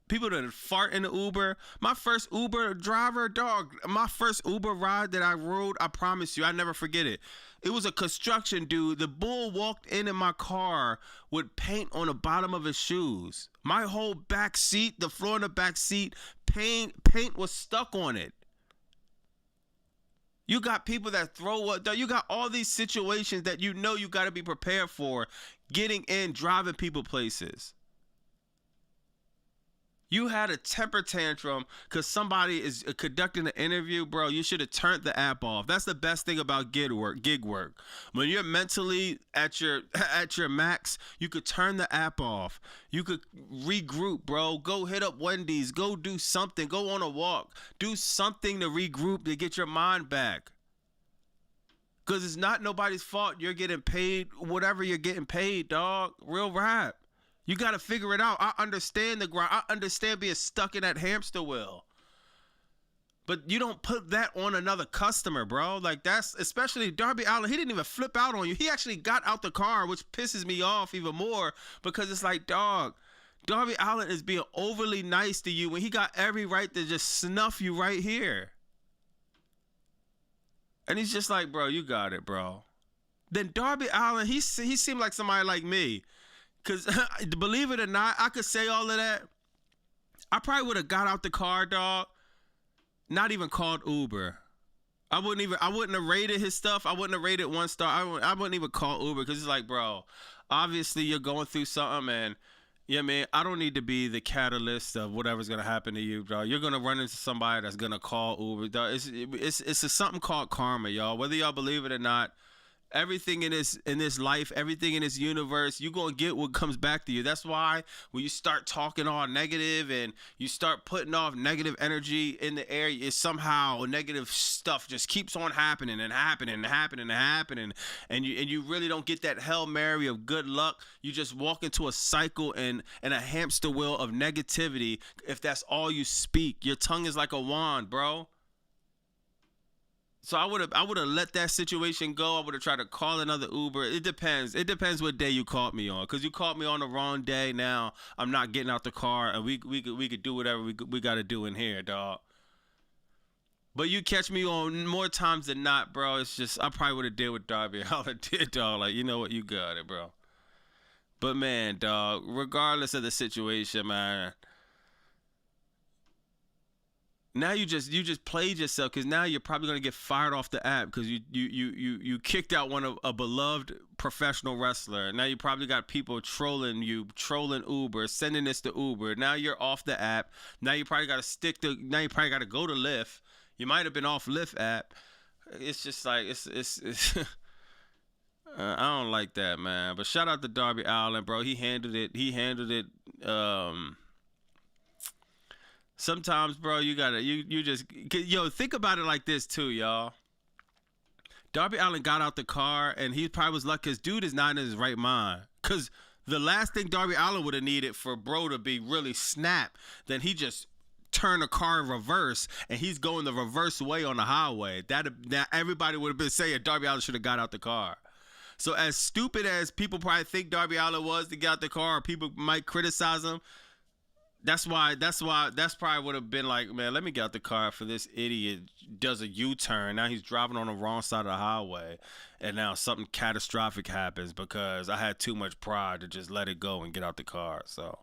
People that fart in the Uber. My first Uber driver, dog, my first Uber ride that I rode, I promise you, I never forget it. It was a construction dude. The bull walked in my car with paint on the bottom of his shoes. My whole back seat, the floor in the back seat, paint was stuck on it. You got people that throw up. You got all these situations that you know you got to be prepared for, getting in, driving people places. You had a temper tantrum because somebody is conducting an interview, bro. You should have turned the app off. That's the best thing about gig work. When you're mentally at your max, you could turn the app off. You could regroup, bro. Go hit up Wendy's. Go do something. Go on a walk. Do something to regroup, to get your mind back. Because it's not nobody's fault you're getting paid whatever you're getting paid, dog. Real rap. You got to figure it out. I understand the grind. I understand being stuck in that hamster wheel. But you don't put that on another customer, bro. Like, that's, especially Darby Allin, he didn't even flip out on you. He actually got out the car, which pisses me off even more, because it's like, dog, Darby Allin is being overly nice to you when he got every right to just snuff you right here. And he's just like, bro, you got it, bro. Then Darby Allin, he seemed like somebody like me. Because believe it or not, I could say all of that. I probably would have got out the car, dog. Not even called Uber. I wouldn't have rated his stuff. I wouldn't have rated 1 star. I wouldn't even call Uber, because it's like, bro, obviously you're going through something, and yeah, man, I don't need to be the catalyst of whatever's gonna happen to you, bro. You're gonna run into somebody that's gonna call Uber. Dog. It's something called karma, y'all. Whether y'all believe it or not. Everything in this life, everything in this universe, you're going to get what comes back to you. That's why when you start talking all negative and you start putting off negative energy in the air, it's somehow negative stuff just keeps on happening and happening and happening and happening. And you really don't get that Hail Mary of good luck. You just walk into a cycle and a hamster wheel of negativity if that's all you speak. Your tongue is like a wand, bro. So I would have let that situation go. I would have tried to call another Uber. It depends. It depends what day you caught me on. Because you caught me on the wrong day. Now I'm not getting out the car, and we could do whatever we got to do in here, dog. But you catch me on more times than not, bro. It's just, I probably would have did what Darby Allin did, dog. Like, you know what? You got it, bro. But man, dog, regardless of the situation, man, now you just played yourself, because now you're probably gonna get fired off the app because you kicked out a beloved professional wrestler. Now you probably got people trolling you, trolling Uber, sending this to Uber. Now you're off the app. Now you probably got to go to Lyft. You might have been off Lyft app. It's just like it's I don't like that, man. But shout out to Darby Allin, bro. He handled it. Sometimes, bro, you just think about it like this too, y'all. Darby Allin got out the car, and he probably was lucky, because dude is not in his right mind. Because the last thing Darby Allin would have needed for bro to be really snapped, then he just turned the car in reverse, and he's going the reverse way on the highway. That everybody would have been saying Darby Allin should have got out the car. So as stupid as people probably think Darby Allin was to get out the car, or people might criticize him, that's probably would have been like, man, let me get out the car for this idiot does a U-turn. Now he's driving on the wrong side of the highway, and now something catastrophic happens because I had too much pride to just let it go and get out the car. So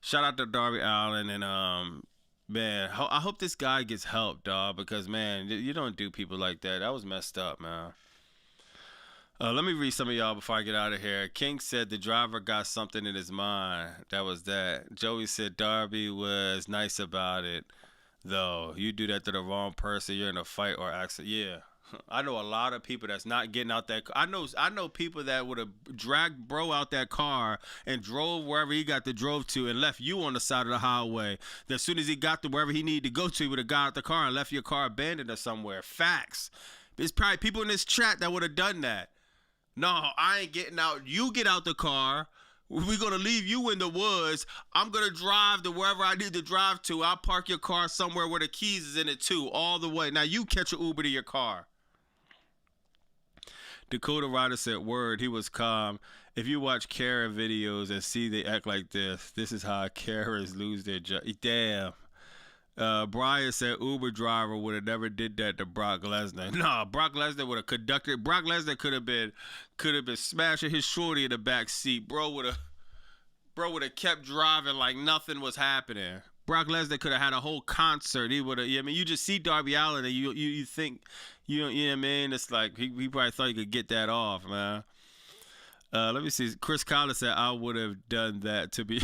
shout out to Darby Allin, and man, I hope this guy gets help, dog, because man, you don't do people like that. That was messed up, man. Let me read some of y'all before I get out of here. King said the driver got something in his mind. That was that. Joey said Darby was nice about it, though. You do that to the wrong person, you're in a fight or accident. Yeah. I know a lot of people that's not getting out that car. I know people that would have dragged bro out that car and drove wherever he got to drove to and left you on the side of the highway. Then as soon as he got to wherever he needed to go to, he would have got out the car and left your car abandoned or somewhere. Facts. There's probably people in this chat that would have done that. No, I ain't getting out. You get out the car. We're going to leave you in the woods. I'm going to drive to wherever I need to drive to. I'll park your car somewhere where the keys is in it too, all the way. Now you catch an Uber to your car. Dakota Ryder said, word, he was calm. If you watch Karen videos and see they act like this is how Karens lose their job. Damn. Brian said Uber driver would have never did that to Brock Lesnar. No, Brock Lesnar would have conducted. Brock Lesnar could have been smashing his shorty in the back seat. Bro would have kept driving like nothing was happening. Brock Lesnar could have had a whole concert. He would have. I mean, you just see Darby Allin and you think, you know what I mean? It's like he probably thought he could get that off, man. Let me see. Chris Collins said I would have done that to be.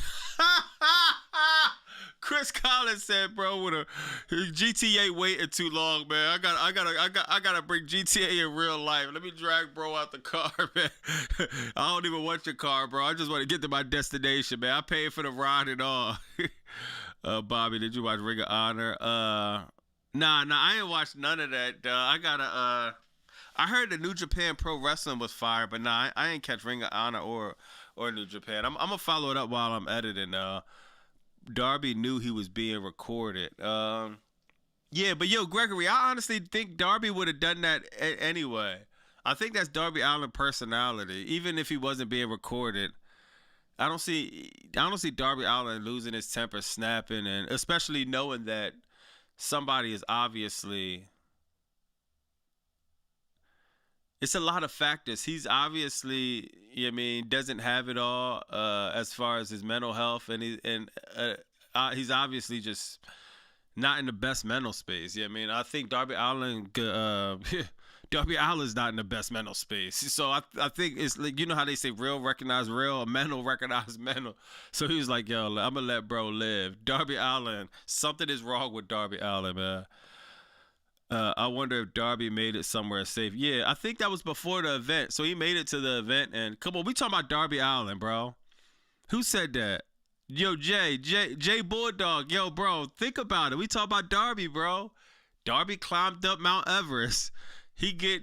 Chris Collins said, "Bro, with a GTA waiting too long, man. I gotta bring GTA in real life. Let me drag bro out the car, man. I don't even want your car, bro. I just want to get to my destination, man. I paid for the ride and all." Bobby, did you watch Ring of Honor? Nah, I ain't watched none of that. I heard the New Japan Pro Wrestling was fire, but nah, I ain't catch Ring of Honor or New Japan. I'm gonna follow it up while I'm editing. Darby knew he was being recorded. Yeah, but yo, Gregory, I honestly think Darby would have done that anyway. I think that's Darby Allin personality. Even if he wasn't being recorded, I don't see Darby Allin losing his temper, snapping, and especially knowing that somebody is obviously. It's a lot of factors. He's obviously, doesn't have it all as far as his mental health, and he's obviously just not in the best mental space. I think Darby Allin's not in the best mental space. So I think it's like, you know how they say real recognize real, mental recognize mental. So he was like, yo, I'm gonna let bro live. Darby Allin, something is wrong with Darby Allin, man. I wonder if Darby made it somewhere safe. Yeah, I think that was before the event. So he made it to the event, and come on, we talking about Darby Allin, bro. Who said that? Yo, Jay Bulldog. Yo, bro, think about it. We talk about Darby, bro. Darby climbed up Mount Everest. That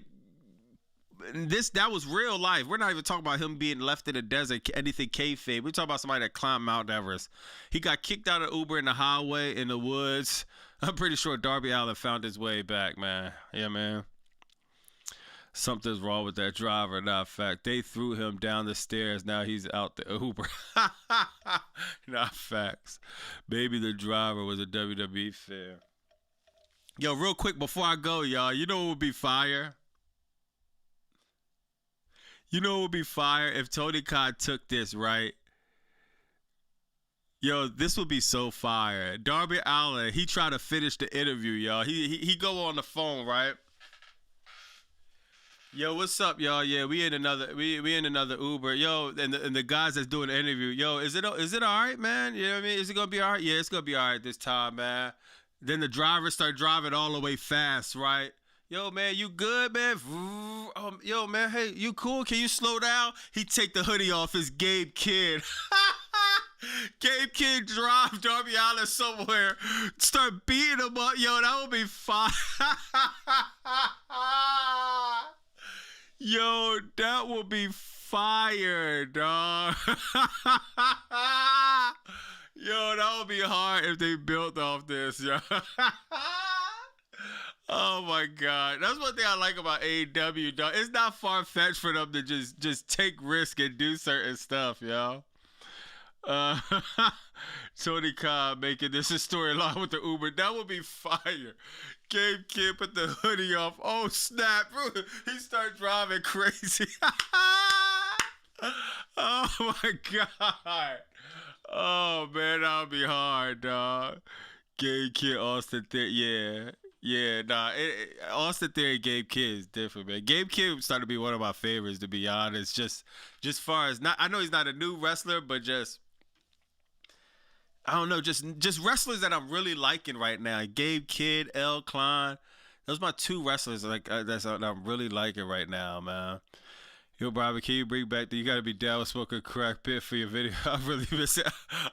was real life. We're not even talking about him being left in the desert, anything kayfabe. We're talking about somebody that climbed Mount Everest. He got kicked out of Uber in the highway, in the woods. I'm pretty sure Darby Allin found his way back, man. Yeah, man. Something's wrong with that driver. Not fact. They threw him down the stairs. Now he's out the Uber. Not facts. Maybe the driver was a WWE fan. Yo, real quick before I go, y'all. You know what would be fire? You know what would be fire if Tony Khan took this, right? Yo, this would be so fire. Darby Allin, he tried to finish the interview, y'all. He go on the phone, right? Yo, what's up, y'all? Yeah, we in another Uber. Yo, and the guys that's doing the interview. Yo, is it all right, man? You know what I mean? Is it gonna be all right? Yeah, it's gonna be all right this time, man. Then the driver start driving all the way fast, right? Yo, man, you good, man? Yo, man, hey, you cool? Can you slow down? He take the hoodie off his Gabe Kidd. Gabe Kidd drive Darby Allin somewhere, start beating him up. Yo, that would be fire. Yo, that would be fire, dog. Yo, that would be hard if they built off this, yo. Oh my God, that's one thing I like about AEW, dog. It's not far-fetched for them to just take risk and do certain stuff, yo. Tony Khan making this a storyline with the Uber. That would be fire. Gabe Kidd put the hoodie off. Oh snap! He started driving crazy. Oh my God. Oh man, that would be hard, dog. Gabe Kidd, Austin Theory. Yeah, nah. Austin Theory, Gabe Kidd is different, man. Gabe Kidd started to be one of my favorites, to be honest. Just far as not, I know he's not a new wrestler, but just. I don't know, just wrestlers that I'm really liking right now. Gabe Kidd, L. Klein. Those are my two wrestlers that I'm really liking right now, man. Yo, Bobby, can you bring back you gotta be down with smoking crack pit for your video? I really miss it.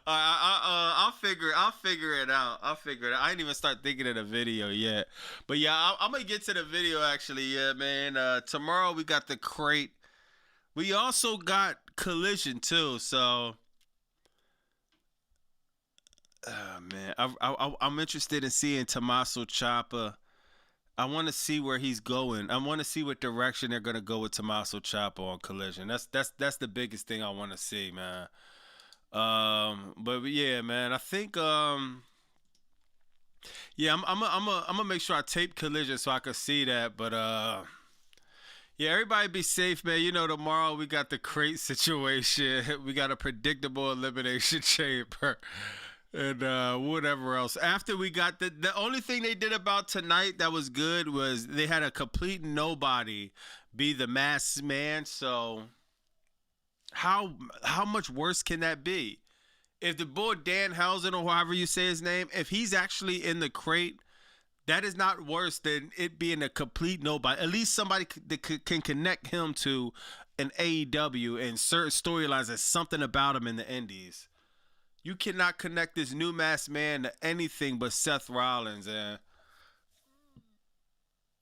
I'll figure it out. I'll figure it out. I ain't even start thinking of the video yet. But yeah, I'm gonna get to the video actually, yeah, man. Tomorrow we got the crate. We also got Collision too, so man, I'm interested in seeing Tommaso Ciampa. I want to see where he's going. I want to see what direction they're gonna go with Tommaso Ciampa on Collision. That's the biggest thing I want to see, man. But yeah, man, I think yeah, I'm gonna make sure I tape Collision so I can see that. But yeah, everybody be safe, man. You know, tomorrow we got the crate situation. We got a predictable elimination chamber. And whatever else. After we got the only thing they did about tonight that was good was they had a complete nobody be the masked man. So how much worse can that be? If the boy Dan Housen or however you say his name, if he's actually in the crate, that is not worse than it being a complete nobody. At least somebody that can connect him to an AEW and certain storylines. There's something about him in the indies. You cannot connect this new masked man to anything but Seth Rollins.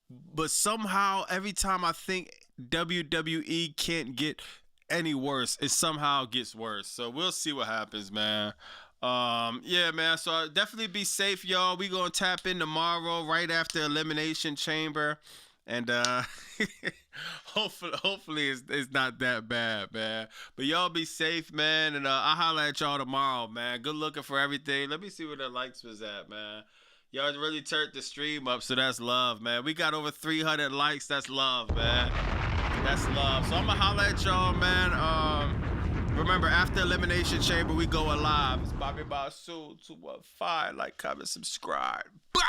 But somehow, every time I think WWE can't get any worse, it somehow gets worse. So we'll see what happens, man. Yeah, man. So definitely be safe, y'all. We gonna tap in tomorrow right after Elimination Chamber, and hopefully it's not that bad, man. But y'all be safe, man, and I'll holler at y'all tomorrow, man. Good looking for everything. Let me see where the likes was at, man. Y'all really turned the stream up, so that's love, man. We got over 300 likes. That's love, man. That's love. So I'm gonna holler at y'all, man. Remember, after Elimination Chamber, we go live. It's Bobby Basu 215. Like, comment, subscribe. Bye!